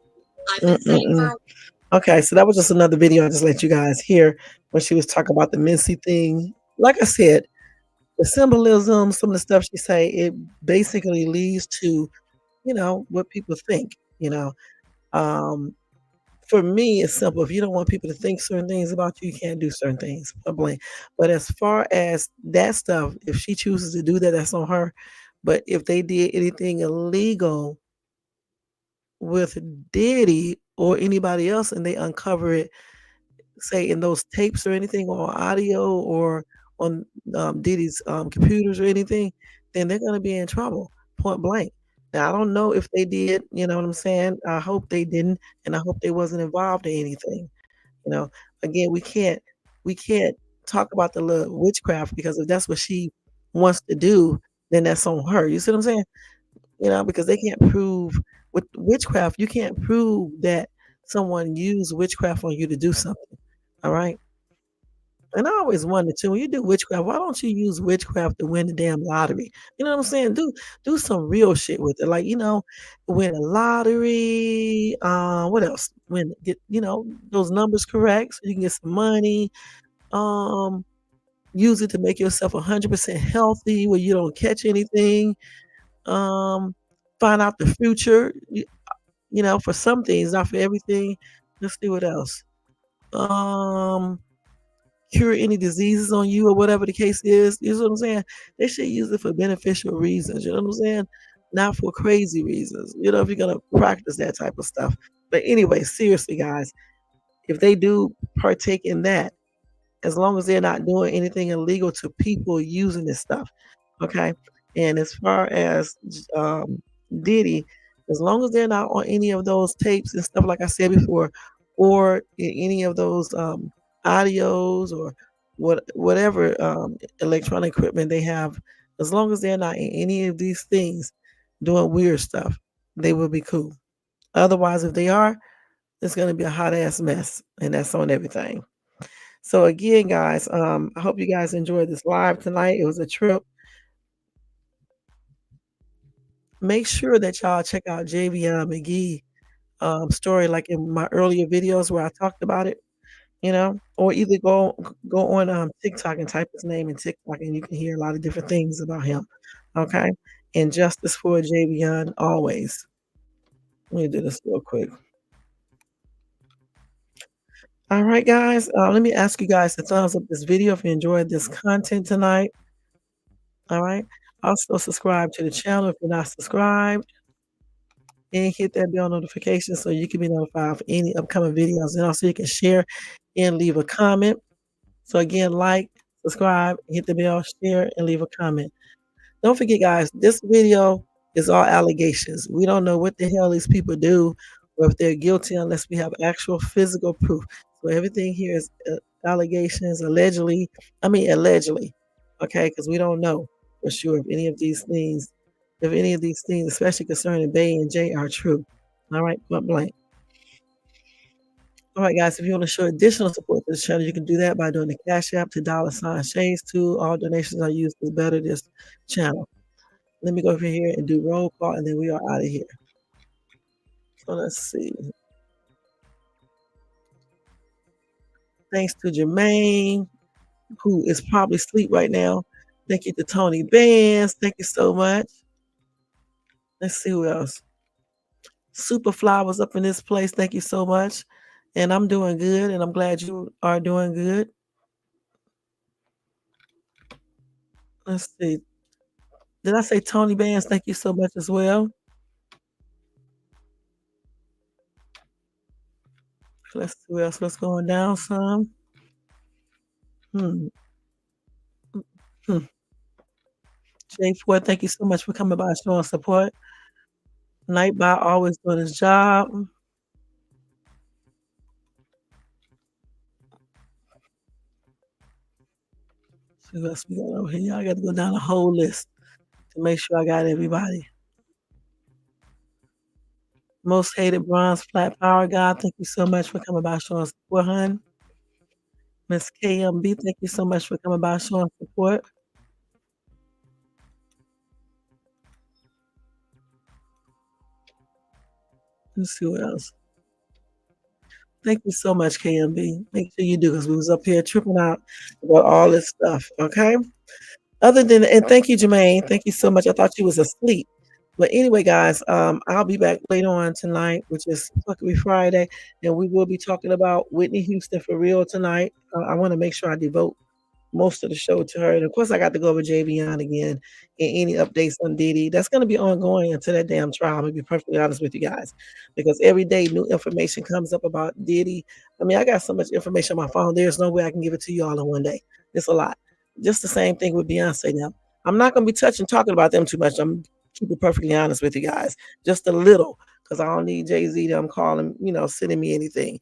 [SPEAKER 6] I've been saying for
[SPEAKER 1] Okay, so that was just another video I just let you guys hear when she was talking about the Missy thing. Like I said, the symbolism, some of the stuff she say, it basically leads to, what people think. For me, it's simple. If you don't want people to think certain things about you, you can't do certain things. Blank. But as far as that stuff, if she chooses to do that, that's on her. But if they did anything illegal with Diddy or anybody else and they uncover it, say in those tapes or anything or audio or on Diddy's computers or anything, then they're gonna be in trouble, point blank. Now I don't know if they did, you know what I'm saying? I hope they didn't, and I hope they wasn't involved in anything. Again, we can't talk about the little witchcraft because if that's what she wants to do, then that's on her. You see what I'm saying? Because they can't prove with witchcraft, you can't prove that someone used witchcraft on you to do something. All right. And I always wondered too, when you do witchcraft, why don't you use witchcraft to win the damn lottery? You know what I'm saying? Do some real shit with it. Like, win a lottery. What else? Get, those numbers correct so you can get some money. Use it to make yourself 100% healthy where you don't catch anything. Find out the future. For some things, not for everything. Let's see what else. Cure any diseases on you or whatever the case is. You know what I'm saying? They should use it for beneficial reasons. You know what I'm saying? Not for crazy reasons. If you're gonna practice that type of stuff. But anyway, seriously, guys, if they do partake in that, as long as they're not doing anything illegal to people using this stuff, okay? And as far as Diddy, as long as they're not on any of those tapes and stuff, like I said before, or in any of those audios or whatever electronic equipment they have, as long as they're not in any of these things doing weird stuff, they will be cool. Otherwise, if they are, it's going to be a hot ass mess, and that's on everything. So again, guys, I hope you guys enjoyed this live tonight. It was a trip. Make sure that y'all check out Javion Magee story like in my earlier videos where I talked about it, or either go on TikTok and type his name in TikTok and you can hear a lot of different things about him. Okay. And justice for Javion always. Let me do this real quick. All right, guys. Let me ask you guys to thumbs up this video if you enjoyed this content tonight. All right. Also subscribe to the channel if you're not subscribed. And hit that bell notification so you can be notified for any upcoming videos. And also you can share and leave a comment. So again, like, subscribe, hit the bell, share, and leave a comment. Don't forget, guys, this video is all allegations. We don't know what the hell these people do or if they're guilty unless we have actual physical proof. So everything here is allegations, allegedly, okay, because we don't know for sure if any of these things, especially concerning Bey and Jay, are true. All right, point blank. All right, guys, if you want to show additional support to this channel, you can do that by doing the Cash App to $Shades2. All donations are used to better this channel. Let me go over here and do roll call, and then we are out of here. So let's see. Thanks to Jermaine, who is probably asleep right now. Thank you to Tony Bands. Thank you so much. Let's see who else. Superfly was up in this place. Thank you so much. And I'm doing good, and I'm glad you are doing good. Let's see. Did I say Tony Bands? Thank you so much as well. Let's see what else. What's going down some. J4, thank you so much for coming by and showing support. Nightbot always doing his job. See what else we got over here. I got to go down the whole list to make sure I got everybody. Most hated bronze flat power guy. Thank you so much for coming by showing support, hun. Miss KMB, thank you so much for coming by showing support. Let's see what else. Thank you so much, KMB. Make sure you do, because we was up here tripping out about all this stuff, okay? And thank you, Jermaine. Thank you so much. I thought you was asleep. But anyway, guys, I'll be back later on tonight, which is Fuckery Friday, and we will be talking about Whitney Houston for real tonight. I want to make sure I devote most of the show to her. And of course, I got to go over Javion again and any updates on Diddy. That's going to be ongoing until that damn trial. I'm going to be perfectly honest with you guys, because every day new information comes up about Diddy. I mean, I got so much information on my phone. There's no way I can give it to you all in one day. It's a lot. Just the same thing with Beyonce now. I'm not going to be talking about them too much. I'm keeping perfectly honest with you guys. Just a little, because I don't need Jay-Z to calling, sending me anything.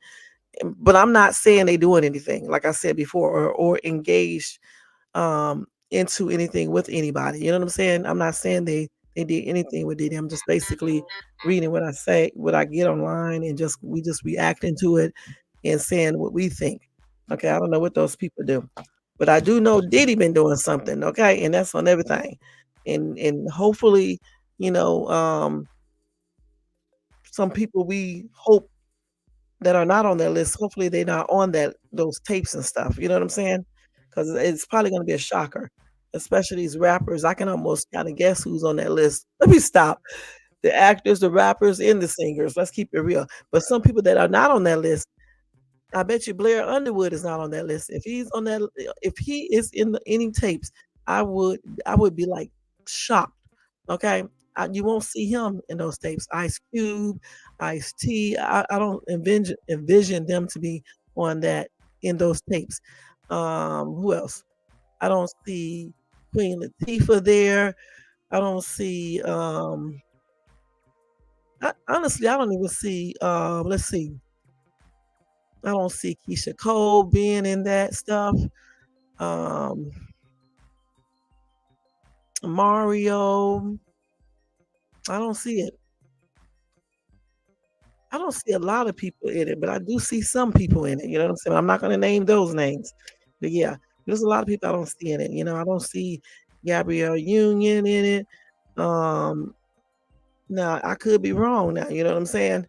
[SPEAKER 1] But I'm not saying they doing anything, like I said before, or engaged into anything with anybody. You know what I'm saying? I'm not saying they did anything with Diddy. I'm just basically reading what I say, what I get online, and we just reacting to it and saying what we think. Okay, I don't know what those people do, but I do know Diddy been doing something. Okay, and that's on everything, and hopefully, some people we hope that are not on that list, hopefully they're not on those tapes and stuff. You know what I'm saying? Because it's probably going to be a shocker, especially these rappers. I can almost kind of guess who's on that list. Let me stop. The actors, the rappers, and the singers. Let's keep it real. But some people that are not on that list, I bet you Blair Underwood is not on that list. If he is in any tapes, I would be like shocked. Okay. You won't see him in those tapes. Ice Cube, Ice T. I don't envision them to be on in those tapes. Who else? I don't see Queen Latifah there. I don't see. Honestly, I don't even see. Let's see. I don't see Keisha Cole being in that stuff. Mario. I don't see it. I don't see a lot of people in it, but I do see some people in it. You know what I'm saying? I'm not going to name those names, but yeah, there's a lot of people I don't see in it. I don't see Gabrielle Union in it. Now I could be wrong now. You know what I'm saying?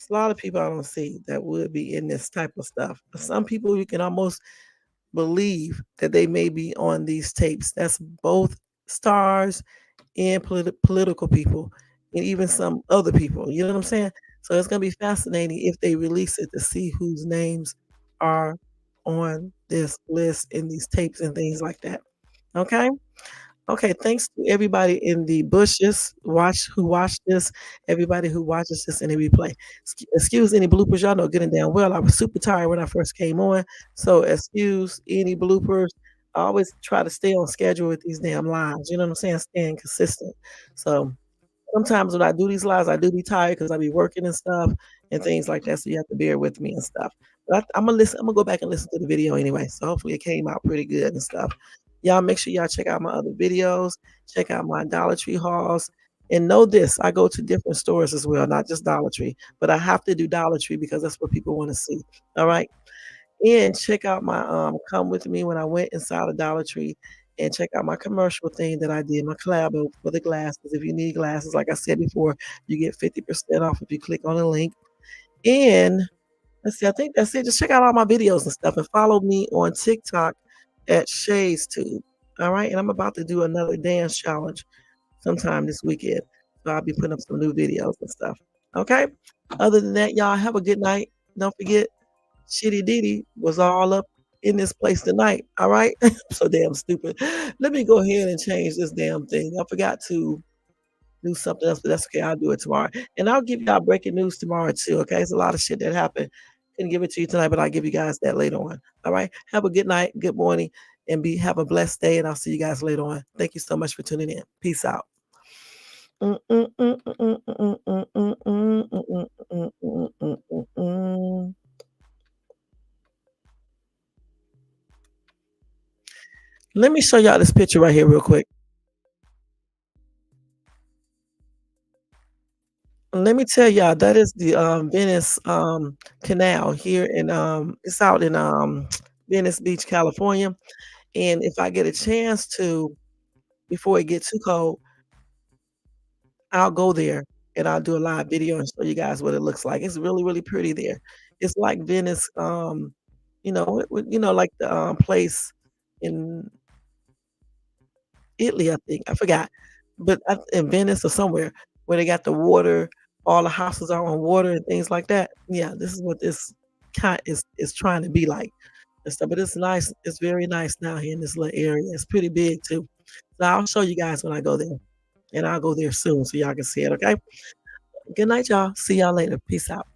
[SPEAKER 1] There's a lot of people I don't see that would be in this type of stuff. Some people you can almost believe that they may be on these tapes. That's both stars and political people, and even some other people. You know what I'm saying? So it's gonna be fascinating if they release it to see whose names are on this list in these tapes and things like that. Okay. Okay, thanks to everybody in the bushes who watched this, everybody who watches this in the replay. Excuse any bloopers, y'all know good and damn well I was super tired when I first came on, so excuse any bloopers. I always try to stay on schedule with these damn lives, you know what I'm saying? Staying consistent. So sometimes when I do these lives, I do be tired because I be working and stuff and things like that. So you have to bear with me and stuff. But I'm gonna listen. I'm gonna go back and listen to the video anyway. So hopefully it came out pretty good and stuff. Y'all make sure y'all check out my other videos. Check out my Dollar Tree hauls. And know this, I go to different stores as well, not just Dollar Tree, but I have to do Dollar Tree because that's what people want to see. All right. And check out my come with me when I went inside a Dollar Tree and check out my commercial thing that I did, my collab for the glasses. If you need glasses, like I said before, you get 50% off if you click on the link. And let's see, I think that's it. Just check out all my videos and stuff and follow me on TikTok at ShayzTube. All right. And I'm about to do another dance challenge sometime this weekend. So I'll be putting up some new videos and stuff. Okay. Other than that, y'all have a good night. Don't forget, Shitty Diddy was all up in this place tonight. All right. I'm so damn stupid. Let me go ahead and change this damn thing. I forgot to do something else, but that's okay. I'll do it tomorrow. And I'll give y'all breaking news tomorrow too. Okay. It's a lot of shit that happened. Couldn't give it to you tonight, but I'll give you guys that later on. All right. Have a good night, good morning, and have a blessed day. And I'll see you guys later on. Thank you so much for tuning in. Peace out. Let me show y'all this picture right here real quick. Let me tell y'all, that is the Venice Canal here in it's out in Venice Beach, California. And if I get a chance to, before it gets too cold, I'll go there and I'll do a live video and show you guys what it looks like. It's really, really pretty there. It's like Venice, like the place in Italy, I think. I forgot. But in Venice or somewhere where they got the water, all the houses are on water and things like that. Yeah, this is what this is trying to be like and stuff. But it's nice. It's very nice now here in this little area. It's pretty big too. So I'll show you guys when I go there. And I'll go there soon so y'all can see it, okay? Good night, y'all. See y'all later. Peace out.